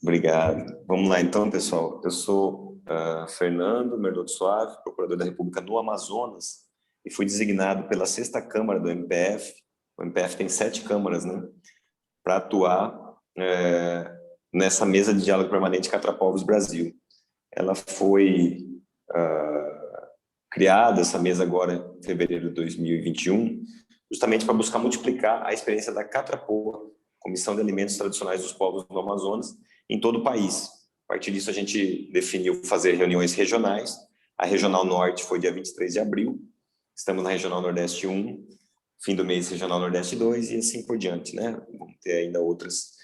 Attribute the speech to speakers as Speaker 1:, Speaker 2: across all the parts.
Speaker 1: Obrigado. Vamos lá, então, pessoal. Eu sou Fernando Merloto Suave, procurador da República no Amazonas, e fui designado pela 6ª Câmara do MPF. O MPF tem 7 câmaras, né? Para atuar nessa mesa de diálogo permanente Catrapovos Brasil. Ela foi criada, essa mesa agora em fevereiro de 2021, justamente para buscar multiplicar a experiência da Catrapoa, Comissão de Alimentos Tradicionais dos Povos do Amazonas, em todo o país. A partir disso, a gente definiu fazer reuniões regionais. A Regional Norte foi dia 23 de abril, estamos na Regional Nordeste 1, fim do mês Regional Nordeste 2 e assim por diante, né? Vamos ter ainda outras,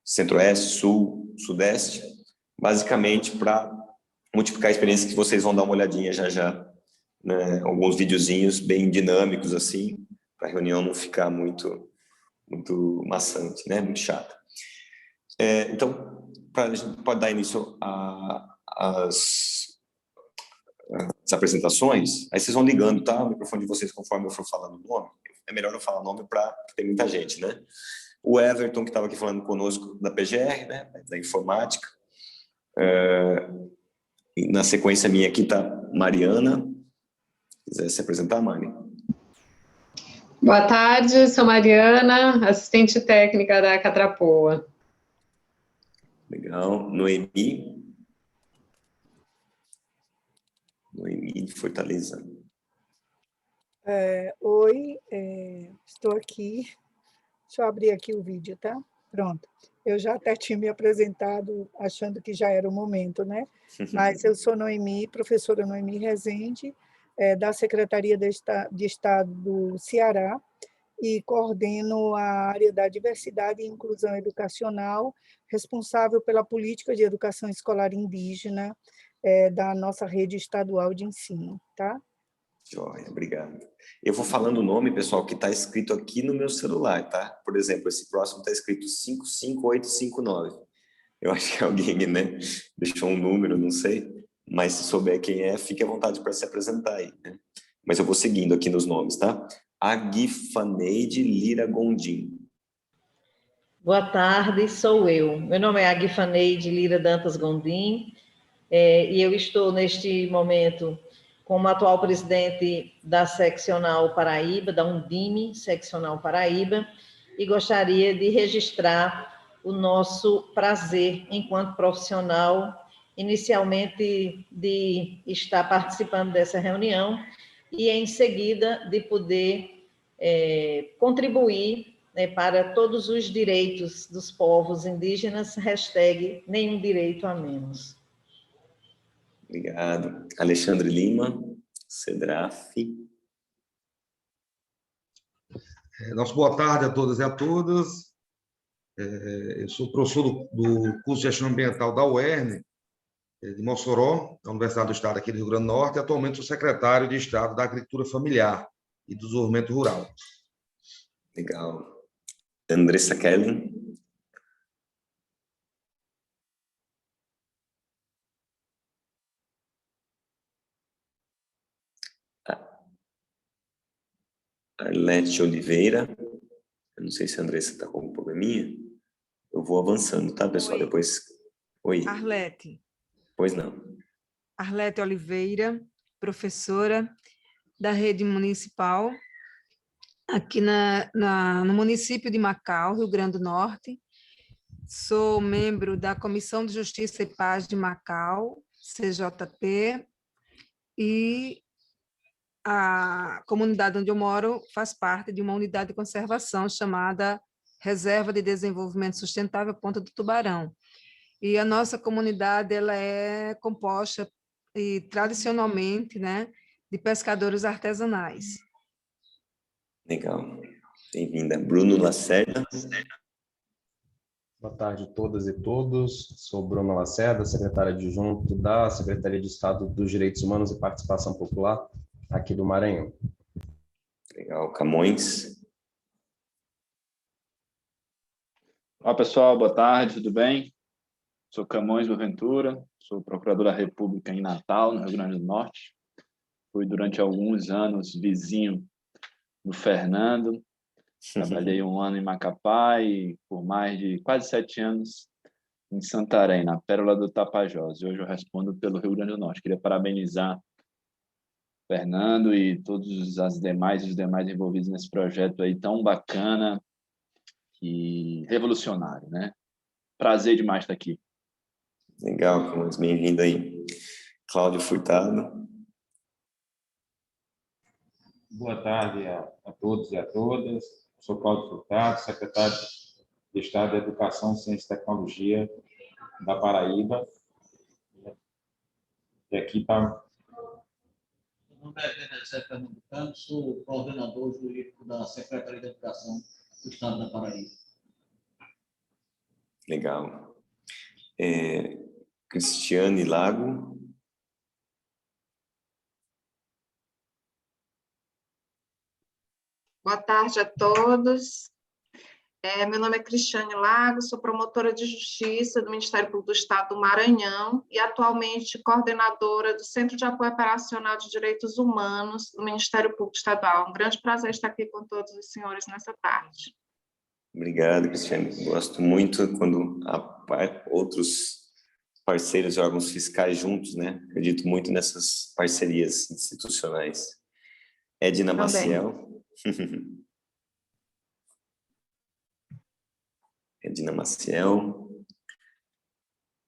Speaker 1: Centro-Oeste, Sul, Sudeste, basicamente para multiplicar a experiência, que vocês vão dar uma olhadinha já, né? Alguns videozinhos bem dinâmicos assim, para a reunião não ficar muito maçante, né? Muito chata. Então, a gente pode dar início às apresentações, aí vocês vão ligando, tá? O microfone de vocês conforme eu for falando o nome. É melhor eu falar o nome para ter muita gente, né? O Everton, que estava aqui falando conosco da PGR, né? Da informática. Na sequência minha aqui está Mariana. Quiser se apresentar, Mari?
Speaker 2: Boa tarde, sou Mariana, assistente técnica da Catrapoa.
Speaker 1: Legal. Noemi de Fortaleza.
Speaker 3: Oi, estou aqui. Deixa eu abrir aqui o vídeo, tá? Pronto. Eu já até tinha me apresentado achando que já era o momento, né? Mas eu sou Noemi, professora Noemi Rezende, da Secretaria de Estado do Ceará, e coordeno a área da diversidade e inclusão educacional, responsável pela política de educação escolar indígena da nossa rede estadual de ensino, tá?
Speaker 1: Joia, obrigado. Eu vou falando o nome, pessoal, que está escrito aqui no meu celular, tá? Por exemplo, esse próximo está escrito 55859. Eu acho que alguém, né, deixou um número, não sei, mas se souber quem é, fique à vontade para se apresentar aí, né? Mas eu vou seguindo aqui nos nomes, tá? Aguifaneide Lira Gondim.
Speaker 4: Boa tarde, sou eu. Meu nome é Aguifaneide Lira Dantas Gondim, e eu estou neste momento como atual presidente da Seccional Paraíba, da Undime Seccional Paraíba, e gostaria de registrar o nosso prazer enquanto profissional, inicialmente de estar participando dessa reunião e, em seguida, de poder contribuir para todos os direitos dos povos indígenas, #nenhum direito a menos.
Speaker 1: Obrigado. Alexandre Lima, CEDRAF.
Speaker 5: Nossa boa tarde a todas e a todos. Eu sou professor do curso de Gestão Ambiental da UERN, de Mossoró, da Universidade do Estado aqui do Rio Grande do Norte, e atualmente sou secretário de Estado da Agricultura Familiar e do Desenvolvimento Rural.
Speaker 1: Legal. Andressa Kellen. Arlete Oliveira. Eu não sei se a Andressa está com algum probleminha. Eu vou avançando, tá, pessoal?
Speaker 6: Oi.
Speaker 1: Depois... Oi.
Speaker 6: Arlete.
Speaker 1: Pois não.
Speaker 6: Arlete Oliveira, professora da rede municipal, aqui no município de Macau, Rio Grande do Norte. Sou membro da Comissão de Justiça e Paz de Macau, CJP, e a comunidade onde eu moro faz parte de uma unidade de conservação chamada Reserva de Desenvolvimento Sustentável Ponta do Tubarão. E a nossa comunidade ela é composta tradicionalmente, né, de pescadores artesanais.
Speaker 1: Legal. Bem-vinda. Bruno Lacerda.
Speaker 7: Boa tarde a todas e todos. Sou Bruno Lacerda, secretário adjunto da Secretaria de Estado dos Direitos Humanos e Participação Popular, aqui do Maranhão.
Speaker 1: Legal. Camões.
Speaker 8: Olá, pessoal. Boa tarde, tudo bem? Sou Camões Boaventura, sou procurador da República em Natal, no Rio Grande do Norte. Fui durante alguns anos vizinho do Fernando. Trabalhei um ano em Macapá e por mais de quase 7 anos em Santarém, na Pérola do Tapajós. E hoje eu respondo pelo Rio Grande do Norte. Queria parabenizar Fernando e todos os demais envolvidos nesse projeto aí tão bacana e revolucionário, né? Prazer demais estar aqui.
Speaker 1: Legal, Camões, bem-vindo aí. Cláudio Furtado.
Speaker 9: Boa tarde a todos e a todas. Sou Cláudio Furtado, secretário de Estado da Educação, Ciência e Tecnologia da Paraíba. E aqui está...
Speaker 10: Meu nome é Benedito Pernambucano, sou coordenador jurídico da Secretaria de Educação do Estado da Paraíba.
Speaker 1: Legal. Cristiane Lago.
Speaker 11: Boa tarde a todos. Meu nome é Cristiane Lago, sou promotora de Justiça do Ministério Público do Estado do Maranhão e atualmente coordenadora do Centro de Apoio Operacional de Direitos Humanos do Ministério Público Estadual. É um grande prazer estar aqui com todos os senhores nessa tarde.
Speaker 1: Obrigado, Cristiane. Gosto muito quando há outros parceiros e órgãos fiscais juntos, né? Acredito muito nessas parcerias institucionais. Edna Maciel. Edna Maciel.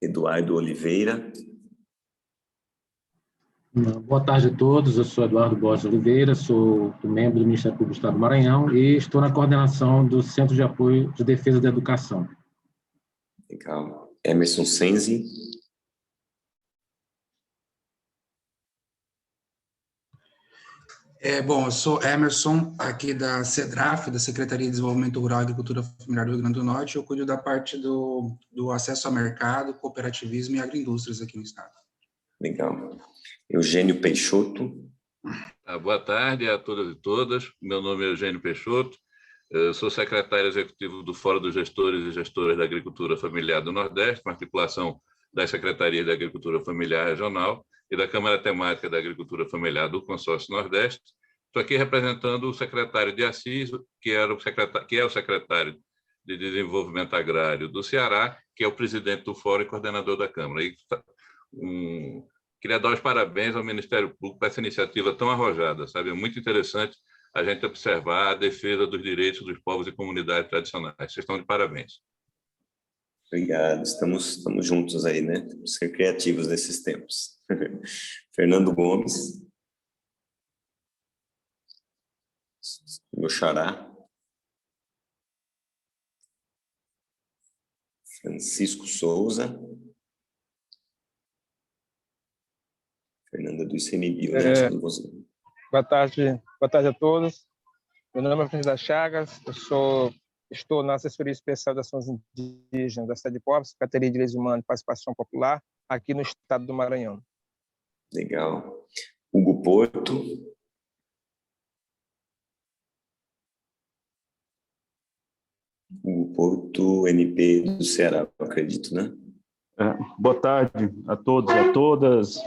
Speaker 1: Eduardo Oliveira.
Speaker 12: Boa tarde a todos, eu sou Eduardo Borges Oliveira, sou membro do Ministério Público do Estado do Maranhão e estou na coordenação do Centro de Apoio de Defesa da Educação.
Speaker 1: Legal. Emerson Senzi.
Speaker 13: Bom, eu sou Emerson, aqui da CEDRAF, da Secretaria de Desenvolvimento Rural e Agricultura Familiar do Rio Grande do Norte. Eu cuido da parte do acesso ao mercado, cooperativismo e agroindústrias aqui no estado.
Speaker 1: Legal. Eugênio Peixoto.
Speaker 14: Boa tarde a todas e todas. Meu nome é Eugênio Peixoto. Eu sou secretário executivo do Fórum dos Gestores e Gestoras da Agricultura Familiar do Nordeste, com articulação das Secretarias da Agricultura Familiar Regional e da Câmara Temática da Agricultura Familiar do Consórcio Nordeste. Estou aqui representando o secretário de Assis, que é o secretário de Desenvolvimento Agrário do Ceará, que é o presidente do Fórum e coordenador da Câmara. E, queria dar os parabéns ao Ministério Público por essa iniciativa tão arrojada, sabe? É muito interessante a gente observar a defesa dos direitos dos povos e comunidades tradicionais. Vocês estão de parabéns.
Speaker 1: Obrigado, estamos juntos aí, né? Temos que ser criativos nesses tempos. Fernando Gomes. Meu xará. Francisco Souza. Fernanda do ICMBio, né?
Speaker 15: Boa tarde a todos. Meu nome é Fernanda Chagas, estou na Assessoria Especial de Ações Indígenas da Cidade de Pobre, Secretaria de Direitos Humanos e Participação Popular, aqui no estado do Maranhão.
Speaker 1: Legal. Hugo Porto. Hugo Porto, MP do Ceará, eu acredito, né?
Speaker 16: Boa tarde a todos e a todas.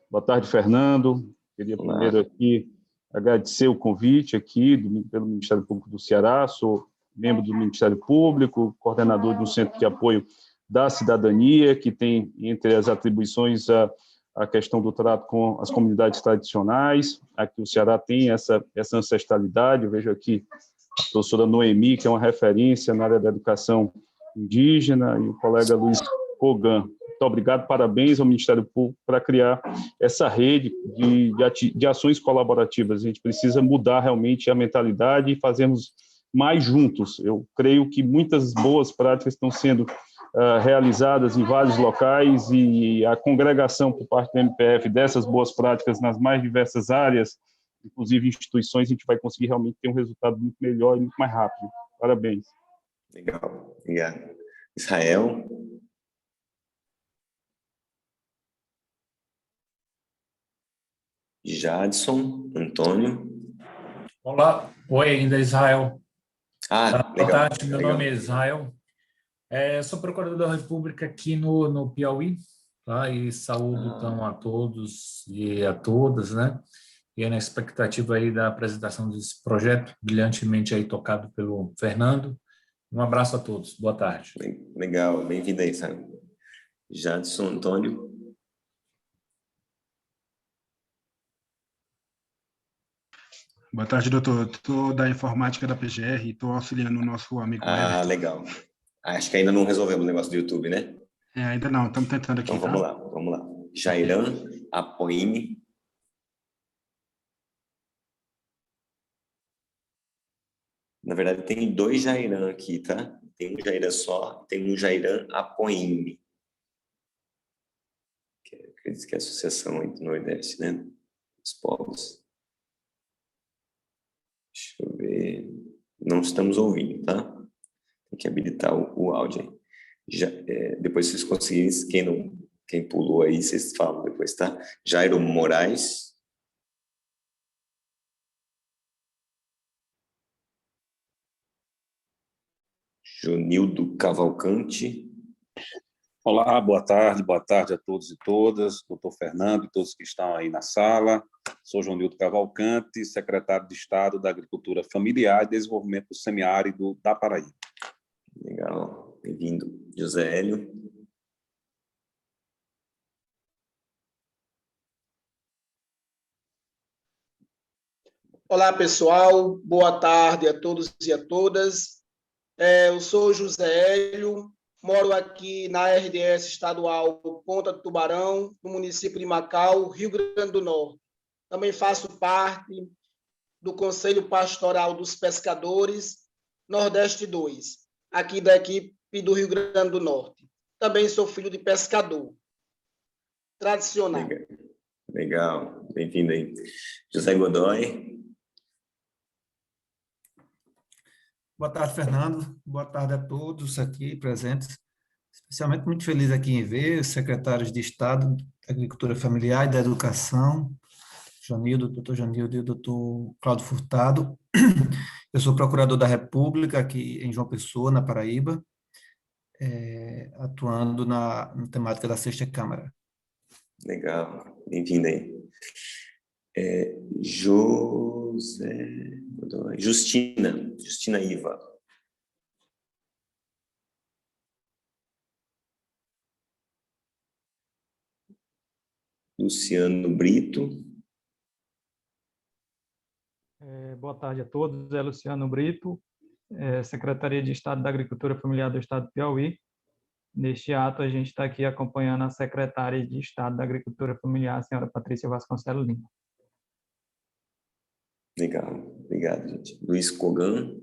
Speaker 16: Boa tarde, Fernando. Queria primeiro aqui agradecer o convite aqui pelo Ministério Público do Ceará. Sou membro do Ministério Público, coordenador de um centro de apoio da cidadania, que tem, entre as atribuições, a questão do trato com as comunidades tradicionais. Aqui o Ceará tem essa ancestralidade. Eu vejo aqui a professora Noemi, que é uma referência na área da educação indígena, e o colega Luiz Kogan. Muito obrigado, parabéns ao Ministério Público para criar essa rede de ações colaborativas. A gente precisa mudar realmente a mentalidade e fazermos mais juntos. Eu creio que muitas boas práticas estão sendo realizadas em vários locais, e a congregação por parte do MPF dessas boas práticas nas mais diversas áreas, inclusive instituições, a gente vai conseguir realmente ter um resultado muito melhor e muito mais rápido. Parabéns.
Speaker 1: Legal, obrigado. Israel. Jadson, Antônio.
Speaker 17: Olá, oi, ainda é Israel.
Speaker 1: Boa
Speaker 17: tarde, meu nome é Israel. Sou procurador da República aqui no Piauí, tá? E saúdo então a todos e a todas, né? E na expectativa aí da apresentação desse projeto, brilhantemente aí tocado pelo Fernando. Um abraço a todos, boa tarde.
Speaker 1: Legal, bem-vindo aí, Israel. Jadson Antônio.
Speaker 18: Boa tarde, doutor. Estou da informática da PGR e estou auxiliando o nosso amigo Everton.
Speaker 1: Legal. Acho que ainda não resolvemos o negócio do YouTube, né?
Speaker 18: Ainda não, estamos tentando aqui,
Speaker 1: então, vamos lá. Jairan Apoime. Na verdade, tem 2 Jairan aqui, tá? Tem um Jairan só, tem um Jairan Apoime. Acredito que é a associação aí do Nordeste, né? Os povos. Deixa eu ver. Não estamos ouvindo, tá? Tem que habilitar o áudio aí. Depois vocês conseguirem, quem pulou aí, vocês falam depois, tá? Jairo Moraes. Jonildo Cavalcante.
Speaker 19: Olá, boa tarde a todos e todas, doutor Fernando e todos que estão aí na sala. Sou Jonildo Cavalcante, secretário de Estado da Agricultura Familiar e Desenvolvimento Semiárido da Paraíba.
Speaker 1: Legal, bem-vindo. José Hélio.
Speaker 20: Olá, pessoal, boa tarde a todos e a todas. Eu sou José Hélio, moro aqui na RDS estadual Ponta do Tubarão, no município de Macau, Rio Grande do Norte. Também faço parte do Conselho Pastoral dos Pescadores, Nordeste 2, aqui da equipe do Rio Grande do Norte. Também sou filho de pescador tradicional.
Speaker 1: Legal. Bem-vindo aí. José Godoy.
Speaker 21: Boa tarde, Fernando. Boa tarde a todos aqui presentes. Especialmente muito feliz aqui em ver os secretários de Estado da Agricultura Familiar e da Educação, doutor Janildo e o doutor Cláudio Furtado. Eu sou procurador da República aqui em João Pessoa, na Paraíba, atuando na temática da Sexta Câmara.
Speaker 1: Legal, bem-vindo aí. Justina Iva. Luciano Brito.
Speaker 22: Boa tarde a todos, é Luciano Brito, Secretaria de Estado da Agricultura Familiar do Estado do Piauí. Neste ato, a gente está aqui acompanhando a Secretária de Estado da Agricultura Familiar, a senhora Patrícia Vasconcelos Lima.
Speaker 1: Legal, obrigado, gente. Luiz Kogan.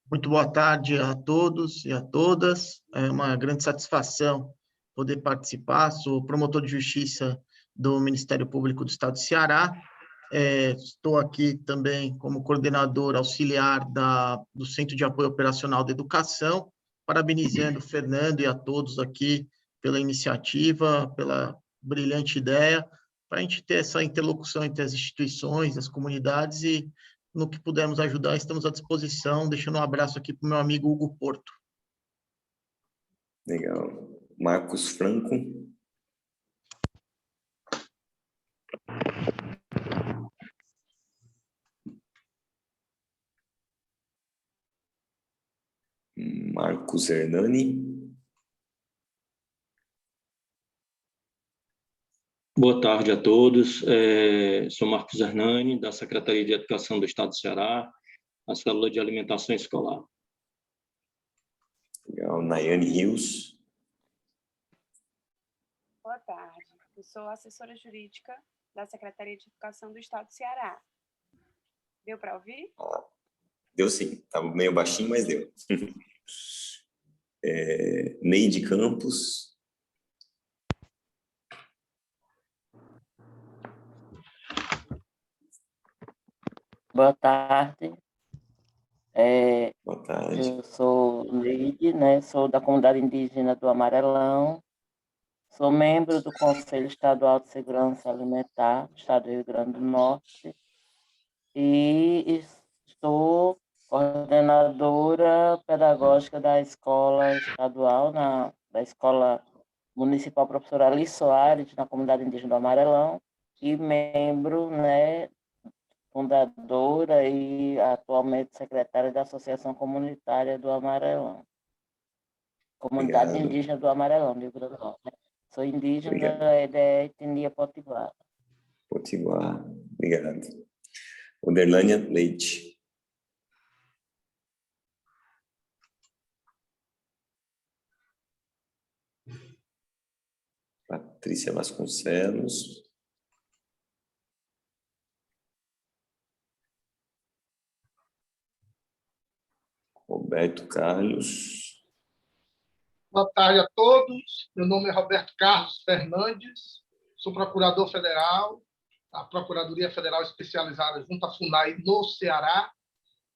Speaker 23: Muito boa tarde a todos e a todas. É uma grande satisfação poder participar. Sou promotor de justiça do Ministério Público do Estado de Ceará. Estou aqui também como coordenador auxiliar do Centro de Apoio Operacional da Educação, parabenizando o Fernando e a todos aqui pela iniciativa, pela brilhante ideia, para a gente ter essa interlocução entre as instituições, as comunidades e, no que pudermos ajudar, estamos à disposição, deixando um abraço aqui para o meu amigo Hugo Porto.
Speaker 1: Legal. Marcos Franco. Marcos Hernani.
Speaker 24: Boa tarde a todos. Sou Marcos Hernani, da Secretaria de Educação do Estado do Ceará, a Célula de Alimentação Escolar.
Speaker 1: Legal. Nayane Rios.
Speaker 25: Boa tarde. Eu sou assessora jurídica da Secretaria de Educação do Estado do Ceará. Deu para ouvir?
Speaker 1: Deu sim. Estava meio baixinho, mas deu. Neide Campos.
Speaker 26: Boa tarde.
Speaker 1: Boa tarde.
Speaker 26: Eu sou Neide, né? Sou da comunidade indígena do Amarelão. Sou membro do Conselho Estadual de Segurança Alimentar do Estado do Rio Grande do Norte e estou coordenadora pedagógica da escola estadual, da Escola Municipal Professora Ali Soares, na comunidade indígena do Amarelão, e membro, né, fundadora e atualmente secretária da Associação Comunitária do Amarelão. Comunidade
Speaker 1: Obrigado.
Speaker 26: Indígena do Amarelão, do Rio Grande do Norte. Sou indígena
Speaker 1: Obrigado.
Speaker 26: da etnia potiguar.
Speaker 1: Potiguar. Obrigado. Oderlânia Leite. Patrícia Vasconcelos. Roberto Carlos.
Speaker 2: Boa tarde a todos. Meu nome é Roberto Carlos Fernandes, sou procurador federal da Procuradoria Federal Especializada junto à FUNAI no Ceará.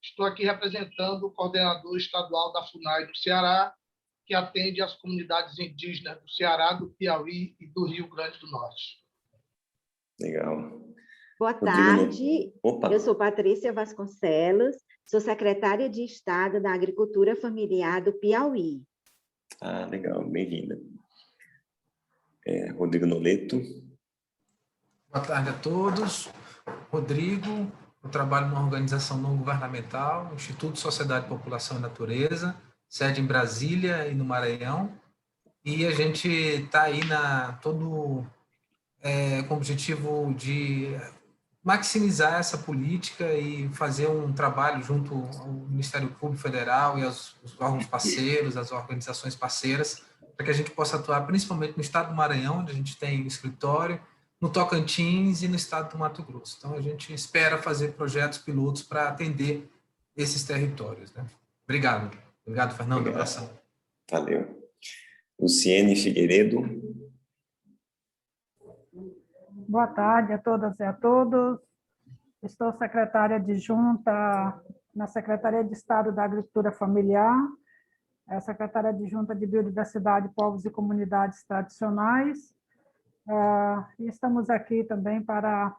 Speaker 2: Estou aqui representando o coordenador estadual da FUNAI do Ceará, que atende as comunidades indígenas do Ceará, do Piauí e do Rio Grande do Norte.
Speaker 1: Legal.
Speaker 3: Boa tarde, eu sou Patrícia Vasconcelos, sou secretária de Estado da Agricultura Familiar do Piauí.
Speaker 1: Ah, legal, bem-vinda. Rodrigo Noleto.
Speaker 4: Boa tarde a todos. Rodrigo, eu trabalho numa organização não governamental, Instituto Sociedade, População e Natureza, sede em Brasília e no Maranhão, e a gente está aí com o objetivo de maximizar essa política e fazer um trabalho junto ao Ministério Público Federal e aos órgãos parceiros, as organizações parceiras, para que a gente possa atuar principalmente no estado do Maranhão, onde a gente tem escritório, no Tocantins e no estado do Mato Grosso. Então, a gente espera fazer projetos pilotos para atender esses territórios, né? Obrigado. Obrigado, Fernando. Abração.
Speaker 1: Valeu. Luciene Figueiredo.
Speaker 5: Boa tarde a todas e a todos. Estou secretária adjunta na Secretaria de Estado da Agricultura Familiar, secretária adjunta de Biodiversidade, Povos e Comunidades Tradicionais. E estamos aqui também para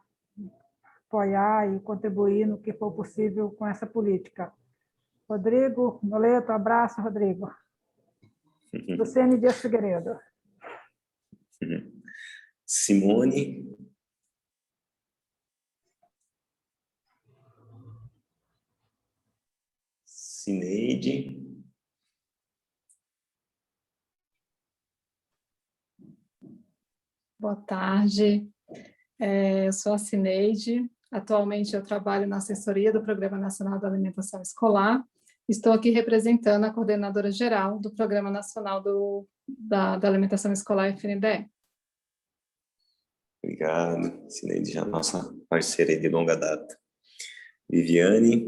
Speaker 5: apoiar e contribuir no que for possível com essa política. Rodrigo Noleto, abraço, Rodrigo. Luciene Dias Figueiredo.
Speaker 1: Simone. Cineide.
Speaker 6: Boa tarde, eu sou a Cineide, atualmente eu trabalho na assessoria do Programa Nacional da Alimentação Escolar, estou aqui representando a coordenadora geral do Programa Nacional da Alimentação Escolar FNDE.
Speaker 1: Obrigado, Cineide, já nossa parceira de longa data. Viviane.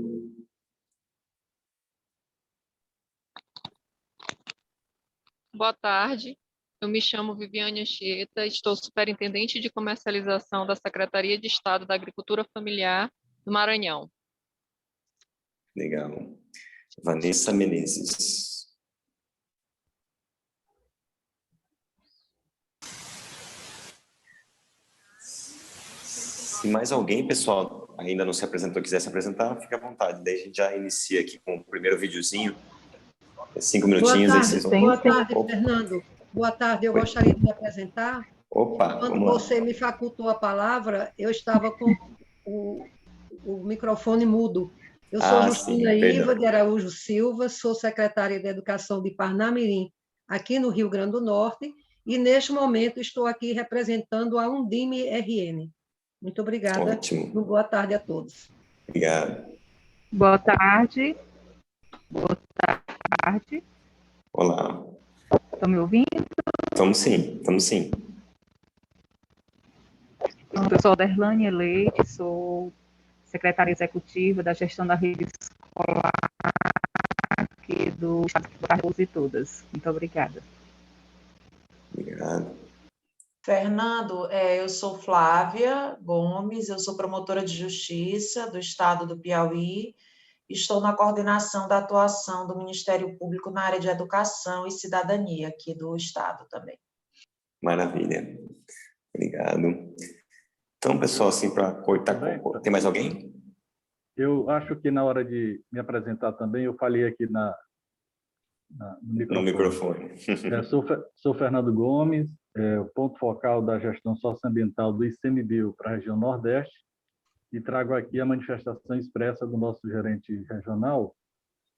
Speaker 7: Boa tarde, eu me chamo Viviane Anchieta, estou superintendente de comercialização da Secretaria de Estado da Agricultura Familiar do Maranhão.
Speaker 1: Legal. Vanessa Menezes. Se mais alguém, pessoal, ainda não se apresentou, quiser se apresentar, fique à vontade. Daí a gente já inicia aqui com o primeiro videozinho. 5 minutinhos.
Speaker 27: Boa
Speaker 1: aí vocês vão...
Speaker 27: tarde, Fernando. Boa tarde, eu gostaria de me apresentar.
Speaker 1: Opa,
Speaker 27: quando você me facultou a palavra, eu estava com o microfone mudo. Eu sou Justina Iva de Araújo Silva, sou secretária de Educação de Parnamirim, aqui no Rio Grande do Norte, e neste momento estou aqui representando a Undime RN. Muito obrigada.
Speaker 1: Ótimo.
Speaker 27: Boa tarde a todos.
Speaker 1: Obrigado.
Speaker 28: Boa tarde. Boa tarde.
Speaker 1: Olá.
Speaker 28: Estão me ouvindo?
Speaker 1: Estamos sim, estamos sim.
Speaker 28: Eu sou Oderlânia Leite, sou secretária executiva da gestão da rede escolar aqui do Estado de todos e todas. Muito obrigada.
Speaker 1: Obrigado.
Speaker 29: Fernando, eu sou Flávia Gomes, eu sou promotora de justiça do Estado do Piauí, estou na coordenação da atuação do Ministério Público na área de Educação e Cidadania aqui do Estado também.
Speaker 1: Maravilha. Obrigado. Então, pessoal, assim, para cortar... Tem mais alguém?
Speaker 30: Eu acho que na hora de me apresentar também, eu falei aqui no microfone. Sou Fernando Gomes, o ponto focal da gestão socioambiental do ICMBio para a região Nordeste, e trago aqui a manifestação expressa do nosso gerente regional,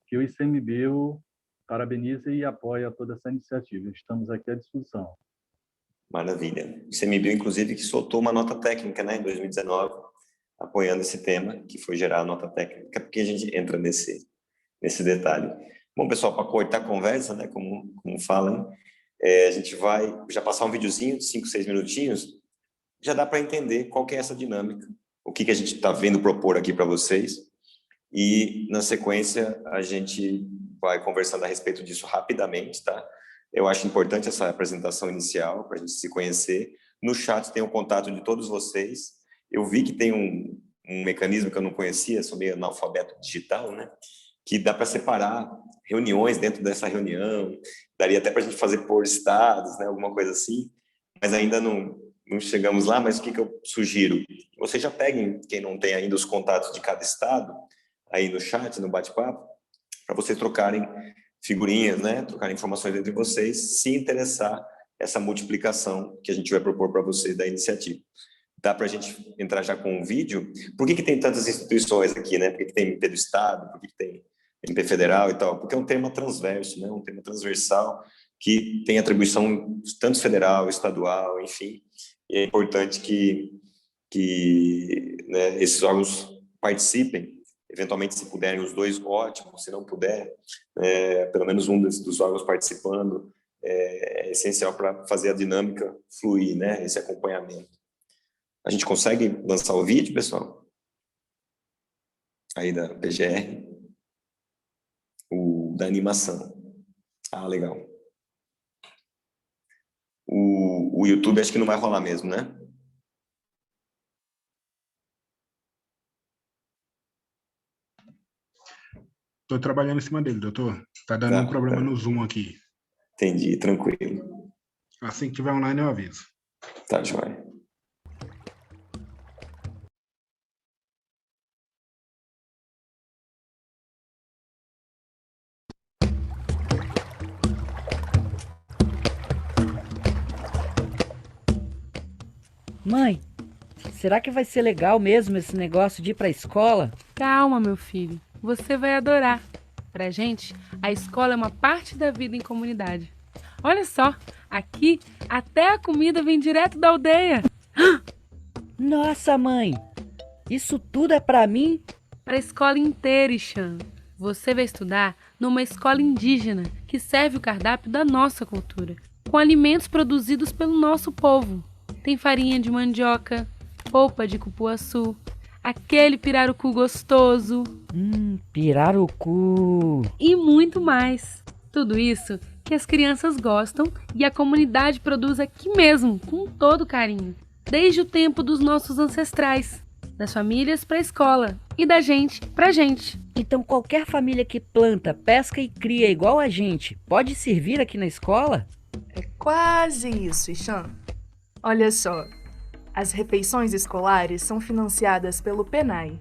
Speaker 30: que o ICMBio parabeniza e apoia toda essa iniciativa. Estamos aqui à disposição.
Speaker 1: Maravilha. O ICMBio, inclusive, que soltou uma nota técnica, né, em 2019, apoiando esse tema, que foi gerar a nota técnica, porque a gente entra nesse detalhe. Bom, pessoal, para cortar a conversa, né, como falam, a gente vai já passar um videozinho de 5, 6 minutinhos, já dá para entender qual que é essa dinâmica, o que a gente está vendo propor aqui para vocês, e, na sequência, a gente vai conversando a respeito disso rapidamente, tá? Eu acho importante essa apresentação inicial, para a gente se conhecer. No chat tem o contato de todos vocês. Eu vi que tem um mecanismo que eu não conhecia, sou meio analfabeto digital, né? Que dá para separar reuniões dentro dessa reunião, daria até para a gente fazer por estados, né? Alguma coisa assim, mas ainda não chegamos lá. Mas o que eu sugiro? Vocês já peguem, quem não tem ainda os contatos de cada estado, aí no chat, no bate-papo, para vocês trocarem figurinhas, né? Trocarem informações entre vocês, se interessar essa multiplicação que a gente vai propor para vocês da iniciativa. Dá para a gente entrar já com um vídeo? Por que tem tantas instituições aqui, né? Por que tem MP do Estado? Por que tem MP federal e tal? Porque é um tema transverso, né? Um tema transversal que tem atribuição tanto federal, estadual, enfim. E é importante que né, esses órgãos participem. Eventualmente, se puderem os dois, ótimo. Se não puder, pelo menos um dos órgãos participando, é essencial para fazer a dinâmica fluir, né? Esse acompanhamento. A gente consegue lançar o vídeo, pessoal? Aí da PGR. Da animação. Ah, legal. O YouTube acho que não vai rolar mesmo, né?
Speaker 18: Estou trabalhando em cima dele, doutor. Está dando um problema no Zoom aqui.
Speaker 1: Entendi, tranquilo.
Speaker 18: Assim que tiver online eu aviso.
Speaker 1: Tá, joia.
Speaker 8: Mãe, será que vai ser legal mesmo esse negócio de ir para a escola?
Speaker 9: Calma, meu filho. Você vai adorar. Pra gente, a escola é uma parte da vida em comunidade. Olha só, aqui até a comida vem direto da aldeia.
Speaker 8: Nossa, mãe, isso tudo é para mim?
Speaker 9: Para a escola inteira, Ixan. Você vai estudar numa escola indígena que serve o cardápio da nossa cultura, com alimentos produzidos pelo nosso povo. Tem farinha de mandioca, polpa de cupuaçu, aquele pirarucu gostoso.
Speaker 8: Pirarucu.
Speaker 9: E muito mais. Tudo isso que as crianças gostam e a comunidade produz aqui mesmo, com todo carinho. Desde o tempo dos nossos ancestrais, das famílias para a escola e da gente pra gente.
Speaker 8: Então qualquer família que planta, pesca e cria igual a gente, pode servir aqui na escola?
Speaker 10: É quase isso, Ixan. Olha só, as refeições escolares são financiadas pelo PNAE,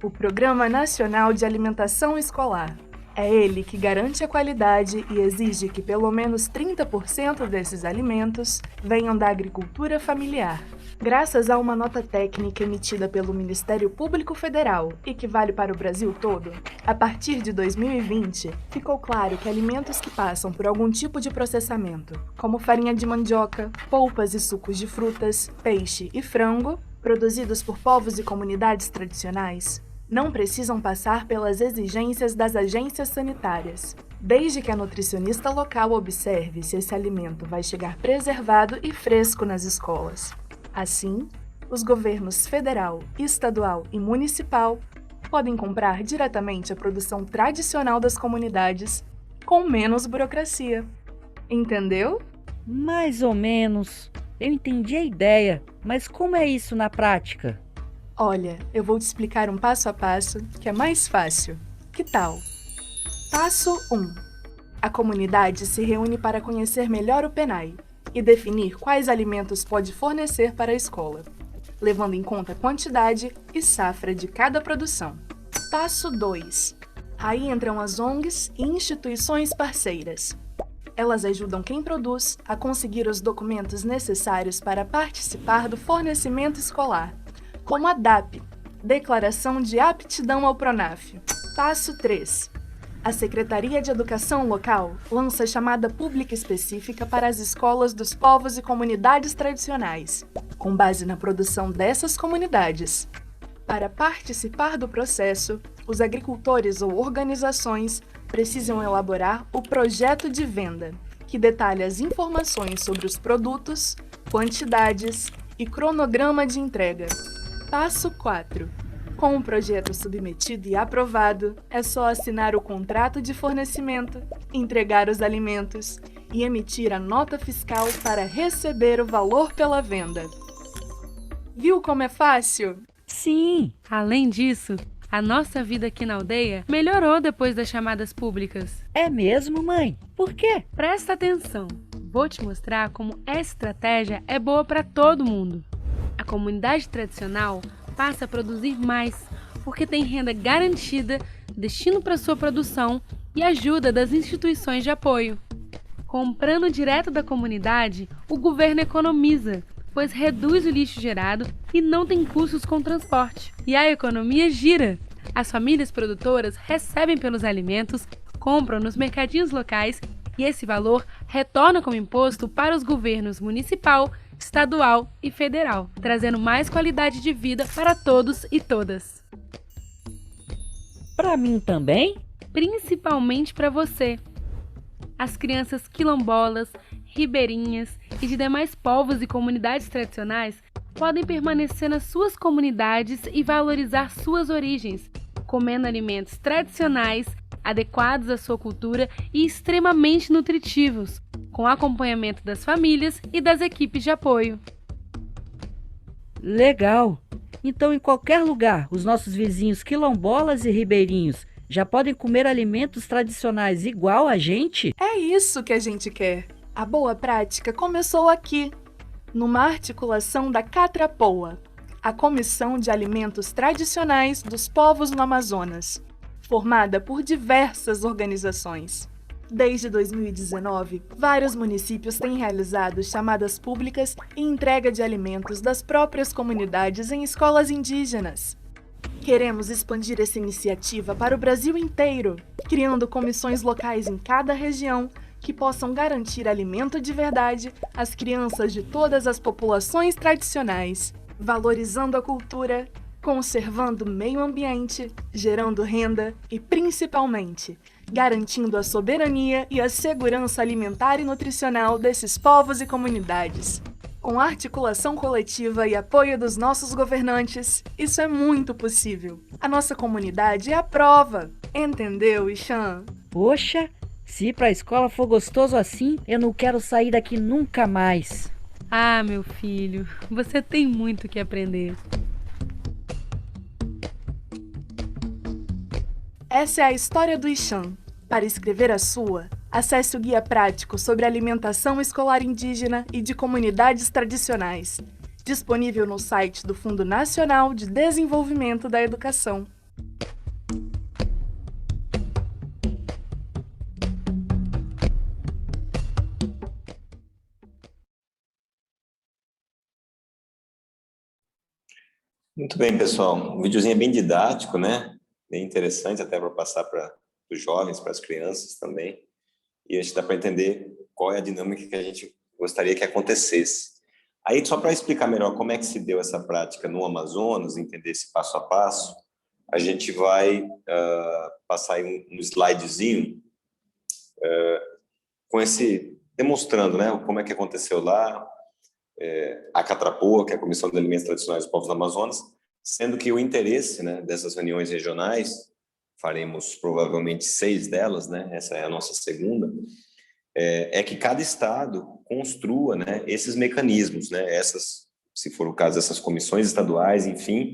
Speaker 10: o Programa Nacional de Alimentação Escolar. É ele que garante a qualidade e exige que pelo menos 30% desses alimentos venham da agricultura familiar. Graças a uma nota técnica emitida pelo Ministério Público Federal e que vale para o Brasil todo, a partir de 2020, ficou claro que alimentos que passam por algum tipo de processamento, como farinha de mandioca, polpas e sucos de frutas, peixe e frango, produzidos por povos e comunidades tradicionais, não precisam passar pelas exigências das agências sanitárias, desde que a nutricionista local observe se esse alimento vai chegar preservado e fresco nas escolas. Assim, os governos federal, estadual e municipal podem comprar diretamente a produção tradicional das comunidades com menos burocracia. Entendeu?
Speaker 8: Mais ou menos. Eu entendi a ideia, mas como é isso na prática?
Speaker 10: Olha, eu vou te explicar um passo a passo que é mais fácil. Que tal? Passo 1. A comunidade se reúne para conhecer melhor o PNAE e definir quais alimentos pode fornecer para a escola, levando em conta a quantidade e safra de cada produção. Passo 2. Aí entram as ONGs e instituições parceiras. Elas ajudam quem produz a conseguir os documentos necessários para participar do fornecimento escolar, como a DAP, Declaração de Aptidão ao PRONAF. Passo 3. A Secretaria de Educação Local lança chamada pública específica para as escolas dos povos e comunidades tradicionais, com base na produção dessas comunidades. Para participar do processo, os agricultores ou organizações precisam elaborar o projeto de venda, que detalha as informações sobre os produtos, quantidades e cronograma de entrega. Passo 4. Com o projeto submetido e aprovado, é só assinar o contrato de fornecimento, entregar os alimentos e emitir a nota fiscal para receber o valor pela venda. Viu como é fácil?
Speaker 9: Sim! Além disso, a nossa vida aqui na aldeia melhorou depois das chamadas públicas.
Speaker 8: É mesmo, mãe? Por quê?
Speaker 9: Presta atenção! Vou te mostrar como essa estratégia é boa para todo mundo. A comunidade tradicional passa a produzir mais, porque tem renda garantida, destino para sua produção e ajuda das instituições de apoio. Comprando direto da comunidade, o governo economiza, pois reduz o lixo gerado e não tem custos com transporte. E a economia gira. As famílias produtoras recebem pelos alimentos, compram nos mercadinhos locais e esse valor retorna como imposto para os governos municipal, estadual e federal, trazendo mais qualidade de vida para todos e todas.
Speaker 8: Para mim também?
Speaker 9: Principalmente para você. As crianças quilombolas, ribeirinhas e de demais povos e comunidades tradicionais podem permanecer nas suas comunidades e valorizar suas origens, comendo alimentos tradicionais, adequados à sua cultura e extremamente nutritivos, com acompanhamento das famílias e das equipes de apoio.
Speaker 8: Legal! Então, em qualquer lugar, os nossos vizinhos quilombolas e ribeirinhos já podem comer alimentos tradicionais igual a gente?
Speaker 10: É isso que a gente quer. A boa prática começou aqui, numa articulação da Catrapoa, a Comissão de Alimentos Tradicionais dos Povos no Amazonas, formada por diversas organizações. Desde 2019, vários municípios têm realizado chamadas públicas e entrega de alimentos das próprias comunidades em escolas indígenas. Queremos expandir essa iniciativa para o Brasil inteiro, criando comissões locais em cada região que possam garantir alimento de verdade às crianças de todas as populações tradicionais, valorizando a cultura, conservando o meio ambiente, gerando renda e, principalmente, garantindo a soberania e a segurança alimentar e nutricional desses povos e comunidades. Com articulação coletiva e apoio dos nossos governantes, isso é muito possível. A nossa comunidade é a prova. Entendeu, Ixan?
Speaker 8: Poxa, se ir para a escola for gostoso assim, eu não quero sair daqui nunca mais.
Speaker 9: Ah, meu filho, você tem muito que aprender.
Speaker 10: Essa é a história do Ixan. Para escrever a sua, acesse o guia prático sobre alimentação escolar indígena e de comunidades tradicionais, disponível no site do Fundo Nacional de Desenvolvimento da Educação.
Speaker 1: Muito bem, pessoal. O videozinho é bem didático, né? Bem interessante até para passar para os jovens, para as crianças também. E a gente dá para entender qual é a dinâmica que a gente gostaria que acontecesse. Aí, só para explicar melhor como é que se deu essa prática no Amazonas, entender esse passo a passo, a gente vai passar aí um slidezinho com esse, demonstrando, né, como é que aconteceu lá, a Catrapoa, que é a Comissão de Alimentos Tradicionais dos Povos do Amazonas, sendo que o interesse, né, dessas reuniões regionais, faremos provavelmente 6 delas, né, essa é a nossa segunda, é que cada estado construa, né, esses mecanismos, né, essas, se for o caso, essas comissões estaduais, enfim,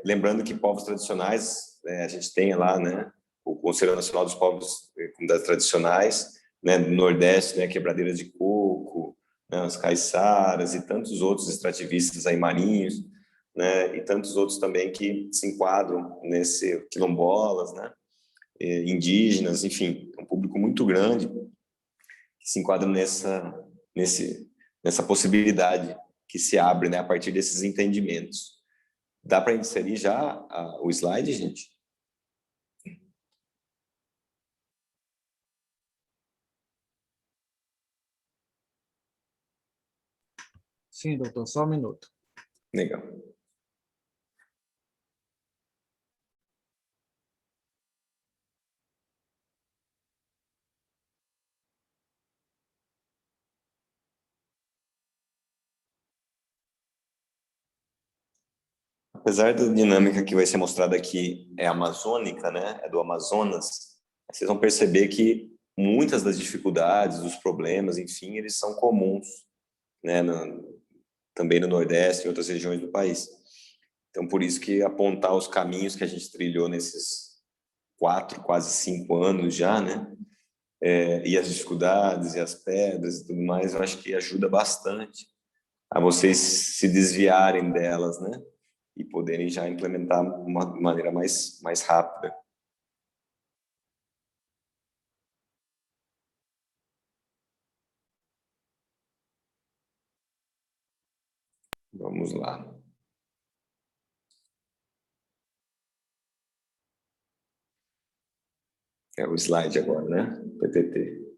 Speaker 1: lembrando que povos tradicionais, a gente tem lá, né, o Conselho Nacional dos Povos e Comunidades Tradicionais, né, do Nordeste, né, quebradeiras de coco, né, os caiçaras e tantos outros extrativistas aí marinhos, né, e tantos outros também que se enquadram nesse quilombolas, né, indígenas, enfim, é um público muito grande que se enquadra nessa possibilidade que se abre, né, a partir desses entendimentos. Dá para inserir já o slide, gente?
Speaker 22: Sim, doutor, só um minuto.
Speaker 1: Legal. Apesar da dinâmica que vai ser mostrada aqui é amazônica, né, é do Amazonas, vocês vão perceber que muitas das dificuldades, dos problemas, enfim, eles são comuns, né, também no Nordeste e outras regiões do país. Então, por isso que apontar os caminhos que a gente trilhou nesses 4, quase 5 anos já, né, e as dificuldades e as pedras e tudo mais, eu acho que ajuda bastante a vocês se desviarem delas, né, e poderem já implementar de uma maneira mais rápida. Vamos lá. É o slide agora, né? PPT.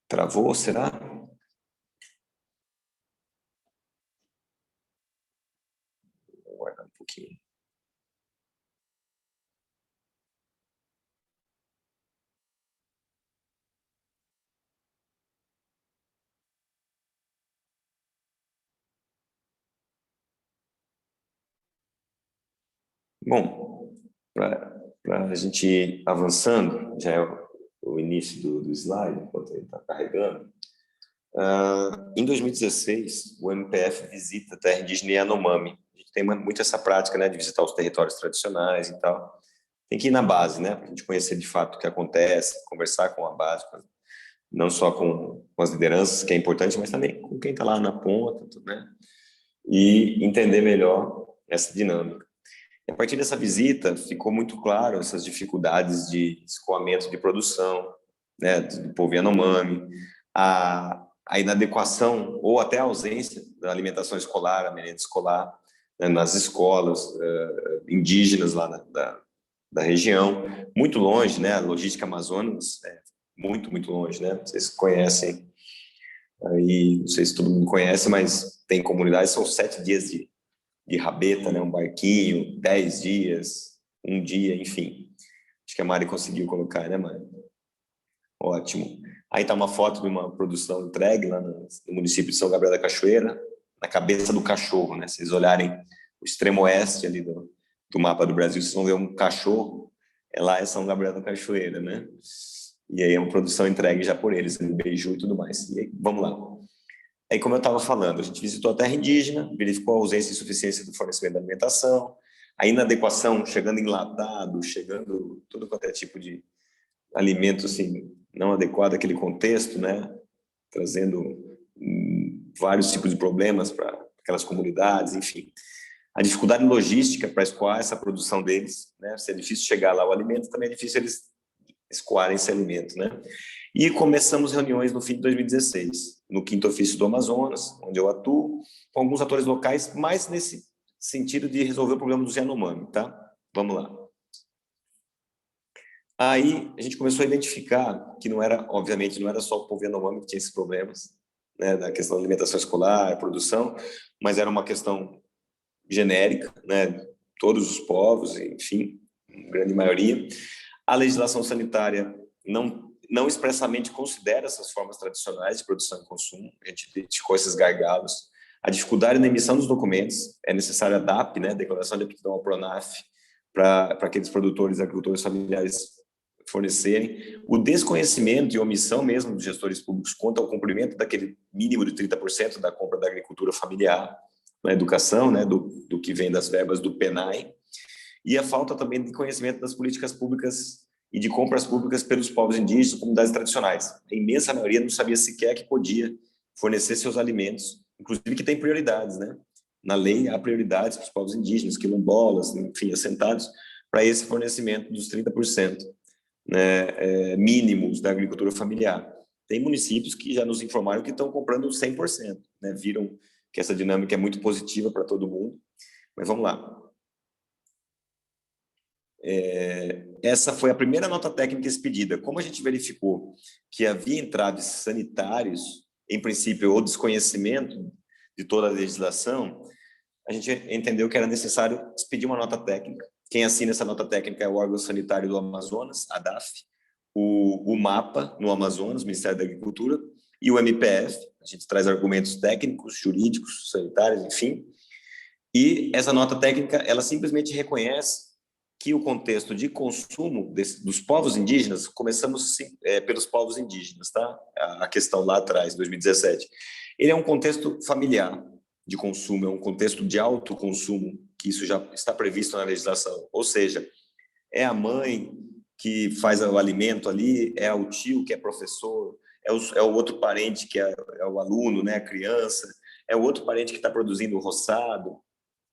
Speaker 1: Travou, será? Vou aguardar um pouquinho. Bom, para a gente ir avançando, já é o início do slide, enquanto ele está carregando. Em 2016, o MPF visita a terra indígena Yanomami. A gente tem muito essa prática, né, de visitar os territórios tradicionais e tal. Tem que ir na base, né, para a gente conhecer de fato o que acontece, conversar com a base, não só com as lideranças, que é importante, mas também com quem está lá na ponta, né, e entender melhor essa dinâmica. E a partir dessa visita, ficou muito claro essas dificuldades de escoamento de produção, né, do povo Yanomami, a inadequação ou até a ausência da alimentação escolar, a merenda escolar, né, nas escolas indígenas lá da região, muito longe, né, a logística Amazonas é muito longe, né, vocês conhecem, aí, não sei se todo mundo conhece, mas tem comunidades, são 7 dias de rabeta, né, um barquinho, 10 dias, um dia, enfim. Acho que a Mari conseguiu colocar, né, Mari? Ótimo. Aí está uma foto de uma produção entregue lá no município de São Gabriel da Cachoeira, na cabeça do cachorro, né? Se vocês olharem o extremo oeste ali do mapa do Brasil, vocês vão ver um cachorro, lá é São Gabriel da Cachoeira, né? E aí é uma produção entregue já por eles, beiju e tudo mais. E aí, vamos lá. Aí, como eu estava falando, a gente visitou a terra indígena, verificou a ausência e insuficiência do fornecimento da alimentação, a inadequação, chegando enlatado, chegando todo quanto é tipo de alimento assim, não adequado àquele contexto, né? Trazendo vários tipos de problemas para aquelas comunidades, enfim. A dificuldade logística para escoar essa produção deles, né? Se é difícil chegar lá o alimento, também é difícil eles escoarem esse alimento, né? E começamos reuniões no fim de 2016, no 5º Ofício do Amazonas, onde eu atuo, com alguns atores locais, mais nesse sentido de resolver o problema dos Yanomami, tá? Vamos lá. Aí a gente começou a identificar que obviamente não era só o povo Yanomami que tinha esses problemas, né, da questão da alimentação escolar, produção, mas era uma questão genérica, né, todos os povos, enfim, grande maioria. A legislação sanitária não expressamente considera essas formas tradicionais de produção e consumo, a gente identificou esses gargalos. A dificuldade na emissão dos documentos, é necessária a DAP, né, Declaração de Aptidão ao PRONAF, para aqueles produtores e agricultores familiares fornecerem. O desconhecimento e omissão mesmo dos gestores públicos quanto ao cumprimento daquele mínimo de 30% da compra da agricultura familiar na educação, né, do que vem das verbas do PENAI, e a falta também de conhecimento das políticas públicas e de compras públicas pelos povos indígenas, comunidades tradicionais. A imensa maioria não sabia sequer que podia fornecer seus alimentos, inclusive que tem prioridades, né? Na lei há prioridades para os povos indígenas, quilombolas, enfim, assentados, para esse fornecimento dos 30%, né, mínimos da agricultura familiar. Tem municípios que já nos informaram que estão comprando 100%, né? Viram que essa dinâmica é muito positiva para todo mundo. Mas vamos lá. Essa foi a primeira nota técnica expedida. Como a gente verificou que havia entraves sanitários, em princípio, ou desconhecimento de toda a legislação, a gente entendeu que era necessário expedir uma nota técnica. Quem assina essa nota técnica é o órgão sanitário do Amazonas, a DAF, o MAPA, no Amazonas, Ministério da Agricultura, e o MPF. A gente traz argumentos técnicos, jurídicos, sanitários, enfim. E essa nota técnica, ela simplesmente reconhece que o contexto de consumo dos povos indígenas, começamos pelos povos indígenas, tá? A questão lá atrás, 2017. Ele é um contexto familiar de consumo, é um contexto de autoconsumo, que isso já está previsto na legislação. Ou seja, é a mãe que faz o alimento ali, é o tio que é professor, é o outro parente que é o aluno, né, a criança, é o outro parente que está produzindo o roçado.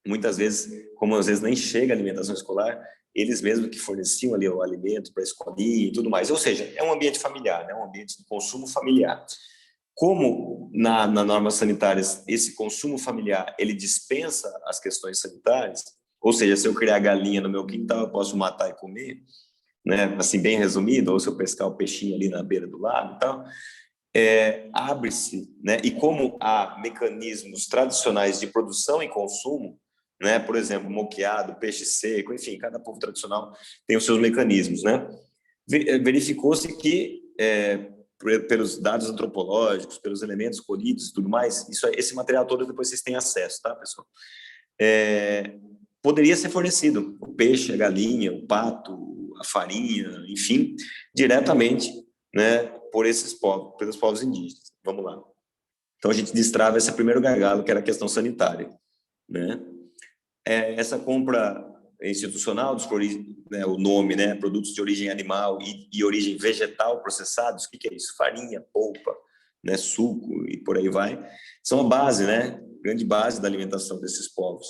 Speaker 1: Muitas vezes, como às vezes nem chega a alimentação escolar, eles mesmos que forneciam ali o alimento para a escolinha e tudo mais. Ou seja, é um ambiente familiar, né? Um ambiente de consumo familiar. Como na normas sanitárias esse consumo familiar ele dispensa as questões sanitárias, ou seja, se eu criar galinha no meu quintal, eu posso matar e comer, né? Assim, bem resumido, ou se eu pescar o peixinho ali na beira do lago e tal, abre-se, né? E como há mecanismos tradicionais de produção e consumo, né? Por exemplo, moqueado, peixe seco, enfim, cada povo tradicional tem os seus mecanismos, né? Verificou-se que, pelos dados antropológicos, pelos elementos colhidos e tudo mais, esse material todo depois vocês têm acesso, tá, pessoal? Poderia ser fornecido o peixe, a galinha, o pato, a farinha, enfim, diretamente, né, por esses povos, pelos povos indígenas. Vamos lá. Então a gente destrava esse primeiro gargalo, que era a questão sanitária, né? Essa compra institucional, né, o nome, né, produtos de origem animal e origem vegetal processados, o que é isso? Farinha, polpa, né, suco e por aí vai, são a base, né, grande base da alimentação desses povos.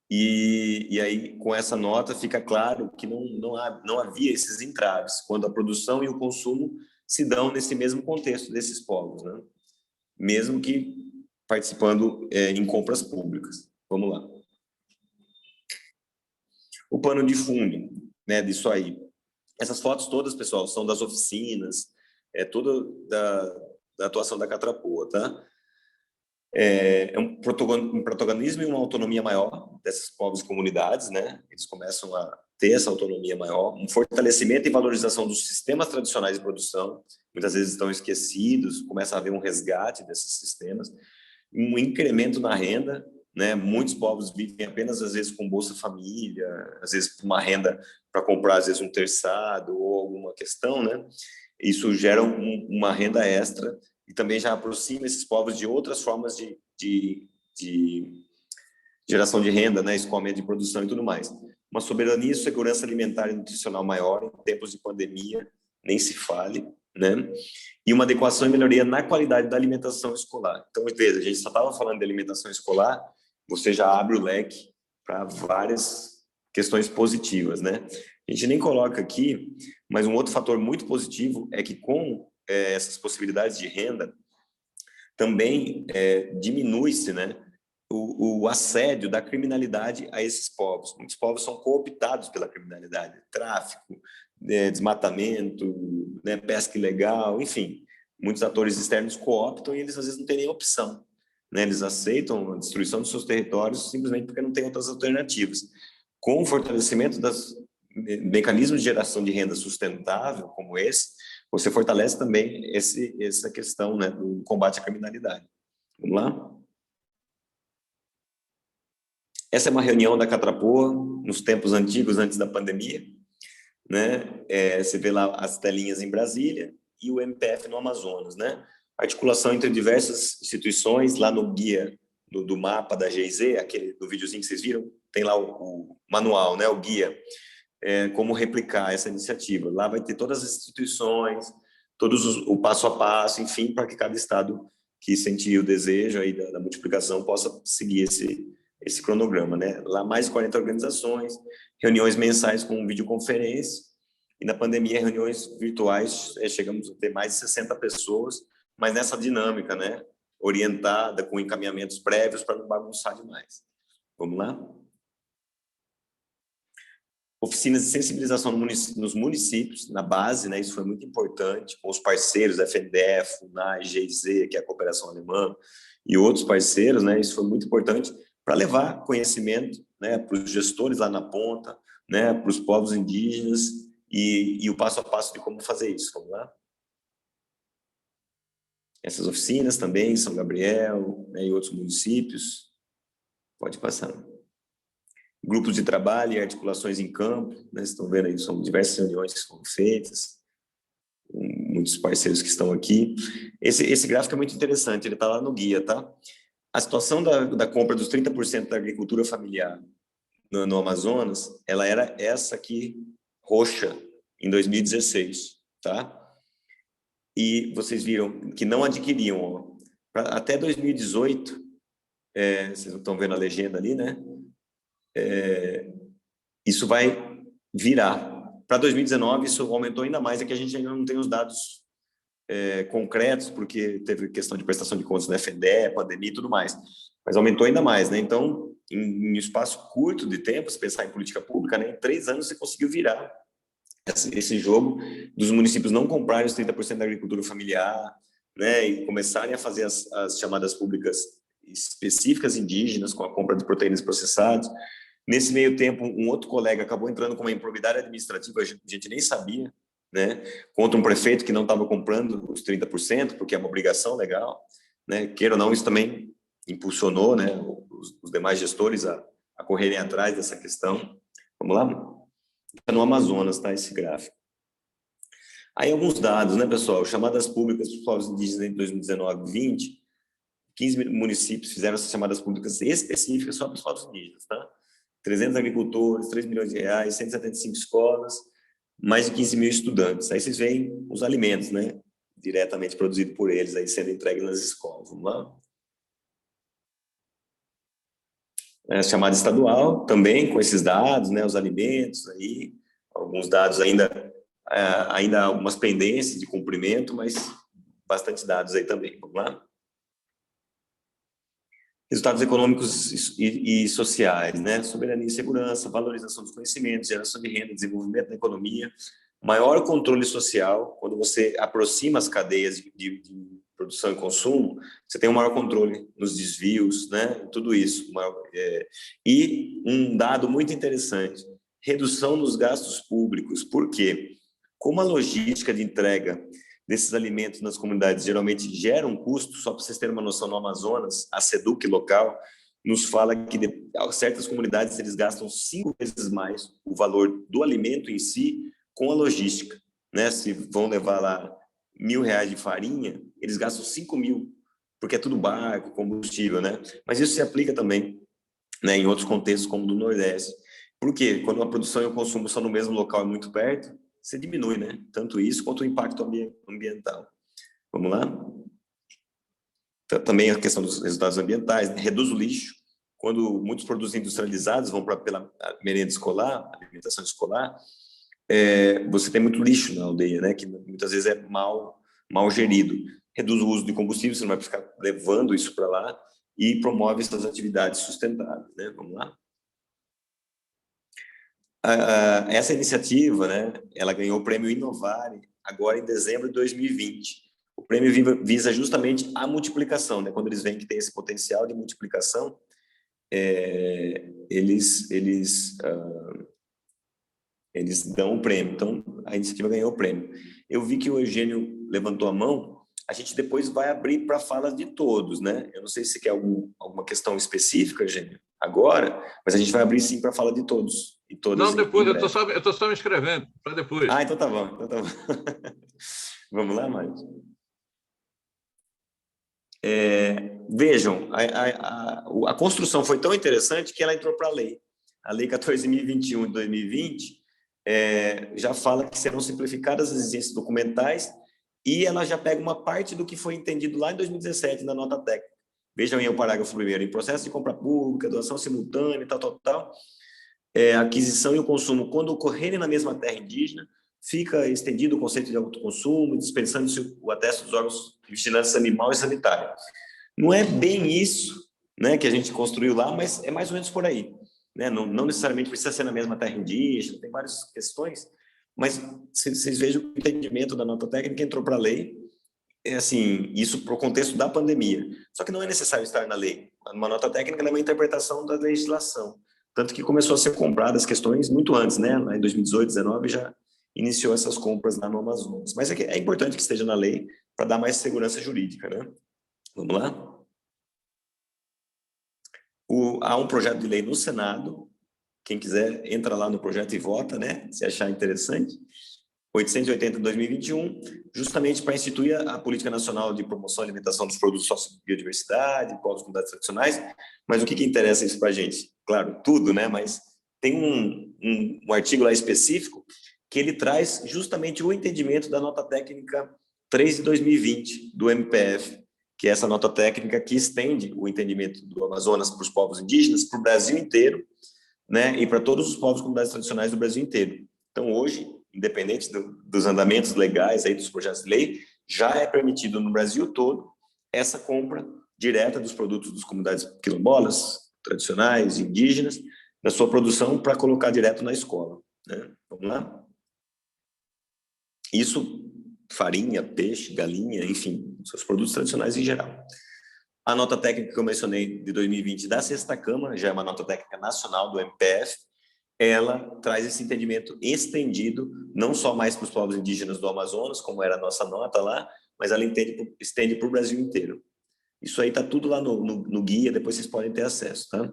Speaker 1: E aí, com essa nota, fica claro que não havia esses entraves, quando a produção e o consumo se dão nesse mesmo contexto desses povos, né, mesmo que participando em compras públicas. Vamos lá. O pano de fundo, né, disso aí. Essas fotos todas, pessoal, são das oficinas, toda da atuação da Catrapoa, tá? É um protagonismo e uma autonomia maior dessas povos e comunidades, né? Eles começam a ter essa autonomia maior, um fortalecimento e valorização dos sistemas tradicionais de produção, muitas vezes estão esquecidos, começa a haver um resgate desses sistemas, um incremento na renda, né? Muitos povos vivem apenas, às vezes, com Bolsa Família, às vezes, uma renda para comprar, às vezes, um terçado ou alguma questão, né? Isso gera uma renda extra e também já aproxima esses povos de outras formas de geração de renda, né? Escoamento de produção e tudo mais. Uma soberania e segurança alimentar e nutricional maior em tempos de pandemia, nem se fale, né? E uma adequação e melhoria na qualidade da alimentação escolar. Então, veja, a gente só estava falando de alimentação escolar, você já abre o leque para várias questões positivas, né? A gente nem coloca aqui, mas um outro fator muito positivo é que com essas possibilidades de renda, também diminui-se, né, o assédio da criminalidade a esses povos. Muitos povos são cooptados pela criminalidade, tráfico, desmatamento, né, pesca ilegal, enfim. Muitos atores externos cooptam e eles, às vezes, não têm nem opção. Né, eles aceitam a destruição dos seus territórios simplesmente porque não tem outras alternativas. Com o fortalecimento dos mecanismos de geração de renda sustentável, como esse, você fortalece também essa questão, né, do combate à criminalidade. Vamos lá? Essa é uma reunião da Catrapoa, nos tempos antigos, antes da pandemia. Né? Você vê lá as telinhas em Brasília e o MPF no Amazonas, né? Articulação entre diversas instituições, lá no guia do mapa da GIZ, aquele do videozinho que vocês viram, tem lá o manual, né, o guia, como replicar essa iniciativa. Lá vai ter todas as instituições, o passo a passo, enfim, para que cada estado que sentir o desejo aí da multiplicação possa seguir esse cronograma, né? Lá mais 40 organizações, reuniões mensais com videoconferência, e na pandemia, reuniões virtuais, chegamos a ter mais de 60 pessoas, mas nessa dinâmica, né? Orientada, com encaminhamentos prévios para não bagunçar demais. Vamos lá? Oficinas de sensibilização nos municípios, na base, né? Isso foi muito importante, com os parceiros, FNDE, FUNAI, GIZ, que é a cooperação alemã, e outros parceiros, né? Isso foi muito importante para levar conhecimento, né? Para os gestores lá na ponta, né? Para os povos indígenas, e o passo a passo de como fazer isso. Vamos lá? Essas oficinas também, São Gabriel, né, e outros municípios. Pode passar. Grupos de trabalho e articulações em campo, né, vocês estão vendo aí, são diversas reuniões que foram feitas, muitos parceiros que estão aqui. Esse gráfico é muito interessante, ele está lá no guia, tá? A situação da compra dos 30% da agricultura familiar no Amazonas, ela era essa aqui, roxa, em 2016, tá? E vocês viram que não adquiriam, ó, até 2018, vocês não estão vendo a legenda ali, né? Isso vai virar. Para 2019, isso aumentou ainda mais, é que a gente ainda não tem os dados concretos, porque teve questão de prestação de contas na FNDE, pandemia e tudo mais, mas aumentou ainda mais, né? Então, em espaço curto de tempo, se pensar em política pública, né, em 3 anos você conseguiu virar esse jogo dos municípios não comprarem os 30% da agricultura familiar, né, e começarem a fazer as chamadas públicas específicas indígenas com a compra de proteínas processadas. Nesse meio tempo, um outro colega acabou entrando com uma improbidade administrativa, a gente nem sabia, né, contra um prefeito que não estava comprando os 30%, porque é uma obrigação legal, né, queira ou não, isso também impulsionou, né, os demais gestores a correrem atrás dessa questão. Vamos lá? No Amazonas, tá, esse gráfico. Aí alguns dados, né, pessoal? Chamadas públicas para os povos indígenas em 2019 e 20, 15 municípios fizeram essas chamadas públicas específicas só para os povos indígenas, tá? 300 agricultores, 3 milhões de reais, 175 escolas, mais de 15 mil estudantes. Aí vocês veem os alimentos, né, diretamente produzidos por eles, aí sendo entregues nas escolas. Vamos lá? Chamada estadual, também com esses dados, né, os alimentos, aí, alguns dados ainda algumas pendências de cumprimento, mas bastante dados aí também. Vamos lá? Resultados econômicos e sociais, né? Soberania e segurança, valorização dos conhecimentos, geração de renda, desenvolvimento da economia, maior controle social. Quando você aproxima as cadeias de produção e consumo, você tem um maior controle nos desvios, né? Tudo isso. E um dado muito interessante, redução nos gastos públicos. Por quê? Como a logística de entrega desses alimentos nas comunidades geralmente gera um custo, só para vocês terem uma noção, no Amazonas, a SEDUC local nos fala que certas comunidades eles gastam 5 vezes mais o valor do alimento em si com a logística, né? Se vão levar lá R$1.000 de farinha, eles gastam 5.000, porque é tudo barco, combustível, né? Mas isso se aplica também, né, em outros contextos, como do Nordeste. Por quê? Quando a produção e o consumo são no mesmo local e muito perto, você diminui, né? Tanto isso quanto o impacto ambiental. Vamos lá? Também a questão dos resultados ambientais, né? Reduz o lixo. Quando muitos produtos industrializados vão pela merenda escolar, alimentação escolar, você tem muito lixo na aldeia, né? Que muitas vezes é mal gerido. Reduz o uso de combustível, você não vai ficar levando isso para lá, e promove essas atividades sustentáveis, né? Vamos lá? Essa iniciativa, né, ela ganhou o prêmio Inovare agora em dezembro de 2020. O prêmio visa justamente a multiplicação, né? Quando eles veem que tem esse potencial de multiplicação, eles dão o prêmio. Então, a iniciativa ganhou o prêmio. Eu vi que o Eugênio levantou a mão. A gente depois vai abrir para falas de todos, né? Eu não sei se quer alguma questão específica, Eugênio, agora, mas a gente vai abrir sim para fala de todos. E todas.
Speaker 11: Não, depois, eu estou só me inscrevendo, para depois.
Speaker 1: Ah, então tá bom. Vamos lá, Mário? Vejam, a construção foi tão interessante que ela entrou para a lei. A Lei 14.021 de 2020 já fala que serão simplificadas as exigências documentais e ela já pega uma parte do que foi entendido lá em 2017 na nota técnica. Vejam aí o parágrafo 1º, em processo de compra pública, doação simultânea, tal. A aquisição e o consumo, quando ocorrerem na mesma terra indígena, fica estendido o conceito de autoconsumo, dispensando-se o atesto dos órgãos de vigilância animal e sanitária. Não é bem isso, né, que a gente construiu lá, mas é mais ou menos por aí. Né? Não necessariamente precisa ser na mesma terra indígena, tem várias questões, mas vocês vejam que o entendimento da nota técnica entrou para a lei, assim, isso para o contexto da pandemia. Só que não é necessário estar na lei. Uma nota técnica é uma interpretação da legislação, tanto que começou a ser comprada as questões muito antes, né? Lá em 2018, 2019 já iniciou essas compras lá no Amazonas. Mas é importante que esteja na lei para dar mais segurança jurídica, né? Vamos lá? Há um projeto de lei no Senado, quem quiser entra lá no projeto e vota, né? Se achar interessante. 880 de 2021, justamente para instituir a Política Nacional de Promoção e Alimentação dos Produtos Sociobiodiversidade, povos e comunidades tradicionais. Mas o que interessa isso para a gente? Claro, tudo, né? Mas tem um artigo lá específico que ele traz justamente o entendimento da nota técnica 3 de 2020 do MPF, que é essa nota técnica que estende o entendimento do Amazonas para os povos indígenas, para o Brasil inteiro, né? E para todos os povos e comunidades tradicionais do Brasil inteiro. Então, hoje, independente dos andamentos legais aí dos projetos de lei, já é permitido no Brasil todo essa compra direta dos produtos das comunidades quilombolas, tradicionais, indígenas, da sua produção para colocar direto na escola, né? Vamos lá? Isso, farinha, peixe, galinha, enfim, seus produtos tradicionais em geral. A nota técnica que eu mencionei de 2020 da Sexta Câmara, já é uma nota técnica nacional do MPF, ela traz esse entendimento estendido, não só mais para os povos indígenas do Amazonas, como era a nossa nota lá, mas ela estende para o Brasil inteiro. Isso aí está tudo lá no guia, depois vocês podem ter acesso, tá?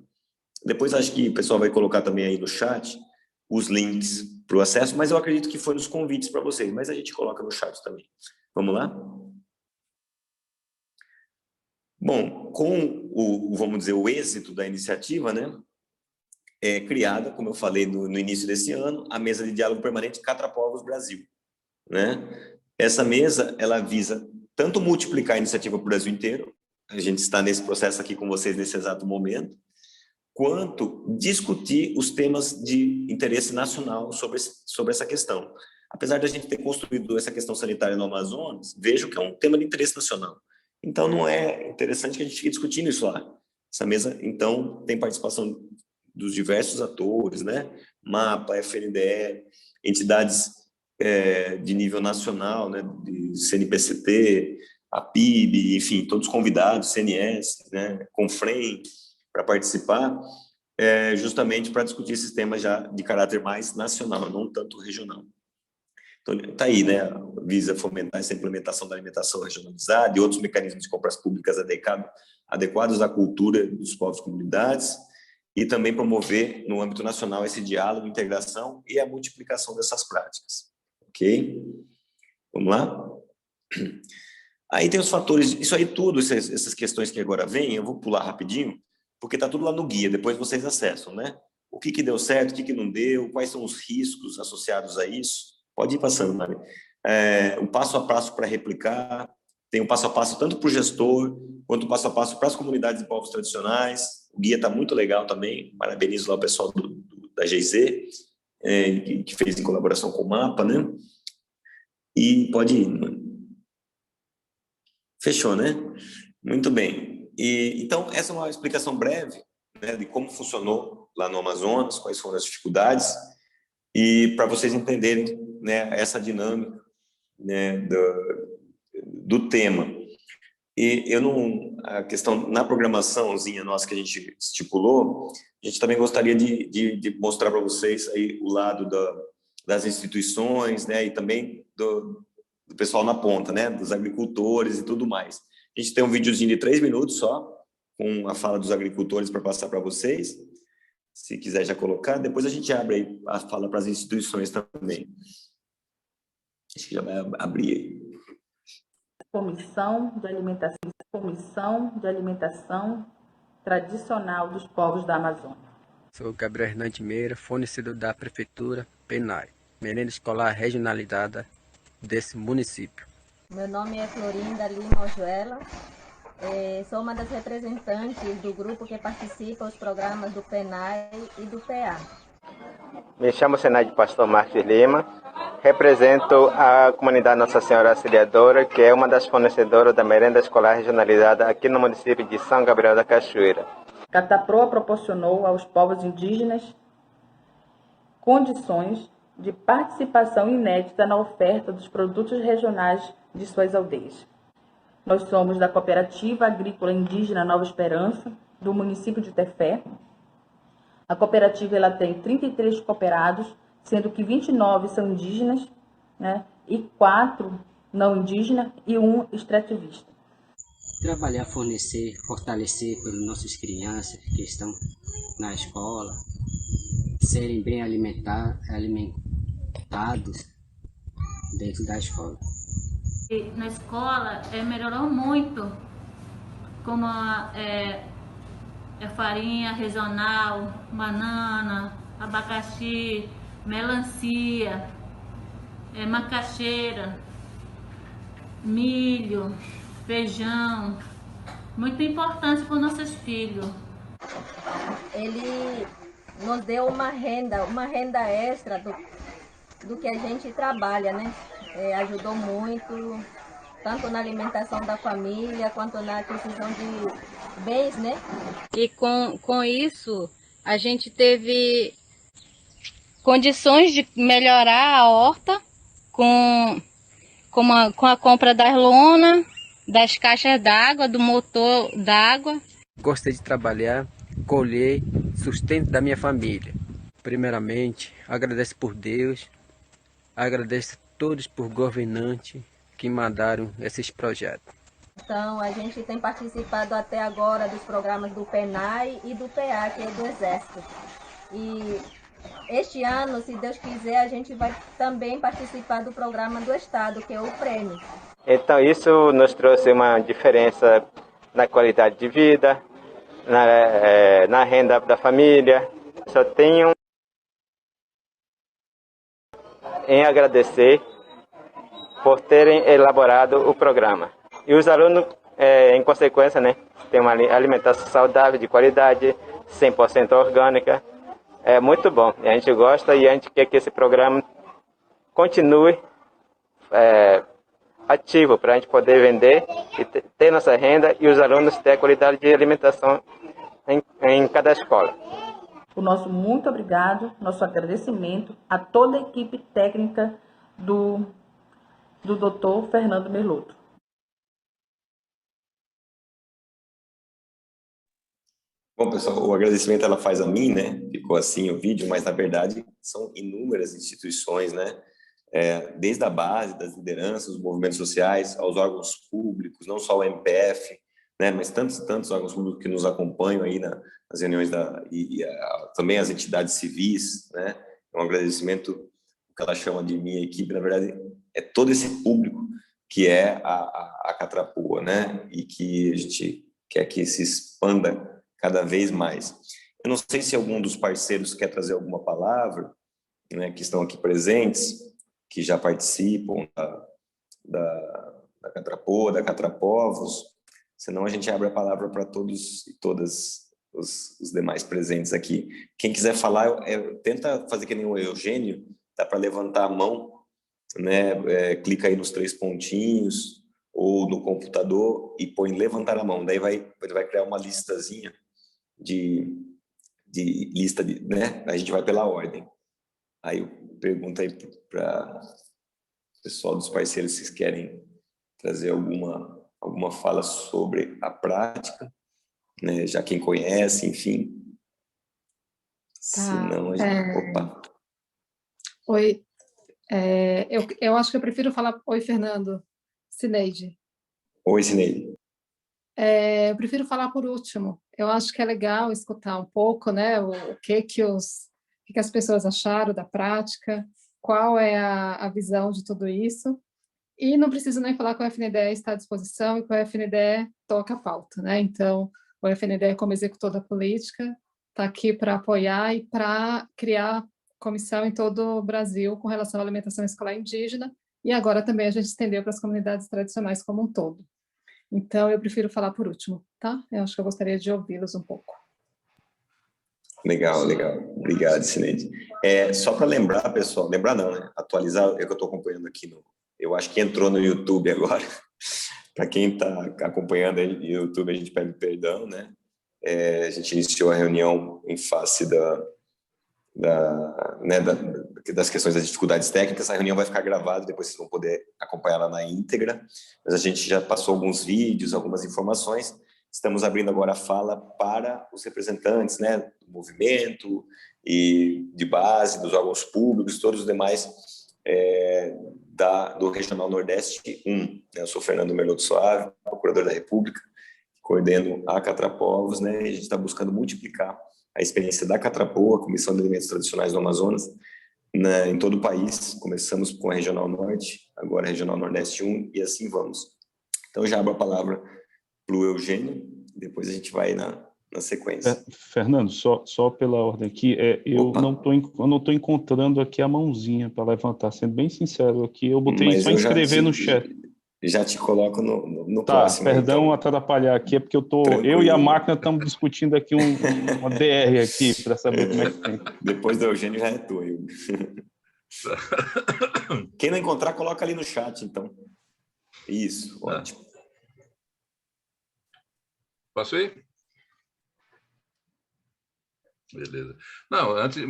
Speaker 1: Depois acho que o pessoal vai colocar também aí no chat os links para o acesso, mas eu acredito que foi nos convites para vocês, mas a gente coloca no chat também. Vamos lá? Bom, com vamos dizer, o êxito da iniciativa, né? É criada, como eu falei no início desse ano, a Mesa de Diálogo Permanente Catrapovos Brasil, né? Essa mesa, ela visa tanto multiplicar a iniciativa para o Brasil inteiro, a gente está nesse processo aqui com vocês nesse exato momento, quanto discutir os temas de interesse nacional sobre essa questão. Apesar de a gente ter construído essa questão sanitária no Amazonas, vejo que é um tema de interesse nacional. Então, não é interessante que a gente fique discutindo isso lá. Essa mesa, então, tem participação dos diversos atores, né? MAPA, FNDE, entidades de nível nacional, né? De CNPCT, a PIB, enfim, todos convidados, CNS, né? Confrem, para participar, justamente para discutir esses temas já de caráter mais nacional, não tanto regional. Então, está aí, né? Visa fomentar essa implementação da alimentação regionalizada e outros mecanismos de compras públicas adequados à cultura dos povos e comunidades, e também promover, no âmbito nacional, esse diálogo, integração e a multiplicação dessas práticas. Ok? Vamos lá? Aí tem os fatores, isso aí tudo, essas questões que agora vêm, eu vou pular rapidinho, porque está tudo lá no guia, depois vocês acessam, né? O que deu certo, o que não deu, quais são os riscos associados a isso. Pode ir passando, Mari. O passo a passo para replicar, tem um passo a passo tanto para o gestor, quanto um passo a passo para as comunidades e povos tradicionais. O guia está muito legal também, parabenizo lá o pessoal da GIZ, que fez em colaboração com o MAPA, né? E pode ir. Fechou, né? Muito bem. Então, essa é uma explicação breve, né, de como funcionou lá no Amazonas, quais foram as dificuldades, e para vocês entenderem, né, essa dinâmica, né, do tema. E a questão, na programaçãozinha nossa que a gente estipulou, a gente também gostaria de mostrar para vocês aí o lado das instituições, né, e também do pessoal na ponta, né, dos agricultores e tudo mais. A gente tem um videozinho de 3 minutos só, com a fala dos agricultores para passar para vocês. Se quiser já colocar, depois a gente abre aí a fala para as instituições também. Acho que já vai abrir aí.
Speaker 12: Comissão de Alimentação Tradicional dos Povos da Amazônia.
Speaker 13: Sou Gabriel Hernandes Meira, fornecedor da Prefeitura PENAI, merenda escolar regionalizada desse município.
Speaker 14: Meu nome é Florinda Lima Ojuela, sou uma das representantes do grupo que participa dos programas do PENAI e do PA.
Speaker 15: Me chamo Senai de Pastor Marcos Lima, Represento a comunidade Nossa Senhora Auxiliadora, que é uma das fornecedoras da merenda escolar regionalizada aqui no município de São Gabriel da Cachoeira.
Speaker 12: Cataproa proporcionou aos povos indígenas condições de participação inédita na oferta dos produtos regionais de suas aldeias. Nós somos da Cooperativa Agrícola Indígena Nova Esperança, do município de Tefé. A cooperativa ela tem 33 cooperados, sendo que 29 são indígenas, né, e 4 não indígenas e 1 extrativista.
Speaker 16: Trabalhar, fornecer, fortalecer pelas nossas crianças que estão na escola, serem bem alimentados dentro da escola.
Speaker 17: Na escola melhorou muito, como a farinha regional, banana, abacaxi, melancia, macaxeira, milho, feijão, muito importante para os nossos filhos.
Speaker 14: Ele nos deu uma renda extra do que a gente trabalha, né? Ajudou muito, tanto na alimentação da família, quanto na aquisição de bens, né?
Speaker 19: E com isso, a gente teve condições de melhorar a horta com a compra das lonas, das caixas d'água, do motor d'água.
Speaker 13: Gostei de trabalhar, colher, sustento da minha família. Primeiramente, agradeço por Deus, agradeço a todos por governantes que mandaram esses projetos.
Speaker 14: Então, a gente tem participado até agora dos programas do PENAI e do PA, que é do Exército. E este ano, se Deus quiser, a gente vai também participar do programa do Estado, que é o Prêmio.
Speaker 15: Então, isso nos trouxe uma diferença na qualidade de vida, na renda da família. Só tenho em agradecer por terem elaborado o programa. E os alunos, em consequência, né, têm uma alimentação saudável, de qualidade, 100% orgânica. É muito bom. E a gente gosta e a gente quer que esse programa continue ativo para a gente poder vender e ter nossa renda e os alunos ter a qualidade de alimentação em cada escola.
Speaker 12: O nosso muito obrigado, nosso agradecimento a toda a equipe técnica do Dr. Fernando Merloto.
Speaker 1: Bom, pessoal, o agradecimento ela faz a mim, né? Ficou assim o vídeo, mas na verdade são inúmeras instituições, né? Desde a base das lideranças, dos movimentos sociais, aos órgãos públicos, não só o MPF, né? Mas tantos órgãos públicos que nos acompanham aí nas reuniões também as entidades civis, né? Um agradecimento que ela chama de minha equipe, na verdade é todo esse público que é a Catrapoa, né? E que a gente quer que se expanda cada vez mais. Eu não sei se algum dos parceiros quer trazer alguma palavra, né, que estão aqui presentes, que já participam da Catrapoa, da Catrapovos, senão a gente abre a palavra para todos e todas os demais presentes aqui. Quem quiser falar, tenta fazer que nem o Eugênio, dá para levantar a mão, né, clica aí nos 3 pontinhos, ou no computador e põe levantar a mão, daí ele vai criar uma listazinha né? A gente vai pela ordem. Aí eu pergunto aí para o pessoal dos parceiros se querem trazer alguma fala sobre a prática, né? Já quem conhece, enfim.
Speaker 6: Tá.
Speaker 1: Senão a gente... Opa.
Speaker 6: Oi. Eu acho que eu prefiro falar... Oi, Fernando. Cineide.
Speaker 1: Oi, Cineide.
Speaker 6: Eu prefiro falar por último. Eu acho que é legal escutar um pouco, né, o que as pessoas acharam da prática, qual é a visão de tudo isso. E não preciso nem falar que o FNDE está à disposição e que o FNDE toca a pauta, né? Então, o FNDE, como executor da política, está aqui para apoiar e para criar comissão em todo o Brasil com relação à alimentação escolar indígena, e agora também a gente estendeu para as comunidades tradicionais como um todo. Então, eu prefiro falar por último, tá? Eu acho que eu gostaria de ouvi-los um pouco.
Speaker 1: Legal, legal. Obrigado, Sineide. Só para lembrar, pessoal, lembrar não, né? Atualizar, é que eu estou acompanhando aqui, eu acho que entrou no YouTube agora. Para quem está acompanhando aí no YouTube, a gente pede perdão, né? A gente iniciou a reunião em face das questões das dificuldades técnicas. A reunião vai ficar gravada, depois vocês vão poder acompanhar ela na íntegra, mas a gente já passou alguns vídeos, algumas informações. Estamos abrindo agora a fala para os representantes, né, do movimento e de base, dos órgãos públicos, todos os demais do Regional Nordeste 1. Né? Eu sou Fernando Merloto Soave, procurador da República, coordeno a Catrapovos, né, e a gente está buscando multiplicar a experiência da Catrapoa, Comissão de Alimentos Tradicionais do Amazonas, né, em todo o país. Começamos com a Regional Norte, agora a Regional Nordeste 1, e assim vamos. Então, eu já abro a palavra para o Eugênio, depois a gente vai na sequência.
Speaker 2: Fernando, só pela ordem aqui, eu não estou encontrando aqui a mãozinha para levantar, sendo bem sincero aqui, eu botei só inscrever no chat.
Speaker 1: Já te coloco no próximo.
Speaker 2: Perdão
Speaker 1: então.
Speaker 2: atrapalhar aqui, é porque eu e a máquina estamos discutindo aqui uma DR aqui, para saber como é que tem.
Speaker 1: Depois do Eugênio já é tu. Quem não encontrar, coloca ali no chat, então. Isso, ótimo.
Speaker 11: Posso ir? Beleza. Não, antes,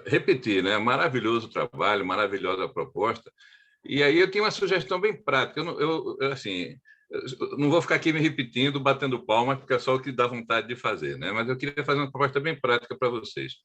Speaker 11: repetir, né? Maravilhoso trabalho, maravilhosa proposta. E aí eu tenho uma sugestão bem prática. Eu não vou ficar aqui me repetindo, batendo palma, porque é só o que dá vontade de fazer, né? Mas eu queria fazer uma proposta bem prática para vocês.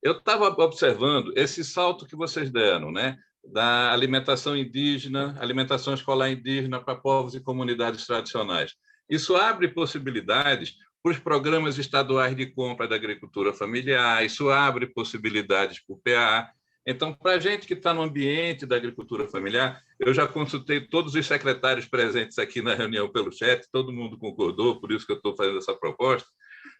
Speaker 11: Eu estava observando esse salto que vocês deram, né? Da alimentação indígena, alimentação escolar indígena para povos e comunidades tradicionais. Isso abre possibilidades para os programas estaduais de compra da agricultura familiar, isso abre possibilidades para o PA. Então, para a gente que está no ambiente da agricultura familiar, eu já consultei todos os secretários presentes aqui na reunião pelo chat, todo mundo concordou, por isso que eu estou fazendo essa proposta,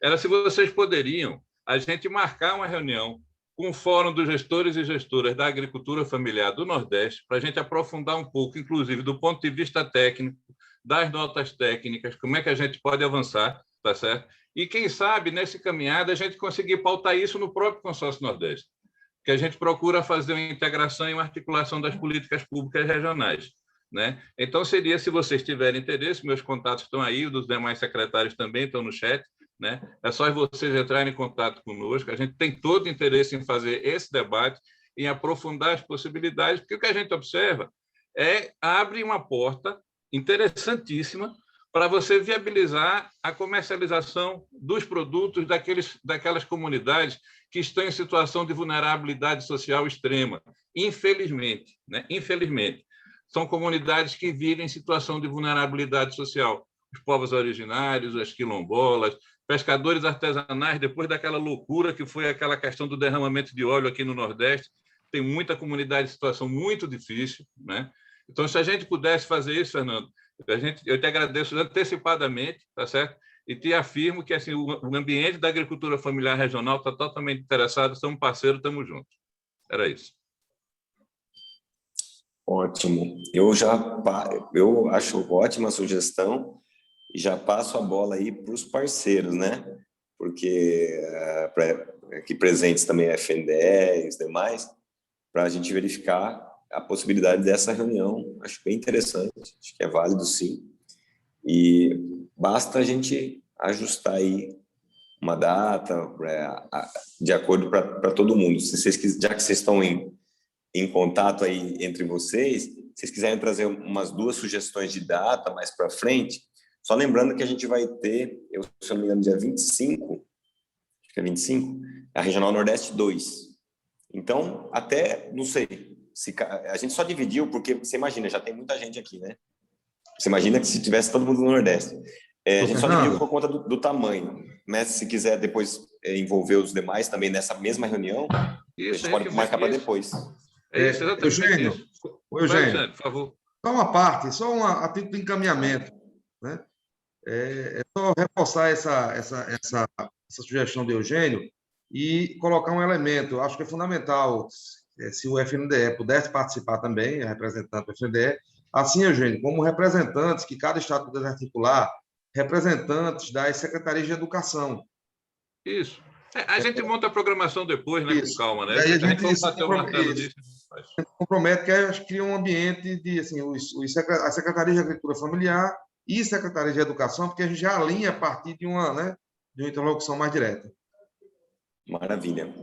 Speaker 11: era se vocês poderiam, a gente marcar uma reunião com o Fórum dos Gestores e Gestoras da Agricultura Familiar do Nordeste, para a gente aprofundar um pouco, inclusive do ponto de vista técnico, das notas técnicas, como é que a gente pode avançar, tá certo? E, quem sabe, nesse caminhada, a gente conseguir pautar isso no próprio Consórcio Nordeste, que a gente procura fazer uma integração e uma articulação das políticas públicas regionais, né? Então, seria, se vocês tiverem interesse, meus contatos estão aí, os dos demais secretários também estão no chat, né? É só vocês entrarem em contato conosco, a gente tem todo interesse em fazer esse debate, em aprofundar as possibilidades, porque o que a gente observa abre uma porta interessantíssima para você viabilizar a comercialização dos produtos daquelas comunidades que estão em situação de vulnerabilidade social extrema. Infelizmente, né? Infelizmente, são comunidades que vivem em situação de vulnerabilidade social. Os povos originários, as quilombolas, pescadores artesanais, depois daquela loucura que foi aquela questão do derramamento de óleo aqui no Nordeste, tem muita comunidade em situação muito difícil, né? Então, se a gente pudesse fazer isso, Fernando, eu te agradeço antecipadamente, tá certo? E te afirmo que assim, o ambiente da agricultura familiar regional está totalmente interessado, somos parceiros, estamos juntos. Era isso.
Speaker 1: Ótimo. Eu acho ótima a sugestão e já passo a bola aí para os parceiros, né? Porque aqui presentes também a FNDE e os demais, para a gente verificar a possibilidade dessa reunião. Acho bem interessante, acho que é válido sim, e basta a gente ajustar aí uma data de acordo para todo mundo. Se vocês, já que vocês estão em contato aí entre vocês, se vocês quiserem trazer umas 2 sugestões de data mais para frente, só lembrando que a gente vai ter, se eu não me engano, dia 25, acho que é 25, a Regional Nordeste 2. Então, até, não sei, a gente só dividiu porque, você imagina, já tem muita gente aqui, né? Você imagina que se tivesse todo mundo no Nordeste. A gente só dividiu por conta do tamanho. Né? Se quiser depois envolver os demais também nessa mesma reunião, a gente pode marcar para depois.
Speaker 3: Eugênio, por favor. Só uma parte, a título de encaminhamento. Né? É só reforçar essa sugestão de Eugênio e colocar um elemento. Eu acho que é fundamental, se o FNDE pudesse participar também, a representante do FNDE, assim, Eugênio, como representantes que cada estado pudesse articular, representantes das secretarias de educação.
Speaker 11: Isso. A gente monta a programação depois, né, com calma, né?
Speaker 3: E aí a gente
Speaker 11: compromete
Speaker 3: que a gente cria um ambiente de, assim, a Secretaria de Agricultura Familiar e Secretaria de Educação, porque a gente já alinha a partir de uma, né, de uma interlocução mais direta.
Speaker 1: Maravilha.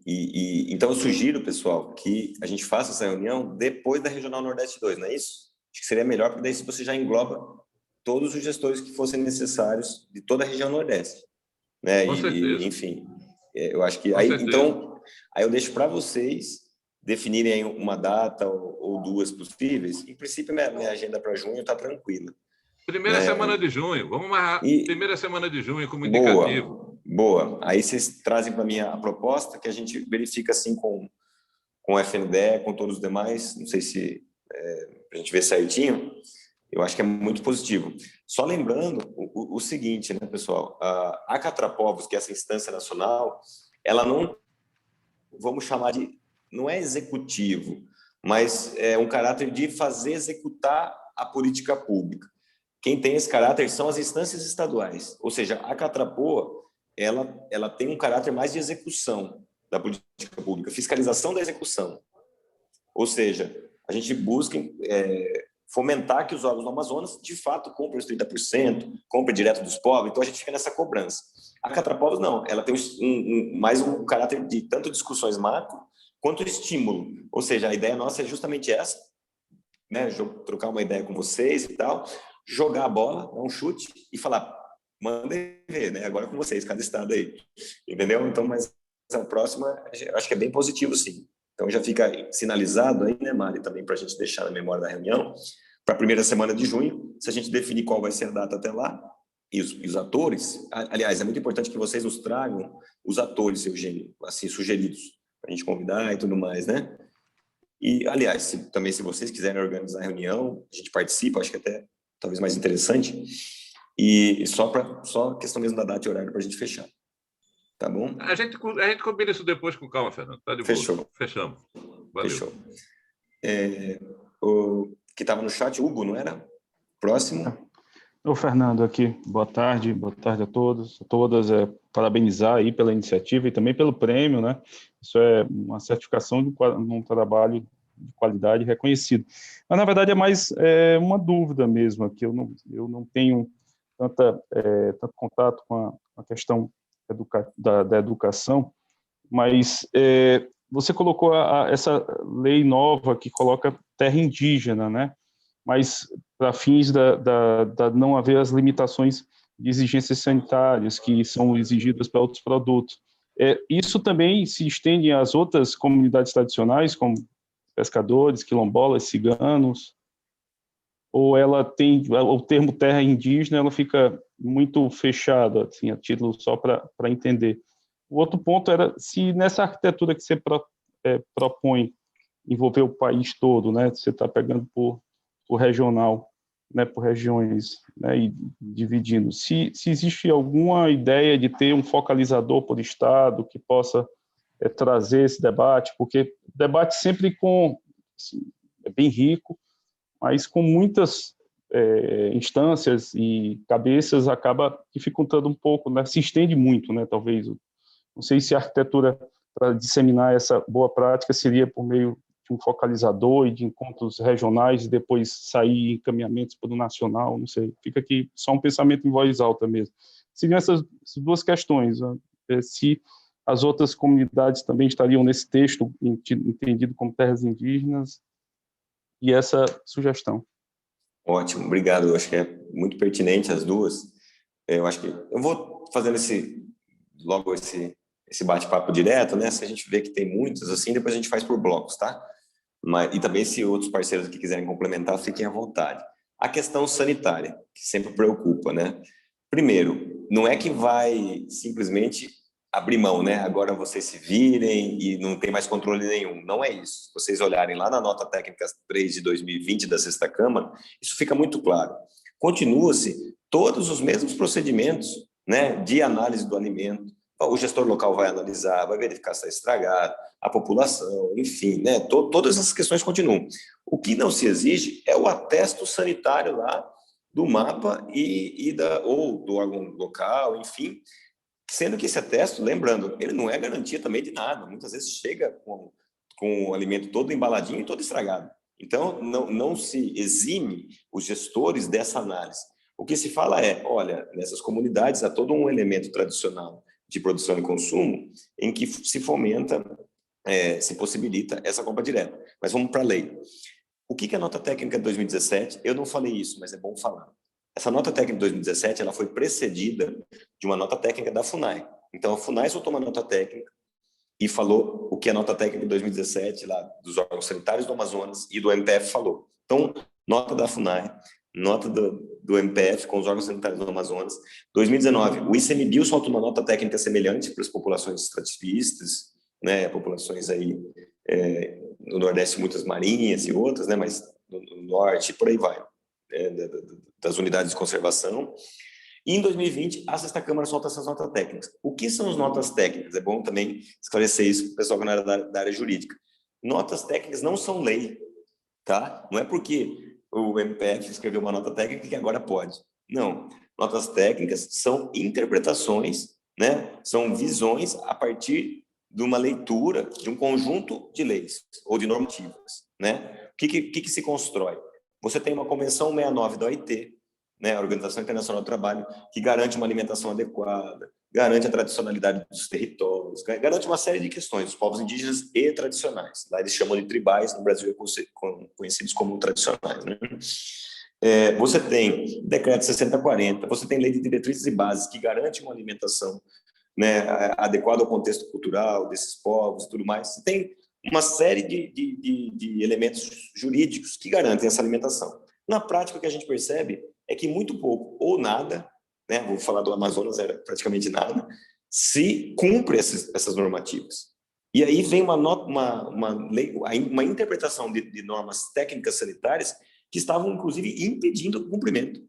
Speaker 1: Então, eu sugiro, pessoal, que a gente faça essa reunião depois da Regional Nordeste 2, não é isso? Acho que seria melhor, porque daí você já engloba todos os gestores que fossem necessários de toda a região Nordeste. Né?
Speaker 11: Com certeza.
Speaker 1: Enfim, eu acho que... Aí eu deixo para vocês definirem uma data ou duas possíveis. Em princípio, minha agenda para junho está tranquila.
Speaker 11: Primeira semana de junho. Vamos amarrar primeira semana de junho como indicativo.
Speaker 1: Boa. Aí vocês trazem para mim a proposta que a gente verifica assim com o FNDE, com todos os demais. Não sei se a gente vê certinho. Eu acho que é muito positivo. Só lembrando o seguinte, né, pessoal? A Catrapovos, que é essa instância nacional, ela não, vamos chamar de, não é executivo, mas é um caráter de fazer executar a política pública. Quem tem esse caráter são as instâncias estaduais. Ou seja, a Catrapoa, ela tem um caráter mais de execução da política pública, fiscalização da execução. Ou seja, a gente busca fomentar que os órgãos do Amazonas, de fato, comprem os 30%, comprem direto dos povos, então a gente fica nessa cobrança. A Catrapovos, não, ela tem mais um caráter de tanto discussões macro, quanto estímulo. Ou seja, a ideia nossa é justamente essa, né? Trocar uma ideia com vocês e tal, jogar a bola, dar um chute e falar, mandem ver, né? Agora com vocês, cada estado aí. Entendeu? Então, mas a próxima, eu acho que é bem positivo, sim. Então, já fica sinalizado aí, né, Mari, também para a gente deixar na memória da reunião, para a primeira semana de junho, se a gente definir qual vai ser a data até lá, e os atores, aliás, é muito importante que vocês nos tragam os atores, Eugênio, assim, sugeridos, para a gente convidar e tudo mais, né? E, aliás, se vocês quiserem organizar a reunião, a gente participa, acho que até talvez mais interessante, e só questão mesmo da data e horário para a gente fechar. Tá bom?
Speaker 11: A gente combina isso depois com calma, Fernando. Tá de boa.
Speaker 1: Fechou.
Speaker 11: Fechamos. Valeu.
Speaker 1: Fechou. O que estava no chat, Hugo, não era? Próximo.
Speaker 2: O Fernando aqui. Boa tarde a todos, a todas. Parabenizar aí pela iniciativa e também pelo prêmio, né? Isso é uma certificação de um trabalho de qualidade reconhecido. Mas, na verdade, é mais uma dúvida mesmo aqui. Eu não tenho tanto contato com a questão da educação, mas você colocou essa lei nova que coloca terra indígena, né? Mas para fins da não haver as limitações de exigências sanitárias que são exigidas para outros produtos. Isso também se estende às outras comunidades tradicionais, como pescadores, quilombolas, ciganos, ou ela tem o termo terra indígena, ela fica muito fechada, assim, a título só para entender. O outro ponto era se nessa arquitetura que você propõe envolver o país todo, né? Você está pegando por regional, né? Por regiões, né? E dividindo. Se existe alguma ideia de ter um focalizador por estado que possa trazer esse debate, porque o debate sempre assim, é bem rico, mas com muitas instâncias e cabeças acaba dificultando um pouco, né? Se estende muito, né? Talvez. Não sei se a arquitetura para disseminar essa boa prática seria por meio de um focalizador e de encontros regionais e depois sair encaminhamentos para o nacional, não sei. Fica aqui só um pensamento em voz alta mesmo. Seriam essas duas questões, né? Se as outras comunidades também estariam nesse texto entendido como terras indígenas, e essa sugestão.
Speaker 1: Ótimo, obrigado. Eu acho que é muito pertinente as duas. Eu acho que eu vou fazendo logo esse bate-papo direto, né? Se a gente vê que tem muitos, assim, depois a gente faz por blocos, tá? E também, se outros parceiros que quiserem complementar, fiquem à vontade. A questão sanitária, que sempre preocupa, né? Primeiro, não é que vai simplesmente abrir mão, né? Agora vocês se virem e não tem mais controle nenhum. Não é isso. Se vocês olharem lá na nota técnica 3 de 2020 da Sexta Câmara, isso fica muito claro. Continua-se todos os mesmos procedimentos, né, de análise do alimento. O gestor local vai analisar, vai verificar se está estragado, a população, enfim, né? Todas essas questões continuam. O que não se exige é o atesto sanitário lá do mapa ou do órgão local, enfim, Sendo que esse atesto, lembrando, ele não é garantia também de nada. Muitas vezes chega com o alimento todo embaladinho e todo estragado. Então, não se exime os gestores dessa análise. O que se fala é, olha, nessas comunidades há todo um elemento tradicional de produção e consumo em que se fomenta, se possibilita essa compra direta. Mas vamos para a lei. O que é a nota técnica de 2017? Eu não falei isso, mas é bom falar. Essa nota técnica de 2017 ela foi precedida de uma nota técnica da FUNAI. Então, a FUNAI soltou uma nota técnica e falou o que a nota técnica de 2017, lá dos órgãos sanitários do Amazonas e do MPF falou. Então, nota da FUNAI, nota do MPF com os órgãos sanitários do Amazonas. 2019, o ICMBio soltou uma nota técnica semelhante para as populações extrativistas, né, populações aí no Nordeste, muitas marinhas e outras, né, mas no Norte, por aí vai, das unidades de conservação. E em 2020, a Sexta Câmara solta essas notas técnicas. O que são as notas técnicas? É bom também esclarecer isso para o pessoal que é da área jurídica. Notas técnicas não são lei, tá? Não é porque o MPF escreveu uma nota técnica que agora pode. Não. Notas técnicas são interpretações, né? São visões a partir de uma leitura de um conjunto de leis ou de normativas, né? O que se constrói? Você tem uma Convenção 69 da OIT, né, a Organização Internacional do Trabalho, que garante uma alimentação adequada, garante a tradicionalidade dos territórios, garante uma série de questões dos povos indígenas e tradicionais. Lá eles chamam de tribais, no Brasil conhecidos como tradicionais, né? Você tem Decreto 6040, você tem Lei de Diretrizes e Bases, que garante uma alimentação, né, adequada ao contexto cultural desses povos e tudo mais. Você tem uma série de elementos jurídicos que garantem essa alimentação. Na prática, o que a gente percebe é que muito pouco ou nada, né, vou falar do Amazonas, era praticamente nada, se cumpre essas normativas. E aí vem uma interpretação de normas técnicas sanitárias que estavam, inclusive, impedindo o cumprimento.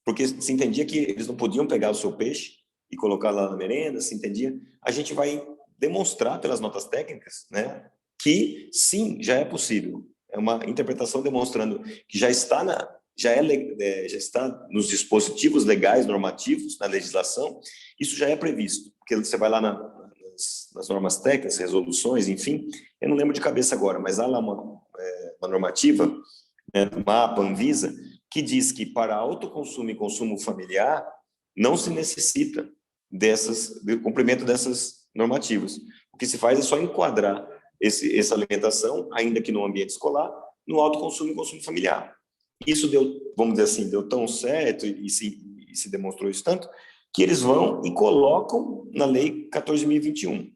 Speaker 1: Porque se entendia que eles não podiam pegar o seu peixe e colocar lá na merenda, se entendia. A gente vai demonstrar pelas notas técnicas, né, que sim, já é possível. É uma interpretação demonstrando que já está nos dispositivos legais, normativos, na legislação, isso já é previsto. Porque você vai lá nas normas técnicas, resoluções, enfim, eu não lembro de cabeça agora, mas há lá uma normativa, né, MAPA, Anvisa, que diz que para autoconsumo e consumo familiar não se necessita do cumprimento dessas normativas. O que se faz é só enquadrar essa alimentação, ainda que no ambiente escolar, no autoconsumo e consumo familiar. Isso deu, vamos dizer assim, deu tão certo e se demonstrou isso tanto, que eles vão e colocam na Lei 14.021,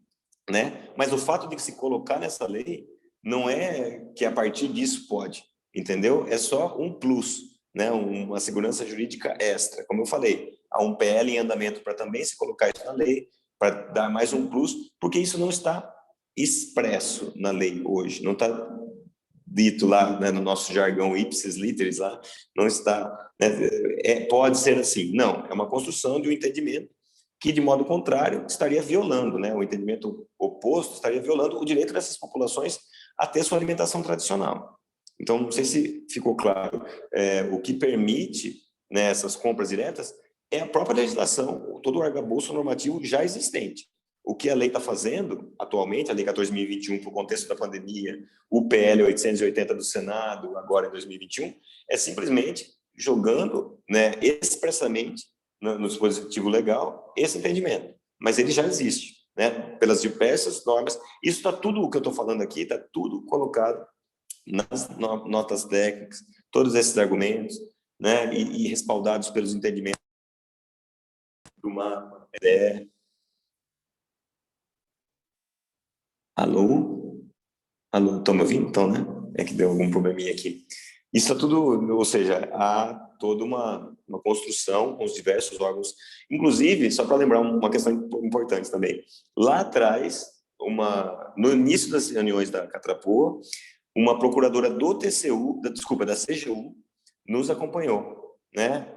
Speaker 1: né? Mas o fato de se colocar nessa lei não é que a partir disso pode, entendeu? É só um plus, né? Uma segurança jurídica extra. Como eu falei, há um PL em andamento para também se colocar isso na lei, para dar mais um plus, porque isso não está expresso na lei hoje, não está dito lá, né, no nosso jargão ipsis literis lá, não está, né, pode ser assim, não, é uma construção de um entendimento que, de modo contrário, estaria violando, né, o entendimento oposto estaria violando o direito dessas populações a ter sua alimentação tradicional. Então, não sei se ficou claro, o que permite, né, essas compras diretas é a própria legislação, todo o arcabouço normativo já existente. O que a lei está fazendo atualmente, a Lei 14.021, por contexto da pandemia, o PL 880 do Senado, agora em 2021, é simplesmente jogando, né, expressamente no dispositivo legal esse entendimento. Mas ele já existe, né, pelas diversas normas. Isso está tudo, o que eu estou falando aqui, está tudo colocado nas notas técnicas, todos esses argumentos, né, e respaldados pelos entendimentos do MAPA, Alô? Alô, estão me ouvindo? Então, né? É que deu algum probleminha aqui. Isso é tudo, ou seja, há toda uma construção com os diversos órgãos. Inclusive, só para lembrar uma questão importante também, lá atrás, no início das reuniões da Catrapoa, uma procuradora do TCU, da CGU, nos acompanhou, né,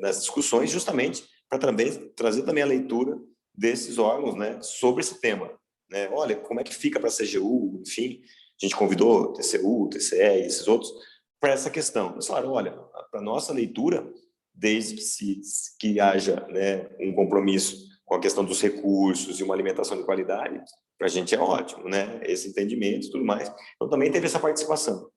Speaker 1: nas discussões, justamente para trazer também a leitura desses órgãos, né, sobre esse tema. Né? Olha, como é que fica para a CGU, enfim, a gente convidou o TCU, o TCE e esses outros para essa questão. Eles falaram, olha, para nossa leitura, desde que haja, né, um compromisso com a questão dos recursos e uma alimentação de qualidade, para a gente é ótimo, né? Esse entendimento e tudo mais. Então, também teve essa participação,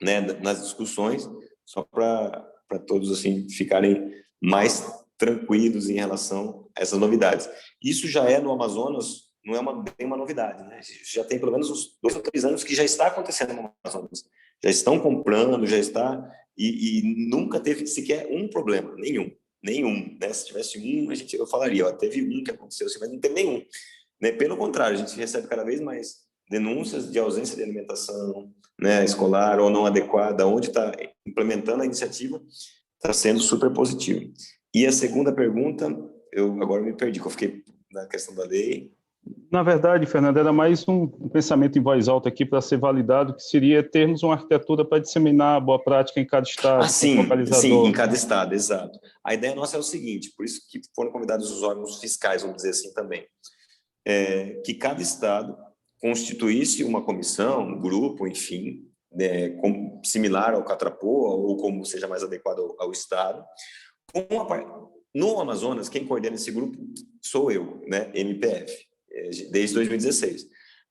Speaker 1: né, nas discussões, só para todos assim ficarem mais tranquilos em relação a essas novidades. Isso já é no Amazonas, não é bem uma novidade, né? Já tem pelo menos uns 2 ou 3 anos que já está acontecendo no Amazonas. Já estão comprando, já está... E nunca teve sequer um problema, nenhum, né? Se tivesse um, eu falaria, ó, teve um que aconteceu assim, mas não teve nenhum, né? Pelo contrário, a gente recebe cada vez mais denúncias de ausência de alimentação, né, escolar ou não adequada, onde está implementando a iniciativa, está sendo super positivo. E a segunda pergunta, eu agora me perdi, que eu fiquei na questão da lei.
Speaker 2: Na verdade, Fernando, era mais um pensamento em voz alta aqui para ser validado, que seria termos uma arquitetura para disseminar a boa prática em cada estado.
Speaker 1: Sim, em cada estado, exato. A ideia nossa é o seguinte, por isso que foram convidados os órgãos fiscais, vamos dizer assim também, que cada estado constituísse uma comissão, um grupo, enfim, né, similar ao Catrapoa, ou como seja mais adequado ao estado. No Amazonas, quem coordena esse grupo sou eu, né, MPF, desde 2016.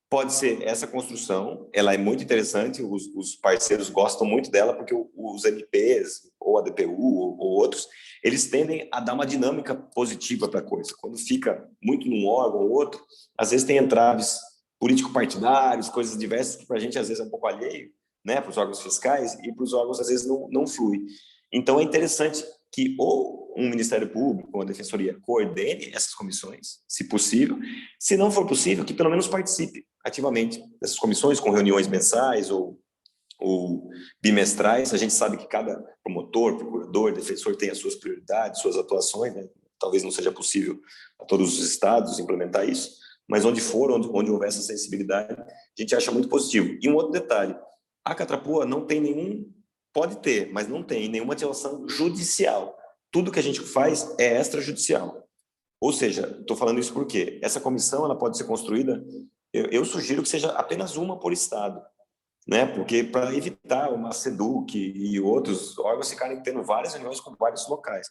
Speaker 1: Pode ser essa construção, ela é muito interessante, os parceiros gostam muito dela, porque os MPs, ou a DPU, ou outros, eles tendem a dar uma dinâmica positiva para a coisa. Quando fica muito num órgão ou outro, às vezes tem entraves político-partidários, coisas diversas, que para a gente às vezes é um pouco alheio, né, para os órgãos fiscais, e para os órgãos às vezes não flui. Então é interessante que ou um Ministério Público ou uma Defensoria coordene essas comissões, se possível. Se não for possível, que pelo menos participe ativamente dessas comissões, com reuniões mensais ou bimestrais. A gente sabe que cada promotor, procurador, defensor tem as suas prioridades, suas atuações, né? Talvez não seja possível a todos os estados implementar isso, mas onde for, onde houver essa sensibilidade, a gente acha muito positivo. E um outro detalhe, a Catrapoa não tem pode ter, mas não tem nenhuma atuação judicial. Tudo que a gente faz é extrajudicial. Ou seja, estou falando isso porque essa comissão ela pode ser construída, eu sugiro que seja apenas uma por estado, né? Porque para evitar uma SEDUC e outros órgãos ficarem tendo várias reuniões com vários locais.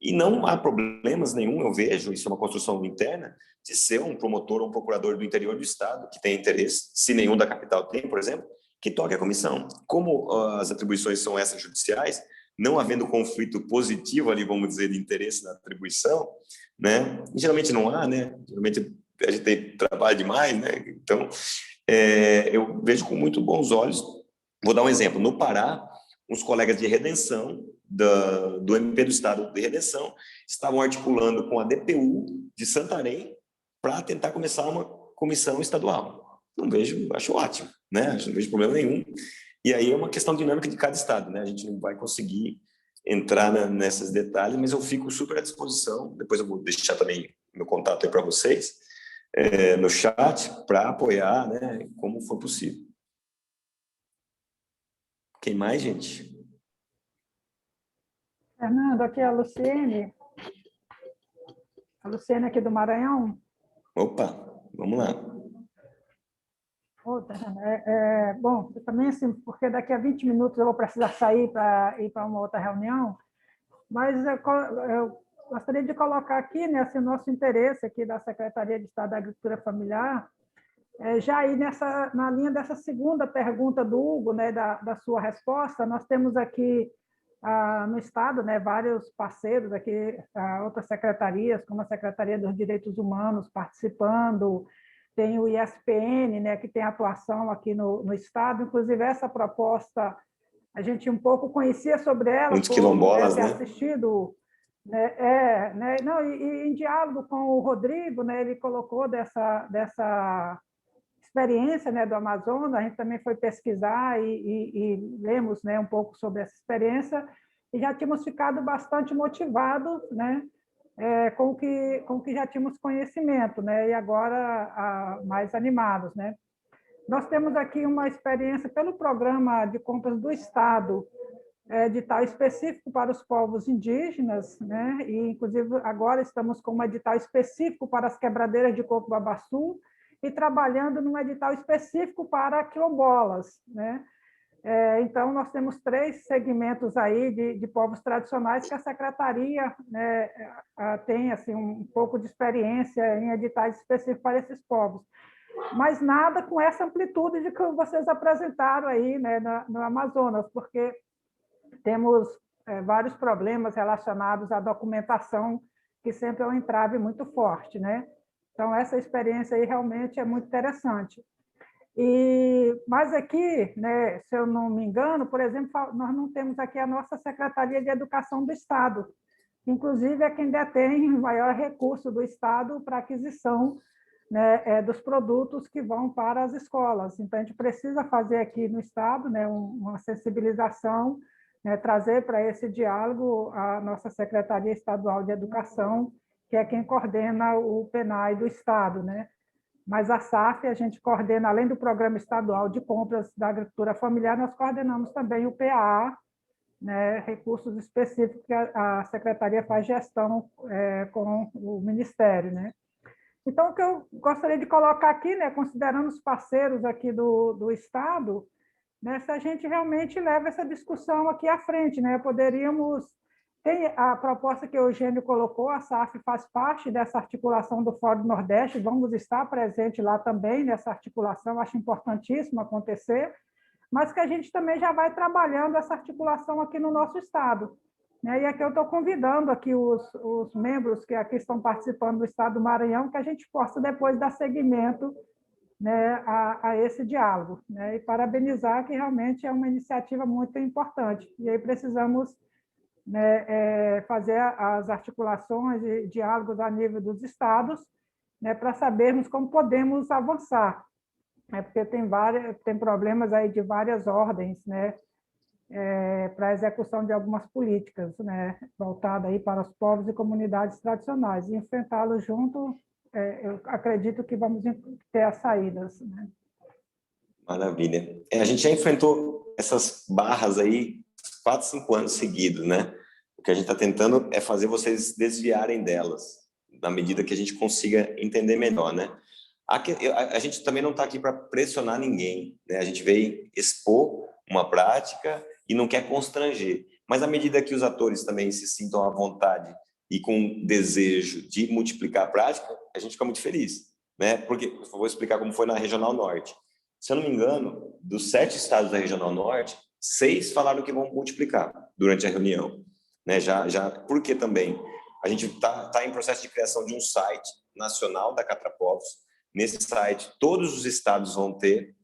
Speaker 1: E não há problemas nenhum, eu vejo, isso é uma construção interna, de ser um promotor ou um procurador do interior do estado que tem interesse, se nenhum da capital tem, por exemplo, que toque a comissão. Como as atribuições são extrajudiciais, não havendo conflito positivo ali, vamos dizer, de interesse na atribuição, né? Geralmente não há, né? Geralmente a gente tem trabalho demais, né? Então, eu vejo com muito bons olhos. Vou dar um exemplo. No Pará, uns colegas de Redenção, do MP do Estado de Redenção, estavam articulando com a DPU de Santarém para tentar começar uma comissão estadual. Não vejo, acho ótimo, né? Não vejo problema nenhum. E aí é uma questão dinâmica de cada estado, né? A gente não vai conseguir entrar nesses detalhes, mas eu fico super à disposição. Depois eu vou deixar também meu contato aí para vocês, no chat, para apoiar, né? Como for possível. Quem mais, gente?
Speaker 4: Fernando, aqui é a Luciene. A Luciene aqui do Maranhão.
Speaker 1: Opa, vamos lá.
Speaker 4: Bom, também assim, porque daqui a 20 minutos eu vou precisar sair para ir para uma outra reunião, mas eu gostaria de colocar aqui, né, assim, o nosso interesse aqui da Secretaria de Estado da Agricultura Familiar, já aí na linha dessa segunda pergunta do Hugo, né, da sua resposta. Nós temos aqui no Estado, né, vários parceiros, aqui, outras secretarias, como a Secretaria dos Direitos Humanos participando, tem o ISPN, né, que tem atuação aqui no Estado. Inclusive, essa proposta, a gente um pouco conhecia sobre ela,
Speaker 1: muitos quilombolas,
Speaker 4: ter
Speaker 1: né?
Speaker 4: assistido, né, não, e em diálogo com o Rodrigo, né, ele colocou dessa experiência, né, do Amazonas. A gente também foi pesquisar e lemos, né, um pouco sobre essa experiência, e já tínhamos ficado bastante motivados, né, com o que já tínhamos conhecimento, né, e agora mais animados, né. Nós temos aqui uma experiência pelo Programa de Compras do Estado, edital específico para os povos indígenas, né, e inclusive agora estamos com um edital específico para as quebradeiras de coco-babaçu e trabalhando num edital específico para quilombolas, né. Então, nós temos 3 segmentos aí de povos tradicionais que a Secretaria, né, tem assim, um pouco de experiência em editais específicos para esses povos. Mas nada com essa amplitude de que vocês apresentaram aí, né, no Amazonas, porque temos vários problemas relacionados à documentação, que sempre é um entrave muito forte, né? Então, essa experiência aí realmente é muito interessante. Mas aqui, né, se eu não me engano, por exemplo, nós não temos aqui a nossa Secretaria de Educação do Estado, que inclusive é quem detém o maior recurso do Estado para aquisição, né, dos produtos que vão para as escolas. Então, a gente precisa fazer aqui no Estado, né, uma sensibilização, né, trazer para esse diálogo a nossa Secretaria Estadual de Educação, que é quem coordena o PENAI do Estado, né? Mas a SAF, a gente coordena, além do Programa Estadual de Compras da Agricultura Familiar, nós coordenamos também o PAA, né, recursos específicos que a Secretaria faz gestão com o Ministério, né? Então, o que eu gostaria de colocar aqui, né, considerando os parceiros aqui do Estado, né, se a gente realmente leva essa discussão aqui à frente, né, poderíamos... Tem a proposta que o Eugênio colocou, a SAF faz parte dessa articulação do Fórum do Nordeste, vamos estar presente lá também nessa articulação, acho importantíssimo acontecer, mas que a gente também já vai trabalhando essa articulação aqui no nosso Estado, né? E aqui eu estou convidando aqui os membros que aqui estão participando do Estado do Maranhão, que a gente possa depois dar seguimento, né, a esse diálogo, né? E parabenizar que realmente é uma iniciativa muito importante, e aí precisamos, né, fazer as articulações e diálogos a nível dos estados, né, para sabermos como podemos avançar, né, porque tem problemas aí de várias ordens, né, para a execução de algumas políticas, né, voltadas aí para os povos e comunidades tradicionais, e enfrentá-los junto, eu acredito que vamos ter as saídas, né.
Speaker 1: Maravilha. A gente já enfrentou essas barras aí 4, 5 anos seguidos, né? O que a gente está tentando é fazer vocês desviarem delas, na medida que a gente consiga entender melhor, né? A gente também não está aqui para pressionar ninguém, né? A gente veio expor uma prática e não quer constranger. Mas à medida que os atores também se sintam à vontade e com desejo de multiplicar a prática, a gente fica muito feliz, né? Porque eu vou explicar como foi na Regional Norte. Se eu não me engano, dos 7 estados da Regional Norte, 6 falaram que vão multiplicar durante a reunião, né? Porque também a gente tá em processo de criação de um site nacional da Catrapovos. Nesse site, todos os estados vão ter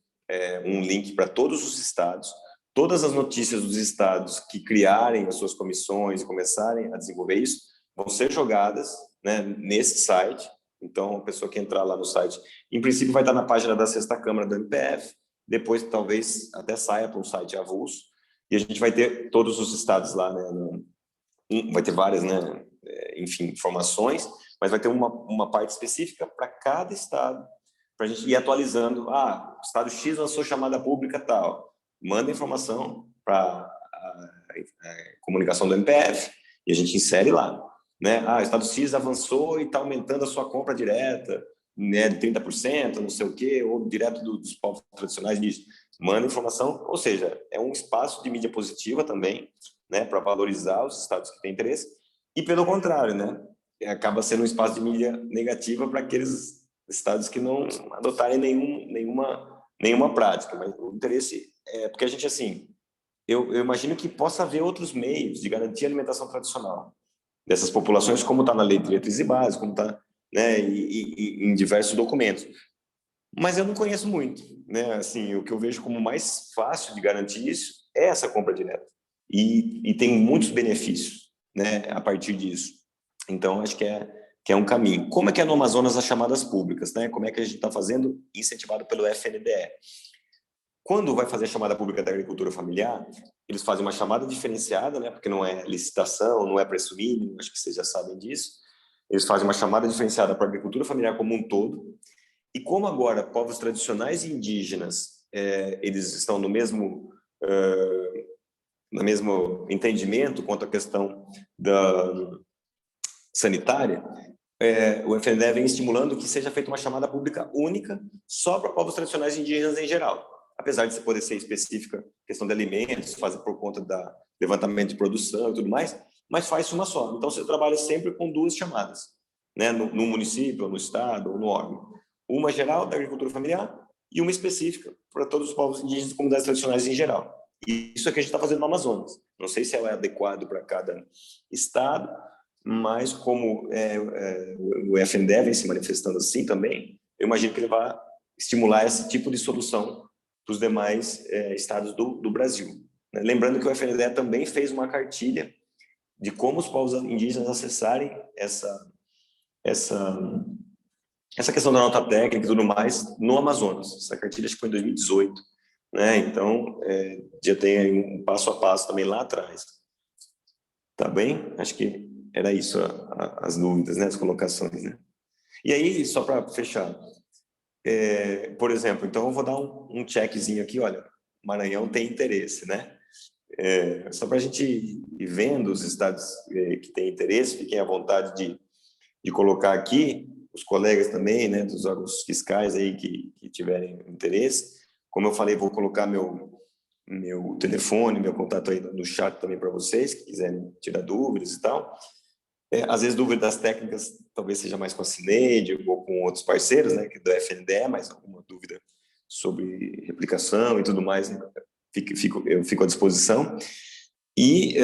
Speaker 1: um link para todos os estados. Todas as notícias dos estados que criarem as suas comissões e começarem a desenvolver isso vão ser jogadas, né, nesse site. Então, a pessoa que entrar lá no site, em princípio, vai estar na página da 6ª Câmara do MPF, depois talvez até saia para um site avulso, e a gente vai ter todos os estados lá, né, vai ter várias, né, enfim, informações, mas vai ter uma parte específica para cada estado, para a gente ir atualizando. O estado X lançou chamada pública tal, manda informação para a comunicação do MPF, e a gente insere lá, né? O estado X avançou e está aumentando a sua compra direta, né, de 30%, não sei o quê, ou direto dos povos tradicionais disso. Manda informação, ou seja, é um espaço de mídia positiva também, né, para valorizar os estados que têm interesse, e pelo contrário, né, acaba sendo um espaço de mídia negativa para aqueles estados que não adotarem nenhuma prática. Mas o interesse é porque a gente, assim, eu imagino que possa haver outros meios de garantir a alimentação tradicional dessas populações, como está na Lei de Diretrizes e Bases, como está, né, e em diversos documentos. Mas eu não conheço muito, né? Assim, o que eu vejo como mais fácil de garantir isso é essa compra direta. E tem muitos benefícios, né, a partir disso. Então, acho que é um caminho. Como é que é no Amazonas as chamadas públicas, né? Como é que a gente está fazendo, incentivado pelo FNDE? Quando vai fazer a chamada pública da agricultura familiar, eles fazem uma chamada diferenciada, né? Porque não é licitação, não é preço mínimo, acho que vocês já sabem disso. Eles fazem uma chamada diferenciada para a agricultura familiar como um todo. E como agora povos tradicionais e indígenas, eles estão no mesmo entendimento quanto à questão sanitária, o FNDE vem estimulando que seja feita uma chamada pública única só para povos tradicionais e indígenas em geral. apesar de poder ser específica, questão de alimentos, fazer por conta da levantamento de produção e tudo mais, mas faz uma só. Então, você trabalha sempre com 2 chamadas, né? No município, ou no estado, ou no órgão. Uma geral, da agricultura familiar, e uma específica para todos os povos indígenas e comunidades tradicionais em geral. E isso é que a gente está fazendo no Amazonas. Não sei se é adequado para cada estado, mas como o FNDE vem se manifestando assim também, eu imagino que ele vai estimular esse tipo de solução para os demais estados do Brasil. Né? Lembrando que o FNDE também fez uma cartilha de como os povos indígenas acessarem essa questão da nota técnica e tudo mais no Amazonas. Essa cartilha acho que foi em 2018. Né? Então, já tem aí um passo a passo também lá atrás. Tá bem? Acho que era isso, as dúvidas, né? As colocações. Né? E aí, só para fechar, por exemplo, então eu vou dar um checkzinho aqui, olha, Maranhão tem interesse, né? Só para a gente ir vendo os estados que têm interesse, fiquem à vontade de colocar aqui, os colegas também, né, dos órgãos fiscais aí que tiverem interesse. Como eu falei, vou colocar meu telefone, meu contato aí no chat também para vocês, que quiserem tirar dúvidas e tal. Às vezes, dúvidas técnicas talvez seja mais com a Cineide ou com outros parceiros, né, do FNDE, mas alguma dúvida sobre replicação e tudo mais, né, eu fico à disposição. E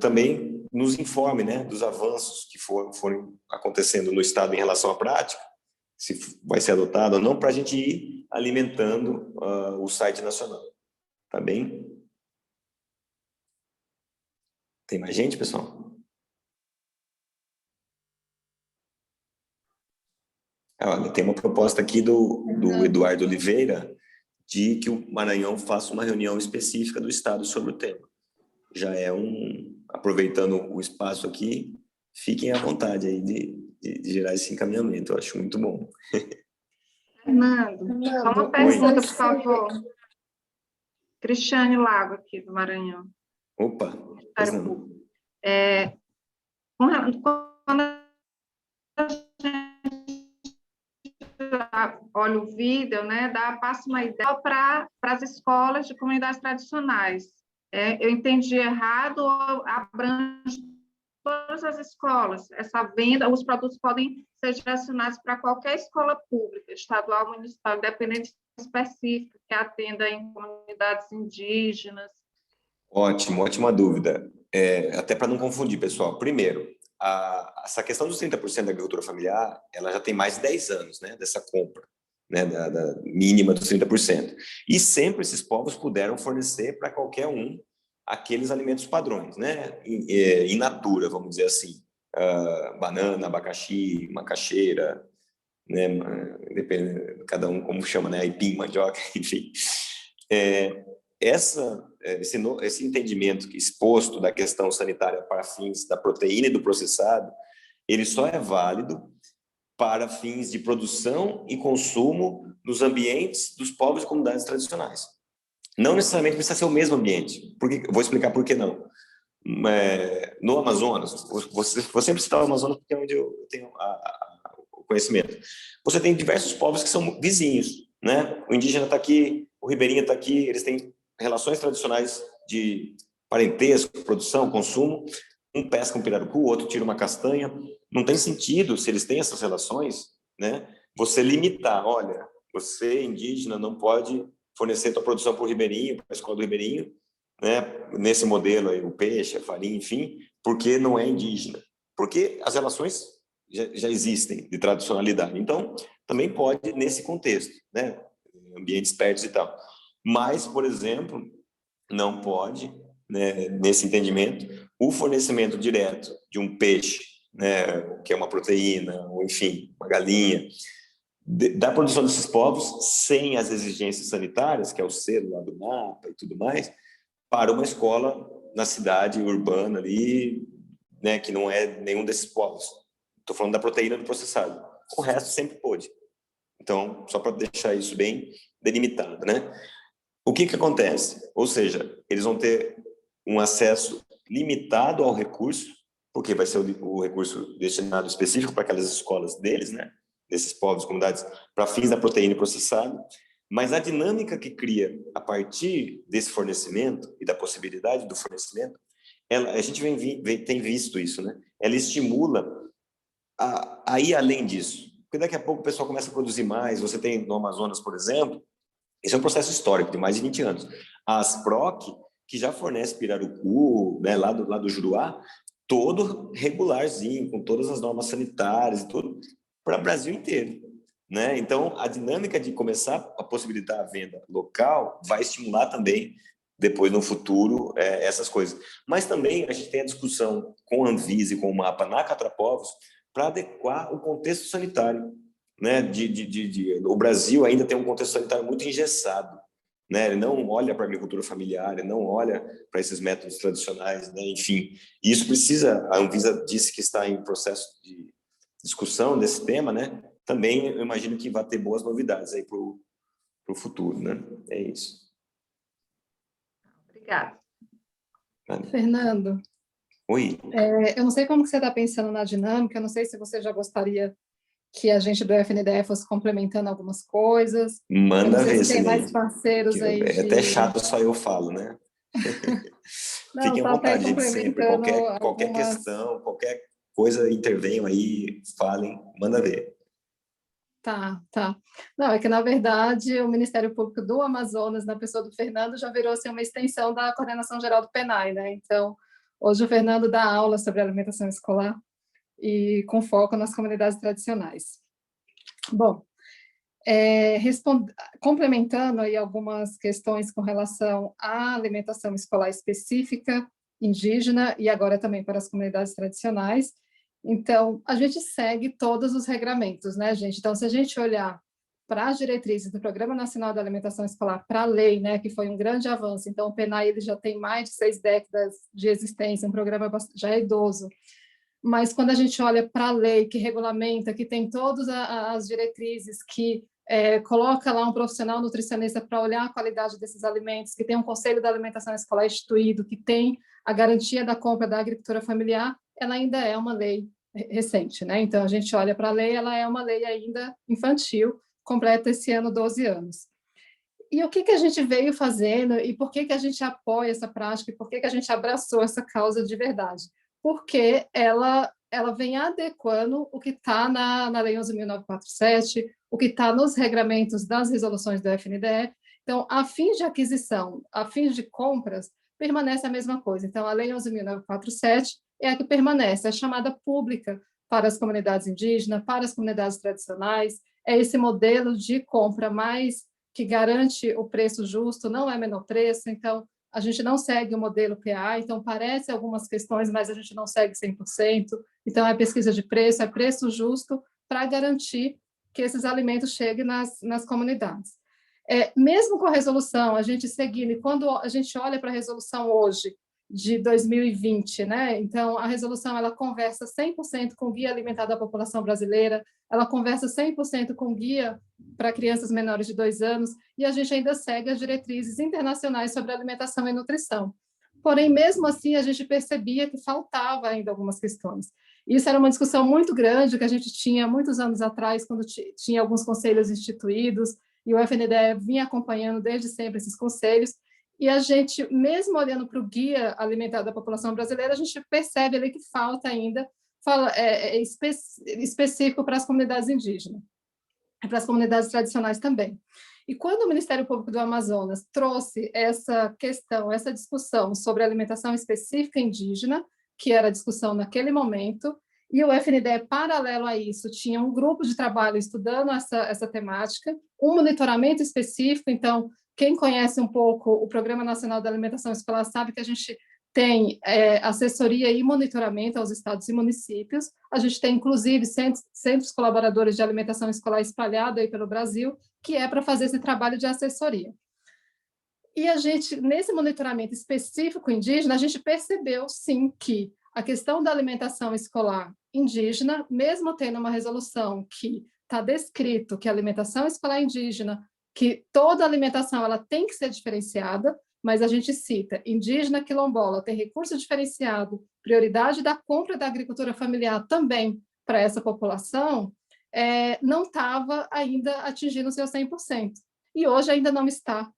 Speaker 1: também nos informe, né, dos avanços que forem acontecendo no Estado em relação à prática, se vai ser adotado ou não, para a gente ir alimentando o site nacional. Tá bem? Tem mais gente, pessoal? Olha, tem uma proposta aqui do Eduardo Oliveira de que o Maranhão faça uma reunião específica do Estado sobre o tema. Já é aproveitando o espaço aqui, fiquem à vontade aí de gerar esse encaminhamento, eu acho muito bom.
Speaker 5: Fernando, só uma pergunta, por favor. Cristiane Lago, aqui do Maranhão.
Speaker 1: Opa!
Speaker 5: Quando a gente olha o vídeo, né, passa uma ideia para as escolas de comunidades tradicionais. Eu entendi errado ou abrange todas as escolas? Essa venda, os produtos podem ser direcionados para qualquer escola pública, estadual, municipal, independente específica, que atenda em comunidades indígenas?
Speaker 1: Ótima dúvida. Até para não confundir, pessoal. Primeiro, essa questão dos 30% da agricultura familiar, ela já tem mais de 10 anos, né, dessa compra, né, da mínima dos 30%. E sempre esses povos puderam fornecer para qualquer um aqueles alimentos padrões, né, in natura, vamos dizer assim. Banana, abacaxi, macaxeira, né, depende, cada um como chama, né, aipim, mandioca, enfim. Esse entendimento exposto da questão sanitária para fins da proteína e do processado, ele só é válido para fins de produção e consumo nos ambientes dos povos e comunidades tradicionais. Não necessariamente precisa ser o mesmo ambiente. Vou explicar por que não. No Amazonas, vou sempre citar o Amazonas porque é onde eu tenho o conhecimento. Você tem diversos povos que são vizinhos, né? O indígena está aqui, o ribeirinho está aqui, eles têm relações tradicionais de parentesco, produção, consumo. Um pesca um pirarucu, o outro tira uma castanha. Não tem sentido, se eles têm essas relações, né, você limitar. Olha, você, indígena, não pode fornecer tua produção para o ribeirinho, para a escola do ribeirinho, né, nesse modelo aí, o peixe, a farinha, enfim, porque não é indígena. Porque as relações já existem de tradicionalidade. Então, também pode nesse contexto, né, ambientes perto e tal. Mas, por exemplo, não pode, né, nesse entendimento, o fornecimento direto de um peixe, né, que é uma proteína, ou enfim, uma galinha, da produção desses povos, sem as exigências sanitárias, que é o selo lá do mapa e tudo mais, para uma escola na cidade urbana ali, né, que não é nenhum desses povos. Estou falando da proteína do processado. O resto sempre pôde. Então, só para deixar isso bem delimitado, né? O que acontece? Ou seja, eles vão ter um acesso limitado ao recurso, porque vai ser o recurso destinado específico para aquelas escolas deles, né? Desses povos, comunidades, para fins da proteína e processado, Mas a dinâmica que cria a partir desse fornecimento e da possibilidade do fornecimento, a gente tem visto isso, né? Ela estimula a ir além disso. Porque daqui a pouco o pessoal começa a produzir mais. Você tem no Amazonas, por exemplo, esse é um processo histórico de mais de 20 anos. A Asproc, que já fornece pirarucu, né, lá do Juruá, todo regularzinho, com todas as normas sanitárias e tudo, para o Brasil inteiro, né? Então, a dinâmica de começar a possibilitar a venda local vai estimular também, depois no futuro, essas coisas. Mas também a gente tem a discussão com a Anvisa e com o MAPA na Catrapovos para adequar o contexto sanitário, né? O Brasil ainda tem um contexto sanitário muito engessado, né? Ele não olha para a agricultura familiar, ele não olha para esses métodos tradicionais, né? Enfim, isso precisa. A Anvisa disse que está em processo de discussão desse tema, né? Também eu imagino que vai ter boas novidades aí para o futuro, né? É isso.
Speaker 5: Obrigada.
Speaker 6: Fernando.
Speaker 1: Oi.
Speaker 6: Eu não sei como que você está pensando na dinâmica, eu não sei se você já gostaria que a gente do FNDE fosse complementando algumas coisas.
Speaker 1: Manda ver,
Speaker 6: se tem mais parceiros aí.
Speaker 1: É até chato, só eu falo, né?
Speaker 6: Não,
Speaker 1: Fiquem à vontade, gente, sempre. Qualquer questão, qualquer coisa, intervenham aí, falem, manda ver.
Speaker 6: Tá. Não, é que, na verdade, o Ministério Público do Amazonas, na pessoa do Fernando, já virou assim, uma extensão da Coordenação Geral do PENAI, né? Então, hoje o Fernando dá aula sobre alimentação escolar e com foco nas comunidades tradicionais. Bom, complementando aí algumas questões com relação à alimentação escolar específica, indígena e agora também para as comunidades tradicionais. Então, a gente segue todos os regramentos, né, gente? Então, se a gente olhar para as diretrizes do Programa Nacional da Alimentação Escolar, para a lei, né, que foi um grande avanço, então o PENAI ele já tem mais de 6 décadas de existência, um programa já é idoso, mas quando a gente olha para a lei que regulamenta, que tem todas as diretrizes, que coloca lá um profissional nutricionista para olhar a qualidade desses alimentos, que tem um Conselho da Alimentação Escolar instituído, que tem a garantia da compra da agricultura familiar, ela ainda é uma lei recente, né? Então, a gente olha para a lei, ela é uma lei ainda infantil, completa esse ano 12 anos. E o que a gente veio fazendo e por que a gente apoia essa prática e por que a gente abraçou essa causa de verdade? Porque ela vem adequando o que está na Lei 11.947, o que está nos regramentos das resoluções do FNDE. Então, a fins de aquisição, a fins de compras, permanece a mesma coisa. Então, a Lei 11.947 é a que permanece, a chamada pública para as comunidades indígenas, para as comunidades tradicionais, é esse modelo de compra mais que garante o preço justo, não é menor preço, então a gente não segue o modelo PA, então parece algumas questões, mas a gente não segue 100%, então é pesquisa de preço, é preço justo para garantir que esses alimentos cheguem nas comunidades. Mesmo com a resolução, a gente seguindo, e quando a gente olha para a resolução hoje, de 2020, né? Então, a resolução, ela conversa 100% com o Guia Alimentar da População Brasileira, ela conversa 100% com o Guia para crianças menores de 2 anos, e a gente ainda segue as diretrizes internacionais sobre alimentação e nutrição. Porém, mesmo assim, a gente percebia que faltava ainda algumas questões. Isso era uma discussão muito grande que a gente tinha muitos anos atrás, quando tinha alguns conselhos instituídos, e o FNDE vinha acompanhando desde sempre esses conselhos, e a gente, mesmo olhando para o Guia Alimentar da População Brasileira, a gente percebe ali que falta ainda específico para as comunidades indígenas, e para as comunidades tradicionais também. E quando o Ministério Público do Amazonas trouxe essa questão, essa discussão sobre alimentação específica indígena, que era a discussão naquele momento, e o FNDE, paralelo a isso, tinha um grupo de trabalho estudando essa temática, um monitoramento específico. Então, quem conhece um pouco o Programa Nacional da Alimentação Escolar sabe que a gente tem assessoria e monitoramento aos estados e municípios. A gente tem, inclusive, centros colaboradores de alimentação escolar espalhados aí pelo Brasil, que é para fazer esse trabalho de assessoria. E a gente, nesse monitoramento específico indígena, a gente percebeu, sim, que a questão da alimentação escolar indígena, mesmo tendo uma resolução que está descrito que a alimentação escolar indígena, que toda alimentação ela tem que ser diferenciada, mas a gente cita indígena, quilombola, tem recurso diferenciado, prioridade da compra da agricultura familiar também para essa população, não estava ainda atingindo o seu 100%. e hoje ainda não está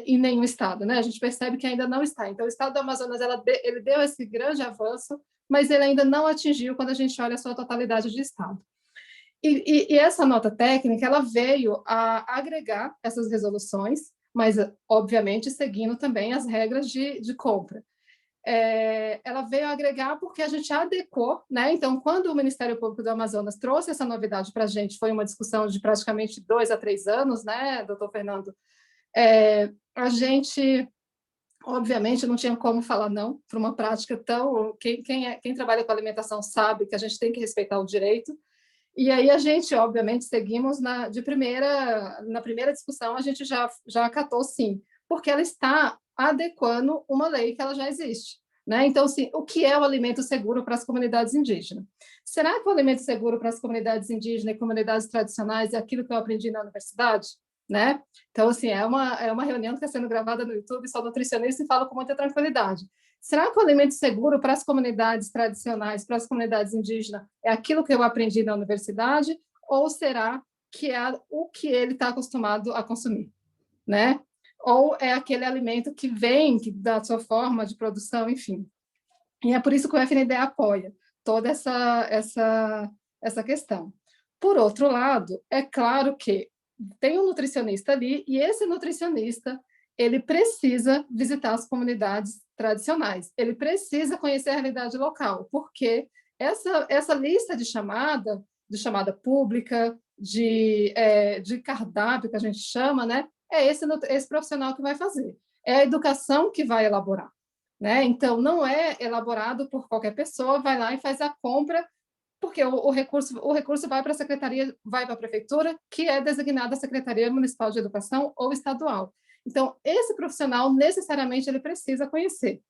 Speaker 6: em nenhum estado, né? A gente percebe que ainda não está. Então, o estado do Amazonas ele deu esse grande avanço, mas ele ainda não atingiu quando a gente olha a sua totalidade de estado. E essa nota técnica, ela veio a agregar essas resoluções, mas, obviamente, seguindo também as regras de compra. Ela veio agregar porque a gente adequou, né? Então, quando o Ministério Público do Amazonas trouxe essa novidade para a gente, foi uma discussão de praticamente 2 a 3 anos, né, doutor Fernando? A gente, obviamente, não tinha como falar não para uma prática tão... Quem trabalha com alimentação sabe que a gente tem que respeitar o direito. E aí a gente, obviamente, seguimos na primeira discussão, a gente já acatou sim, porque ela está adequando uma lei que ela já existe. Né? Então, assim, o que é o alimento seguro para as comunidades indígenas? Será que o alimento seguro para as comunidades indígenas e comunidades tradicionais é aquilo que eu aprendi na universidade? Né? Então, assim, é uma reunião que está sendo gravada no YouTube, sou nutricionista e falo com muita tranquilidade. Será que o alimento seguro para as comunidades tradicionais, para as comunidades indígenas, é aquilo que eu aprendi na universidade? Ou será que é o que ele está acostumado a consumir? Né? Ou é aquele alimento que vem da sua forma de produção, enfim. E é por isso que o FNDE apoia toda essa questão. Por outro lado, é claro que tem um nutricionista ali, e esse nutricionista, ele precisa visitar as comunidades tradicionais, ele precisa conhecer a realidade local, porque essa lista de chamada pública, de cardápio, que a gente chama, né, é esse profissional que vai fazer, é a educação que vai elaborar. Né? Então, não é elaborado por qualquer pessoa, vai lá e faz a compra, porque o recurso vai para a secretaria, vai para a prefeitura, que é designada a Secretaria Municipal de Educação ou estadual. Então, esse profissional, necessariamente, ele precisa conhecer.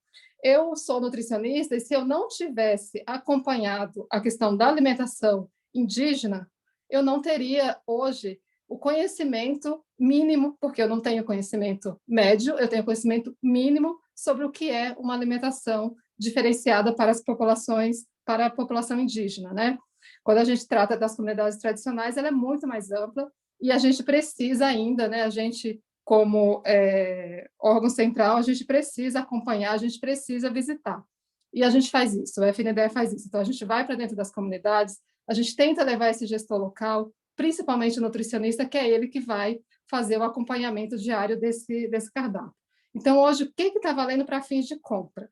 Speaker 6: Eu sou nutricionista, e se eu não tivesse acompanhado a questão da alimentação indígena, eu não teria, hoje, o conhecimento mínimo, porque eu não tenho conhecimento médio, eu tenho conhecimento mínimo sobre o que é uma alimentação diferenciada para as populações, para a população indígena, né? Quando a gente trata das comunidades tradicionais, ela é muito mais ampla e a gente precisa ainda, né? A gente, como órgão central, a gente precisa acompanhar, a gente precisa visitar. E a gente faz isso, o FNDE faz isso. Então, a gente vai para dentro das comunidades, a gente tenta levar esse gestor local, principalmente o nutricionista, que é ele que vai fazer o acompanhamento diário desse cardápio. Então, hoje, o que está valendo para fins de compra?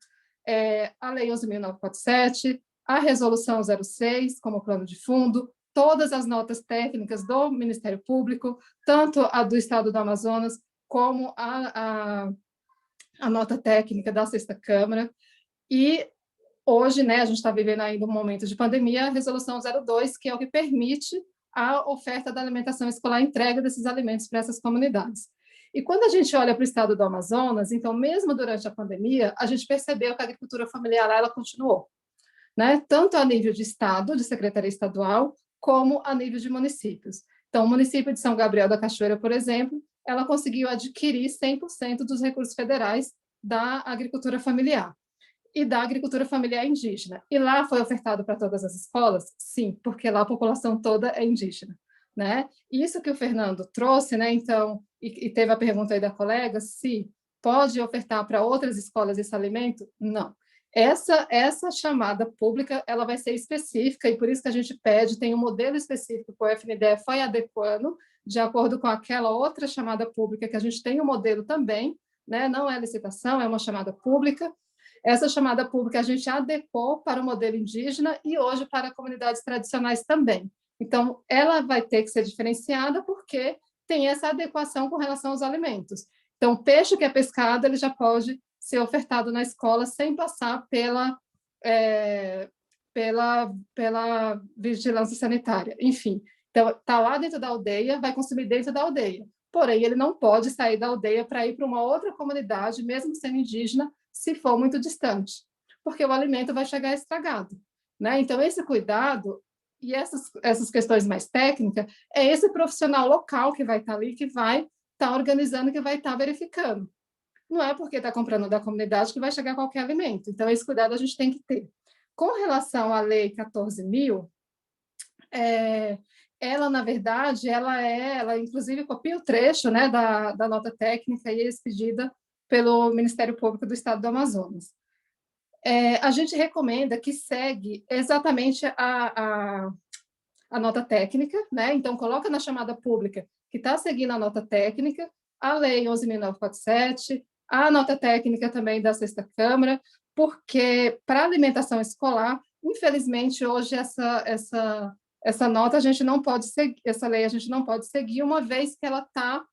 Speaker 6: A Lei 11.947, a Resolução 06, como plano de fundo, todas as notas técnicas do Ministério Público, tanto a do Estado do Amazonas, como a nota técnica da Sexta Câmara. E hoje, né, a gente está vivendo ainda um momento de pandemia, a Resolução 02, que é o que permite a oferta da alimentação escolar, a entrega desses alimentos para essas comunidades. E quando a gente olha para o estado do Amazonas, então, mesmo durante a pandemia, a gente percebeu que a agricultura familiar ela continuou, né? Tanto a nível de estado, de secretaria estadual, como a nível de municípios. Então, o município de São Gabriel da Cachoeira, por exemplo, ela conseguiu adquirir 100% dos recursos federais da agricultura familiar e da agricultura familiar indígena. E lá foi ofertado para todas as escolas? Sim, porque lá a população toda é indígena. Né? Isso que o Fernando trouxe, né? Então, e teve a pergunta aí da colega, se pode ofertar para outras escolas esse alimento? Não. Essa chamada pública, ela vai ser específica, e por isso que a gente pede, tem um modelo específico que o FNDE foi adequando, de acordo com aquela outra chamada pública, que a gente tem um modelo também, né? Não é licitação, é uma chamada pública. Essa chamada pública a gente adequou para o modelo indígena e hoje para comunidades tradicionais também. Então, ela vai ter que ser diferenciada porque tem essa adequação com relação aos alimentos. Então, o peixe que é pescado, ele já pode ser ofertado na escola sem passar pela vigilância sanitária. Enfim, então, está lá dentro da aldeia, vai consumir dentro da aldeia. Porém, ele não pode sair da aldeia para ir para uma outra comunidade, mesmo sendo indígena, se for muito distante, porque o alimento vai chegar estragado. Né? Então, esse cuidado e essas questões mais técnicas, é esse profissional local que vai estar ali, que vai estar organizando, que vai estar verificando. Não é porque está comprando da comunidade que vai chegar qualquer alimento. Então, esse cuidado a gente tem que ter. Com relação à Lei 14.000, ela, na verdade, ela inclusive copia o trecho, né, da nota técnica e expedida pelo Ministério Público do Estado do Amazonas. A gente recomenda que segue exatamente a nota técnica, né? Então, coloca na chamada pública que está seguindo a nota técnica, a Lei 11.947, a nota técnica também da Sexta Câmara, porque para alimentação escolar, infelizmente, hoje essa nota a gente não pode seguir, essa lei a gente não pode seguir, uma vez que ela tá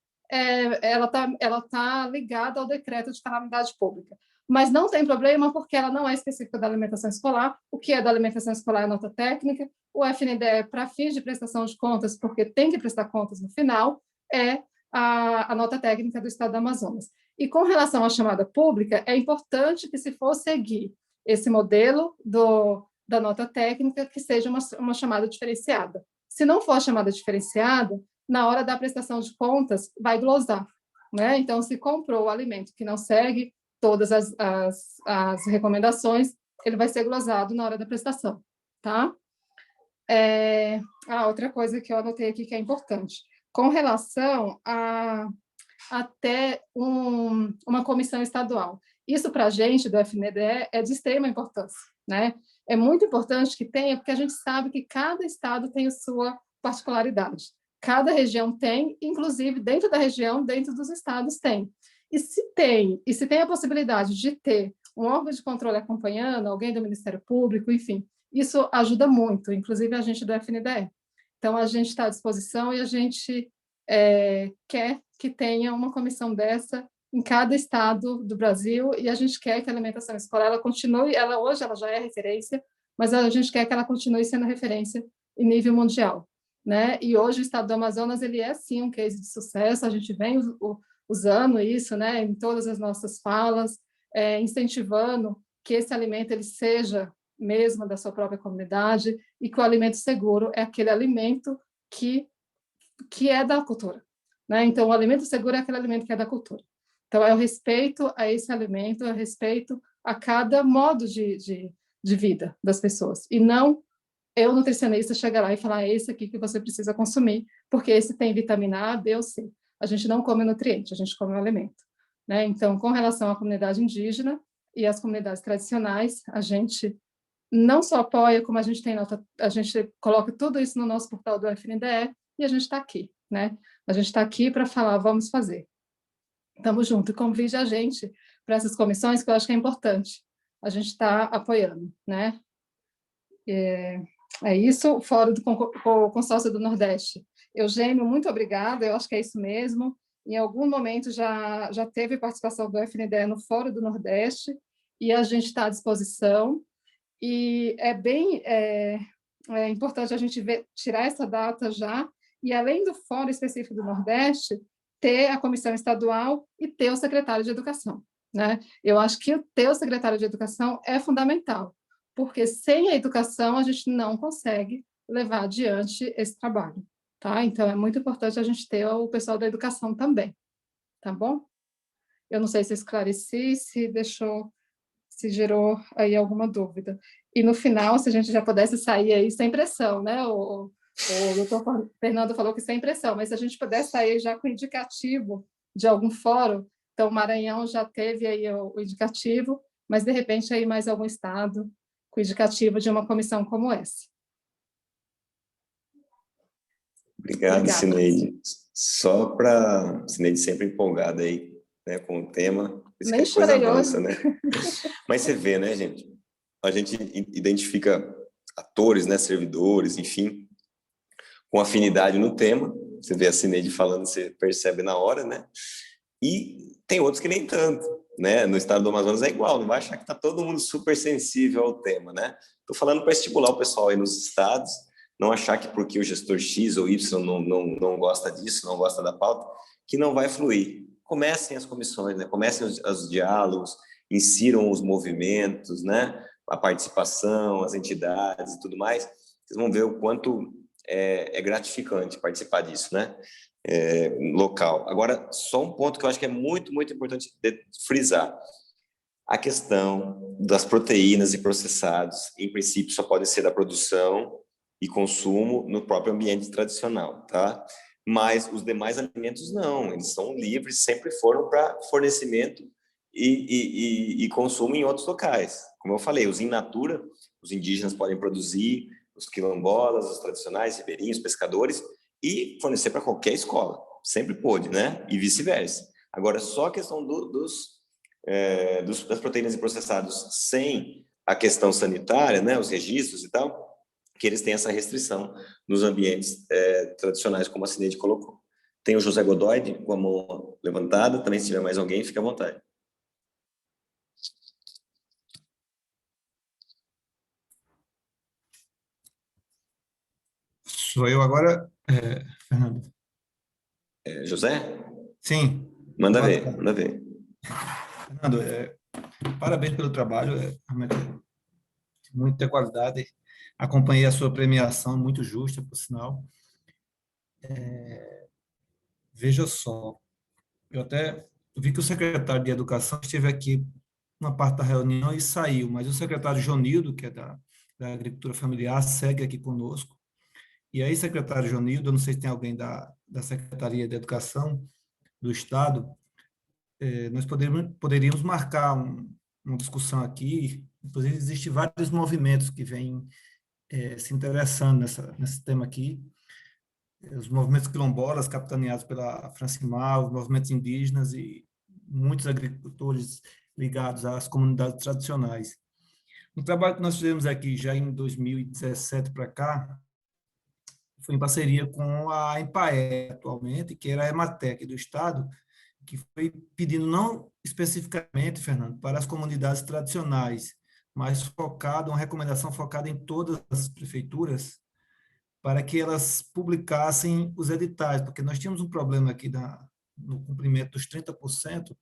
Speaker 6: ligada ao decreto de calamidade pública. Mas não tem problema, porque ela não é específica da alimentação escolar. O que é da alimentação escolar é nota técnica. O FNDE, para fins de prestação de contas, porque tem que prestar contas no final, é a nota técnica do Estado do Amazonas. E com relação à chamada pública, é importante que, se for seguir esse modelo da nota técnica, que seja uma chamada diferenciada. Se não for a chamada diferenciada, na hora da prestação de contas, vai glosar, né? Então, se comprou o alimento que não segue todas as recomendações, ele vai ser glosado na hora da prestação, tá? Outra coisa que eu anotei aqui que é importante, com relação a até uma comissão estadual. Isso, para a gente, do FNDE, é de extrema importância, né? É muito importante que tenha, porque a gente sabe que cada estado tem a sua particularidade. Cada região tem, inclusive, dentro da região, dentro dos estados tem. E se tem a possibilidade de ter um órgão de controle acompanhando, alguém do Ministério Público, enfim, isso ajuda muito, inclusive a gente do FNDE. Então, a gente está à disposição e a gente quer que tenha uma comissão dessa em cada estado do Brasil, e a gente quer que a alimentação escolar ela continue, hoje ela já é referência, mas a gente quer que ela continue sendo referência em nível mundial, né? E hoje o estado do Amazonas ele é sim um case de sucesso, a gente vem usando isso, né, em todas as nossas falas, incentivando que esse alimento ele seja mesmo da sua própria comunidade, e que o alimento seguro é aquele alimento que é da cultura, né? Então, o alimento seguro é aquele alimento que é da cultura. Então, é o respeito a esse alimento, é o respeito a cada modo de vida das pessoas. E não eu, nutricionista, chegar lá e falar, é esse aqui que você precisa consumir, porque esse tem vitamina A, B ou C. A gente não come nutriente, a gente come o alimento, né? Então, com relação à comunidade indígena e às comunidades tradicionais, a gente não só apoia, como a gente coloca tudo isso no nosso portal do FNDE, e a gente está aqui, né? A gente está aqui para falar, vamos fazer. Estamos juntos, convide a gente para essas comissões, que eu acho que é importante. A gente está apoiando, né? É isso, o Fórum do Consórcio do Nordeste. Eugênio, muito obrigada, eu acho que é isso mesmo. Em algum momento já teve participação do FNDE no Fórum do Nordeste, e a gente está à disposição. E é importante a gente tirar essa data já, e além do Fórum Específico do Nordeste, ter a comissão estadual e ter o secretário de Educação, né? Eu acho que ter o secretário de Educação é fundamental, porque sem a educação a gente não consegue levar adiante esse trabalho, tá? Então, é muito importante a gente ter o pessoal da educação também, tá bom? Eu não sei se esclareci, se gerou aí alguma dúvida. E no final, se a gente já pudesse sair aí sem pressão, né? O doutor Fernando falou que sem pressão, mas se a gente pudesse sair já com indicativo de algum fórum, então o Maranhão já teve aí o indicativo, mas de repente aí mais algum estado com indicativo de uma comissão como essa.
Speaker 1: Obrigado, Cineide. Só para Cineide sempre empolgada aí, né, com o tema.
Speaker 6: Nem chorei
Speaker 1: avança,
Speaker 6: hoje.
Speaker 1: Né? Mas você vê, né, gente? A gente identifica atores, né, servidores, enfim, com afinidade no tema. Você vê a Cineide falando, você percebe na hora, né? E tem outros que nem tanto, né? No estado do Amazonas é igual, não vai achar que está todo mundo super sensível ao tema, né? Estou falando para estimular o pessoal aí nos estados, não achar que porque o gestor X ou Y não gosta disso, não gosta da pauta, que não vai fluir. Comecem as comissões, né? Comecem os diálogos, insiram os movimentos, né? A participação, as entidades e tudo mais. Vocês vão ver o quanto é gratificante participar disso, né? Local. Agora, só um ponto que eu acho que é muito, muito importante frisar. A questão das proteínas e processados, em princípio, só podem ser da produção e consumo no próprio ambiente tradicional, tá? Mas os demais alimentos não, eles são livres, sempre foram para fornecimento e consumo em outros locais. Como eu falei, os in natura, os indígenas podem produzir, os quilombolas, os tradicionais, ribeirinhos, pescadores, e fornecer para qualquer escola. Sempre pôde, né? E vice-versa. Agora, só a questão das proteínas e processados sem a questão sanitária, né? Os registros e tal, que eles têm essa restrição nos ambientes tradicionais, como a Cineide colocou. Tem o José Godoy com a mão levantada, também se tiver mais alguém, fique à vontade.
Speaker 7: Sou eu agora, Fernando.
Speaker 1: José?
Speaker 7: Sim.
Speaker 1: Manda ver, manda ver.
Speaker 7: Fernando, parabéns pelo trabalho, realmente muita qualidade. Acompanhei a sua premiação, muito justa, por sinal. Veja só, eu até vi que o secretário de Educação esteve aqui uma parte da reunião e saiu, mas o secretário Jonildo, que é da Agricultura Familiar, segue aqui conosco. E aí, secretário Jonildo, eu não sei se tem alguém da Secretaria de Educação do Estado, nós poderíamos marcar uma discussão aqui. Inclusive, existem vários movimentos que vêm se interessando nesse tema aqui. Os movimentos quilombolas, capitaneados pela Francimar, os movimentos indígenas e muitos agricultores ligados às comunidades tradicionais. Um trabalho que nós fizemos aqui já em 2017 para cá, foi em parceria com a EMPAE atualmente, que era a Ematec do Estado, que foi pedindo não especificamente, Fernando, para as comunidades tradicionais, mas uma recomendação focada em todas as prefeituras, para que elas publicassem os editais, porque nós tínhamos um problema aqui no cumprimento dos 30%,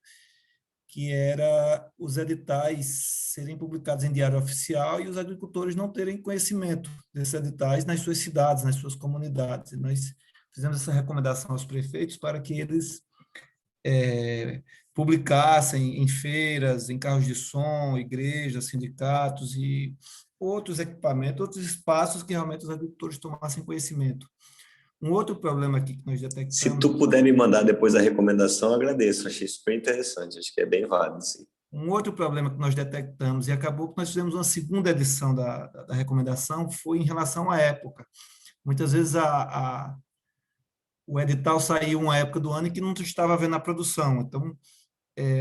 Speaker 7: que era os editais serem publicados em diário oficial e os agricultores não terem conhecimento desses editais nas suas cidades, nas suas comunidades. E nós fizemos essa recomendação aos prefeitos para que eles publicassem em feiras, em carros de som, igrejas, sindicatos e outros equipamentos, outros espaços que realmente os agricultores tomassem conhecimento. Um outro problema aqui que nós detectamos...
Speaker 1: Se tu puder me mandar depois a recomendação, eu agradeço. Achei super interessante, acho que é bem válido, sim.
Speaker 7: Um outro problema que nós detectamos, e acabou que nós fizemos uma segunda edição da recomendação, foi em relação à época. Muitas vezes o edital saiu uma época do ano em que não estava havendo a produção. Então,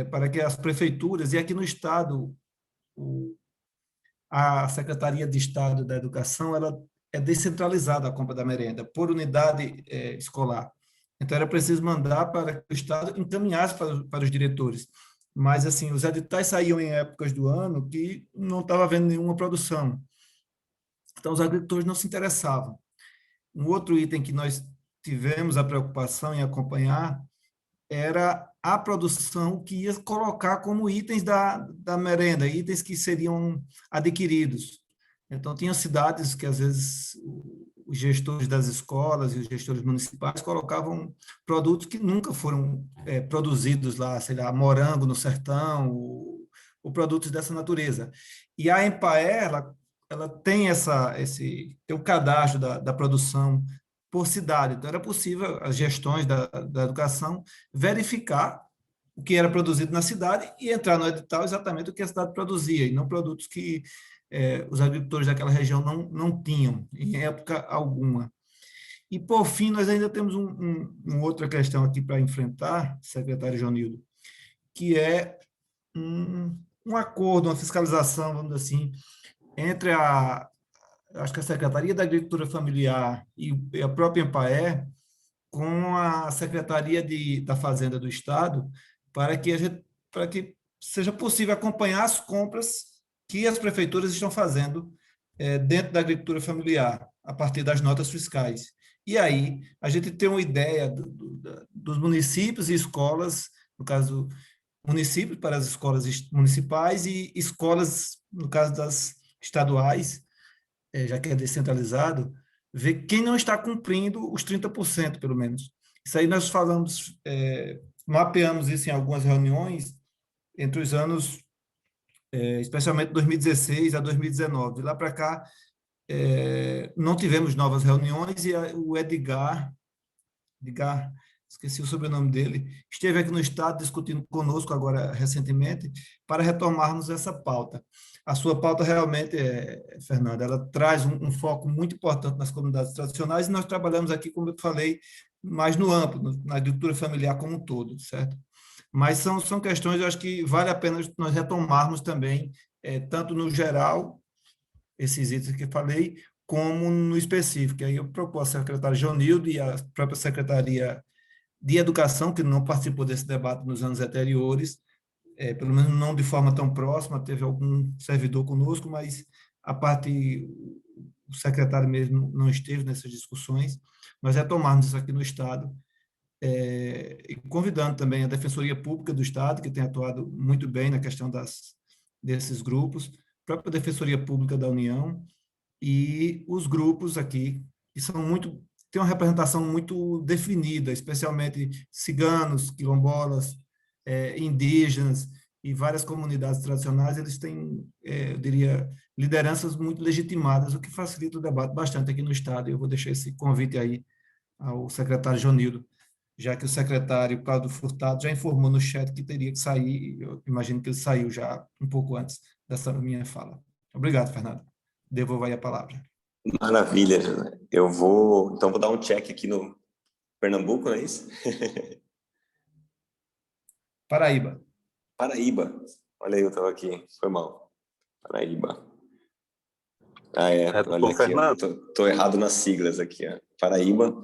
Speaker 7: para que as prefeituras, e aqui no Estado, a Secretaria de Estado da Educação, ela é descentralizada a compra da merenda, por unidade escolar. Então, era preciso mandar para que o Estado encaminhasse para os diretores. Mas, assim, os editais saíam em épocas do ano que não estava havendo nenhuma produção. Então, os agricultores não se interessavam. Um outro item que nós tivemos a preocupação em acompanhar era a produção que ia colocar como itens da merenda, itens que seriam adquiridos. Então, tinha cidades que, às vezes, os gestores das escolas e os gestores municipais colocavam produtos que nunca foram produzidos lá, sei lá, morango no sertão, ou produtos dessa natureza. E a EMPAE, ela tem tem o cadastro da produção por cidade. Então, era possível as gestões da educação verificar o que era produzido na cidade e entrar no edital exatamente o que a cidade produzia, e não produtos que os agricultores daquela região não tinham, em época alguma. E, por fim, nós ainda temos uma outra questão aqui para enfrentar, secretário Jonildo, que é um acordo, uma fiscalização, vamos dizer assim, entre acho que a Secretaria da Agricultura Familiar e a própria EMPAE, com a Secretaria da Fazenda do Estado, para que seja possível acompanhar as compras que as prefeituras estão fazendo dentro da agricultura familiar, a partir das notas fiscais. E aí, a gente tem uma ideia dos municípios e escolas, no caso, municípios para as escolas municipais e escolas, no caso das estaduais, já que é descentralizado, ver quem não está cumprindo os 30%, pelo menos. Isso aí nós falamos, mapeamos isso em algumas reuniões entre os anos, especialmente 2016 a 2019. De lá para cá, não tivemos novas reuniões e o Edgar, esqueci o sobrenome dele, esteve aqui no Estado discutindo conosco agora recentemente para retomarmos essa pauta. A sua pauta realmente, Fernanda, ela traz um foco muito importante nas comunidades tradicionais e nós trabalhamos aqui, como eu falei, mais no amplo, na agricultura familiar como um todo, certo? Mas são questões, eu acho que vale a pena nós retomarmos também, tanto no geral, esses itens que eu falei, como no específico. Aí eu propus ao secretário Jonildo e a própria Secretaria de Educação, que não participou desse debate nos anos anteriores, pelo menos não de forma tão próxima, teve algum servidor conosco, mas o secretário mesmo não esteve nessas discussões. Nós retomarmos isso aqui no Estado, e convidando também a Defensoria Pública do Estado, que tem atuado muito bem na questão desses grupos, a própria Defensoria Pública da União e os grupos aqui, que têm uma representação muito definida, especialmente ciganos, quilombolas, indígenas e várias comunidades tradicionais, eles têm, eu diria, lideranças muito legitimadas, o que facilita o debate bastante aqui no Estado. E eu vou deixar esse convite aí ao secretário Jonildo, já que o secretário Cláudio Furtado já informou no chat que teria que sair, e eu imagino que ele saiu já um pouco antes dessa minha fala. Obrigado, Fernando. Devolvo aí a palavra.
Speaker 1: Maravilha. Vou dar um check aqui no Pernambuco, não é isso?
Speaker 7: Paraíba.
Speaker 1: Olha aí, eu estava aqui, foi mal. Paraíba.
Speaker 20: Olha aqui,
Speaker 1: tô errado nas siglas aqui, ó. Paraíba.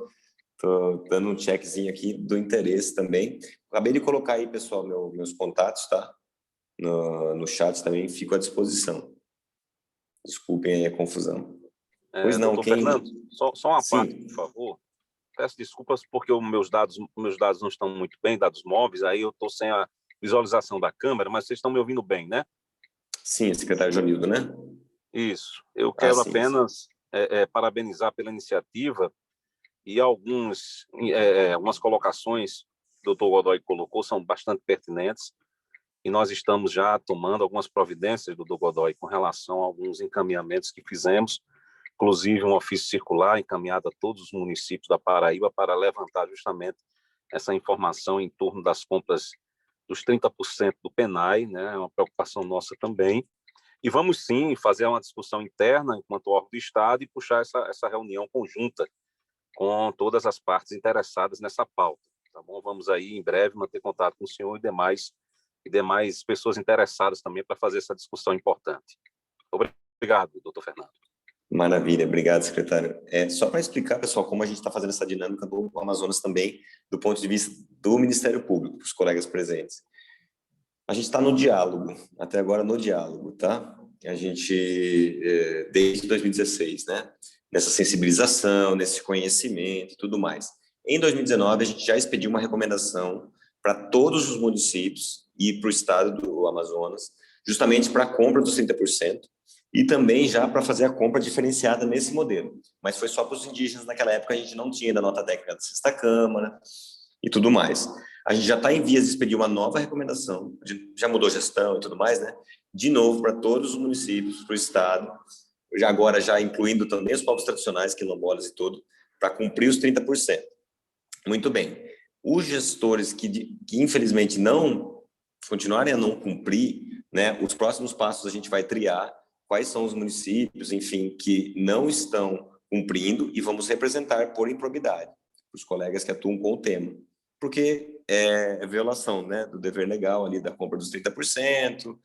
Speaker 1: Tô dando um checkzinho aqui do interesse também. Acabei de colocar aí, pessoal, meus contatos, tá? No chat também, fico à disposição. Desculpem aí a confusão. Pois não,
Speaker 20: Fernando, só uma
Speaker 1: Sim.
Speaker 20: parte, por favor. Peço desculpas porque os meus dados não estão muito bem, dados móveis, aí eu estou sem a visualização da câmera, mas vocês estão me ouvindo bem, né?
Speaker 1: Sim, secretário Jonildo, né?
Speaker 20: Isso. Eu quero
Speaker 1: sim,
Speaker 20: apenas parabenizar pela iniciativa e algumas colocações que o doutor Godoy colocou são bastante pertinentes e nós estamos já tomando algumas providências, doutor Godoy, com relação a alguns encaminhamentos que fizemos, inclusive um ofício circular encaminhado a todos os municípios da Paraíba para levantar justamente essa informação em torno das compras dos 30% do PENAI, né? É uma preocupação nossa também. E vamos sim fazer uma discussão interna enquanto órgão do Estado e puxar essa reunião conjunta com todas as partes interessadas nessa pauta, tá bom? Vamos aí em breve manter contato com o senhor e demais pessoas interessadas também para fazer essa discussão importante. Obrigado, doutor Fernando.
Speaker 1: Maravilha, obrigado, secretário. Só para explicar, pessoal, como a gente está fazendo essa dinâmica do Amazonas também, do ponto de vista do Ministério Público, para os colegas presentes. A gente está no diálogo, até agora no diálogo, tá? A gente, desde 2016, né? Nessa sensibilização, nesse conhecimento e tudo mais. Em 2019, a gente já expediu uma recomendação para todos os municípios e para o estado do Amazonas, justamente para a compra dos 30%, e também já para fazer a compra diferenciada nesse modelo. Mas foi só para os indígenas, naquela época a gente não tinha ainda nota técnica da Sexta Câmara e tudo mais. A gente já está em vias de expedir uma nova recomendação, já mudou gestão e tudo mais, né? De novo para todos os municípios, para o estado, agora já incluindo também os povos tradicionais, quilombolas e tudo, para cumprir os 30%. Muito bem. Os gestores que infelizmente não continuarem a não cumprir, né? Os próximos passos a gente vai triar quais são os municípios, enfim, que não estão cumprindo e vamos representar por improbidade os colegas que atuam com o tema, porque é violação, né, do dever legal ali da compra dos 30%,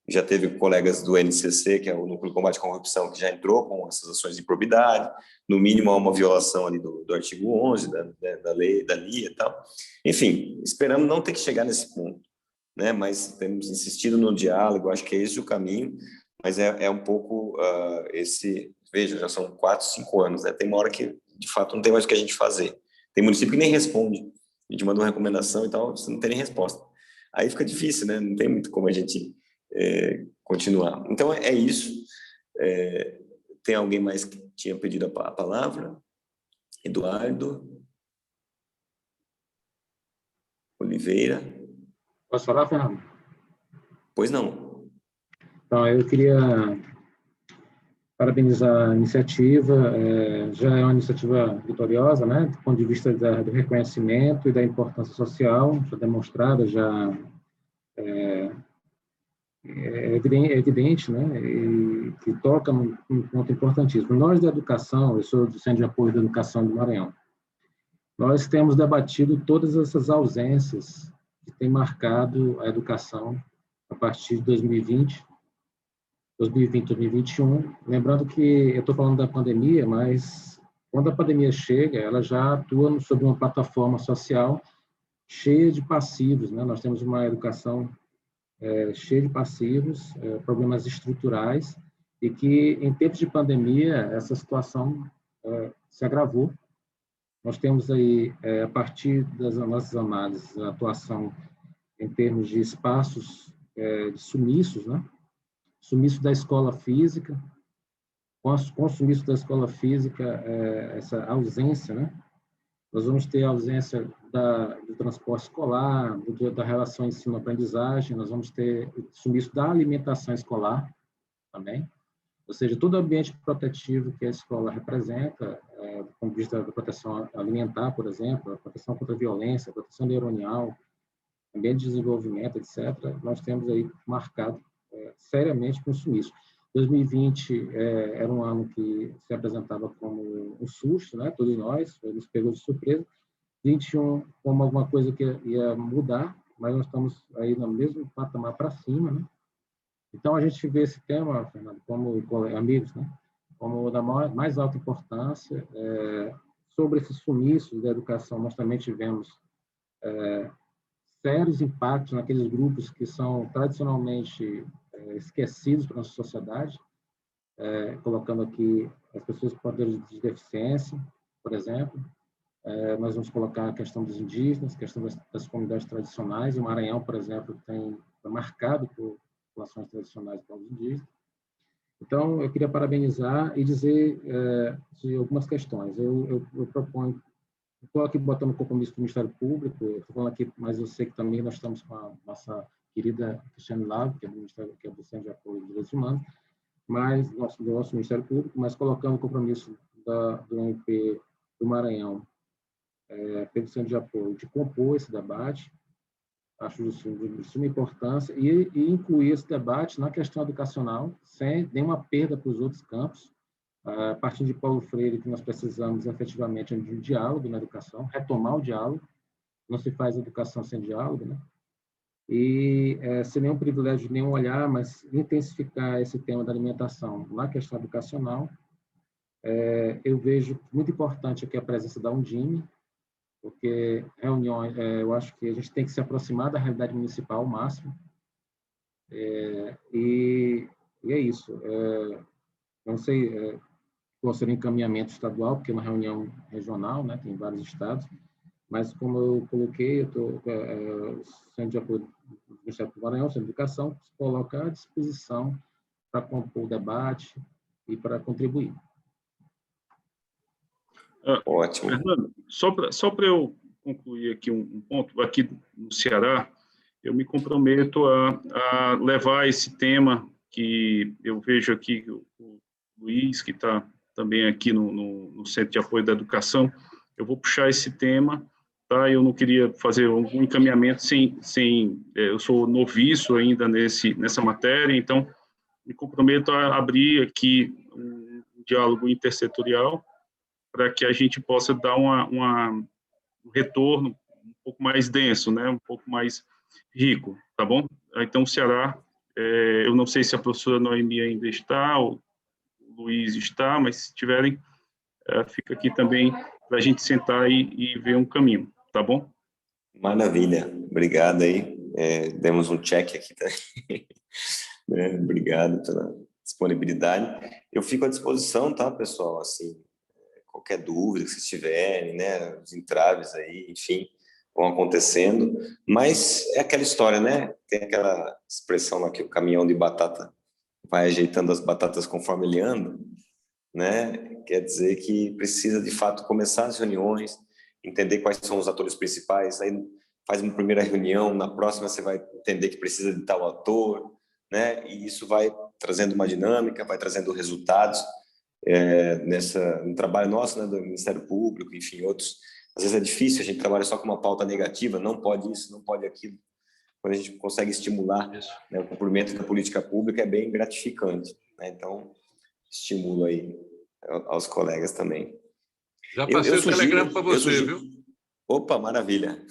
Speaker 1: já teve colegas do NCC, que é o Núcleo de Combate à Corrupção, que já entrou com essas ações de improbidade, no mínimo há uma violação ali do artigo 11 da lei, da LIA e tal. Enfim, esperamos não ter que chegar nesse ponto, né, mas temos insistido no diálogo, acho que é esse o caminho, mas é um pouco veja, já são 4, 5 anos, né? Tem uma hora que, de fato, não tem mais o que a gente fazer. Tem município que nem responde. A gente manda uma recomendação e tal, você não tem nem resposta. Aí fica difícil, né? Não tem muito como a gente continuar. Então, é isso. Tem alguém mais que tinha pedido a palavra? Eduardo? Oliveira?
Speaker 21: Posso falar, Fernando?
Speaker 1: Pois não.
Speaker 21: Então, eu queria parabenizar a iniciativa, já é uma iniciativa vitoriosa, né, do ponto de vista do reconhecimento e da importância social, já demonstrada, já é evidente, né, e que toca num ponto importantíssimo. Nós da educação, eu sou do Centro de Apoio da Educação do Maranhão, nós temos debatido todas essas ausências que têm marcado a educação a partir de 2020, 2021. Lembrando que eu estou falando da pandemia, mas quando a pandemia chega, ela já atua sobre uma plataforma social cheia de passivos, né? Nós temos uma educação cheia de passivos, problemas estruturais, e que, em tempos de pandemia, essa situação se agravou. Nós temos aí, a partir das nossas análises, a atuação em termos de espaços de sumiços, né? Sumiço da escola física, com o sumiço da escola física, essa ausência, né? Nós vamos ter a ausência do transporte escolar, da relação ensino-aprendizagem, nós vamos ter o sumiço da alimentação escolar também, ou seja, todo o ambiente protetivo que a escola representa, do ponto de vista da proteção alimentar, por exemplo, a proteção contra a violência, a proteção neuronial, ambiente de desenvolvimento, etc., nós temos aí marcado seriamente com sumiço. 2020 era um ano que se apresentava como um susto, né? Todos nós, nos pegou de surpresa. 21 como alguma coisa que ia mudar, mas nós estamos aí no mesmo patamar para cima, né? Então, a gente vê esse tema, Fernando, como amigos, né? Como da mais alta importância. Sobre esses sumiços da educação, nós também tivemos sérios impactos naqueles grupos que são tradicionalmente esquecidos pela nossa sociedade, colocando aqui as pessoas com poderes de deficiência, por exemplo. Nós vamos colocar a questão dos indígenas, a questão das comunidades tradicionais. O Maranhão, por exemplo, foi marcado por populações tradicionais e povos indígenas. Então, eu queria parabenizar e dizer de algumas questões. Eu proponho, estou aqui botando o compromisso do Ministério Público, estou falando aqui, mas eu sei que também nós estamos com a nossa querida Cristiane Lavo, que é do Ministério, que é do Centro de Apoio de Direitos Humanos, mas do nosso Ministério Público, mas colocando o compromisso do MP do Maranhão, pelo Centro de Apoio, de compor esse debate, acho isso de suma importância, e incluir esse debate na questão educacional, sem nenhuma perda para os outros campos, a partir de Paulo Freire, que nós precisamos efetivamente de um diálogo na educação, retomar o diálogo, não se faz educação sem diálogo, né? E sem nenhum privilégio, nenhum olhar, mas intensificar esse tema da alimentação na questão educacional. Eu vejo muito importante aqui a presença da Undime, porque reuniões, eu acho que a gente tem que se aproximar da realidade municipal ao máximo, e é isso. Não sei qual seria o encaminhamento estadual, porque é uma reunião regional, né, tem vários estados, mas como eu coloquei, o Centro de Apoio do Ministério do Maranhão, Centro de Educação, se coloca à disposição para compor o debate e para contribuir.
Speaker 1: Ótimo.
Speaker 2: Fernando, só para eu concluir aqui um ponto, aqui no Ceará, eu me comprometo a levar esse tema que eu vejo aqui, o Luiz, que está também aqui no Centro de Apoio da Educação, eu vou puxar esse tema, tá? Eu não queria fazer um encaminhamento eu sou noviço ainda nessa matéria, então me comprometo a abrir aqui um diálogo intersetorial para que a gente possa dar um retorno um pouco mais denso, né? Um pouco mais rico, tá bom? Então, o Ceará, eu não sei se a professora Noemi ainda está, o Luiz está, mas se tiverem, fica aqui também para a gente sentar e ver um caminho, tá bom?
Speaker 1: Maravilha, obrigado aí. Demos um check aqui também. Obrigado pela disponibilidade. Eu fico à disposição, tá, pessoal? Assim, qualquer dúvida que vocês tiverem, né? Os entraves aí, enfim, vão acontecendo. Mas é aquela história, né? Tem aquela expressão lá que o caminhão de batata vai ajeitando as batatas conforme ele anda, né? Quer dizer que precisa, de fato, começar as reuniões, entender quais são os atores principais, aí faz uma primeira reunião, na próxima você vai entender que precisa de tal ator, né? E isso vai trazendo uma dinâmica, vai trazendo resultados no trabalho nosso, né, do Ministério Público, enfim, outros. Às vezes é difícil, a gente trabalha só com uma pauta negativa, não pode isso, não pode aquilo. Quando a gente consegue estimular, né, o cumprimento da política pública, é bem gratificante, né? Então, estimulo aí aos colegas também.
Speaker 11: Já passei o telegrama para você, viu?
Speaker 1: Opa, maravilha.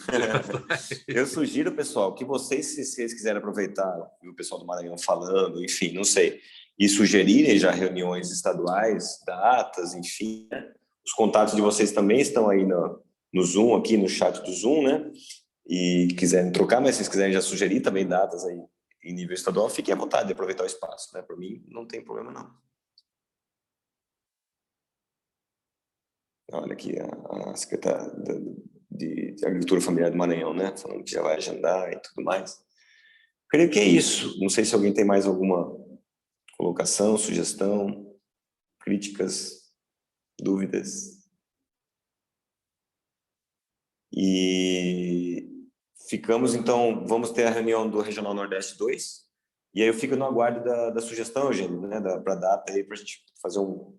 Speaker 1: Eu sugiro, pessoal, que vocês, se vocês quiserem aproveitar o pessoal do Maranhão falando, enfim, não sei, e sugerirem já reuniões estaduais, datas, enfim, né? Os contatos de vocês também estão aí no Zoom, aqui no chat do Zoom, né? E quiserem trocar, mas se vocês quiserem já sugerir também datas aí em nível estadual, fiquem à vontade de aproveitar o espaço, né? Para mim, não tem problema, não. Olha aqui a secretária de Agricultura Familiar do Maranhão, né? Falando que já vai agendar e tudo mais. Creio que é isso. Não sei se alguém tem mais alguma colocação, sugestão, críticas, dúvidas. E ficamos, então, vamos ter a reunião do Regional Nordeste 2, e aí eu fico no aguardo da sugestão, Eugênio, né? Para a data aí, para a gente fazer um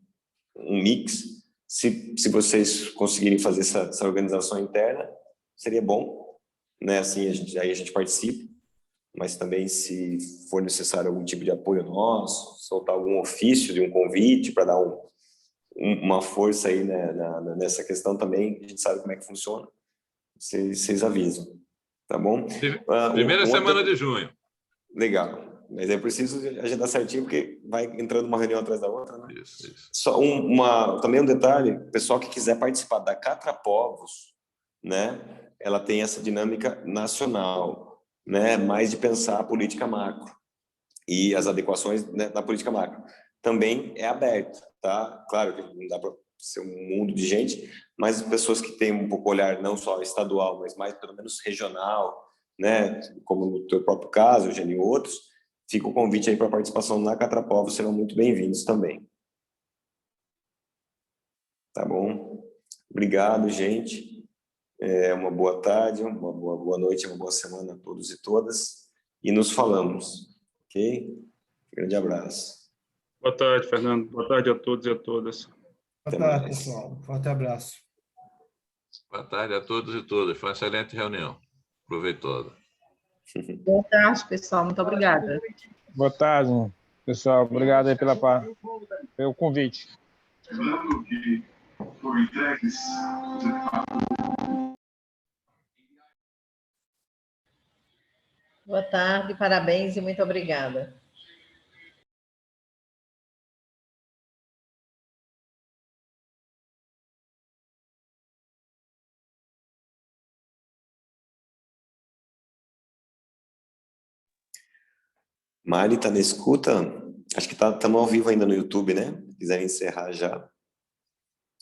Speaker 1: mix. Se vocês conseguirem fazer essa organização interna, seria bom, né? Assim, aí a gente participa, mas também, se for necessário algum tipo de apoio nosso, soltar algum ofício de um convite para dar uma força aí, né, nessa questão também, a gente sabe como é que funciona, vocês avisam, tá bom?
Speaker 11: Primeira semana de junho.
Speaker 1: Legal. Mas é preciso agendar certinho, porque vai entrando uma reunião atrás da outra, né?
Speaker 11: Isso.
Speaker 1: Só também um detalhe, pessoal que quiser participar da Catrapovos, né? Ela tem essa dinâmica nacional, né? Mais de pensar a política macro e as adequações, né, da política macro. Também é aberto, tá? Claro que não dá para ser um mundo de gente, mas pessoas que têm um pouco olhar não só estadual, mas mais pelo menos regional, né? Como no teu próprio caso, Eugênio, e outros. Fica o convite aí para a participação na Catrapovos, serão muito bem-vindos também. Tá bom? Obrigado, gente. Uma boa tarde, uma boa noite, uma boa semana a todos e todas. E nos falamos, ok? Grande abraço.
Speaker 2: Boa tarde, Fernando. Boa tarde a todos e a todas.
Speaker 7: Boa tarde, pessoal. Forte abraço.
Speaker 11: Boa tarde a todos e todas. Foi uma excelente reunião. Proveitosa.
Speaker 5: Boa tarde, pessoal. Muito obrigada.
Speaker 8: Boa tarde, pessoal. Obrigado aí pelo convite.
Speaker 18: Boa tarde, parabéns e muito obrigada.
Speaker 1: Mari, tá na escuta? Acho que estamos ao vivo ainda no YouTube, né? Se quiserem encerrar já.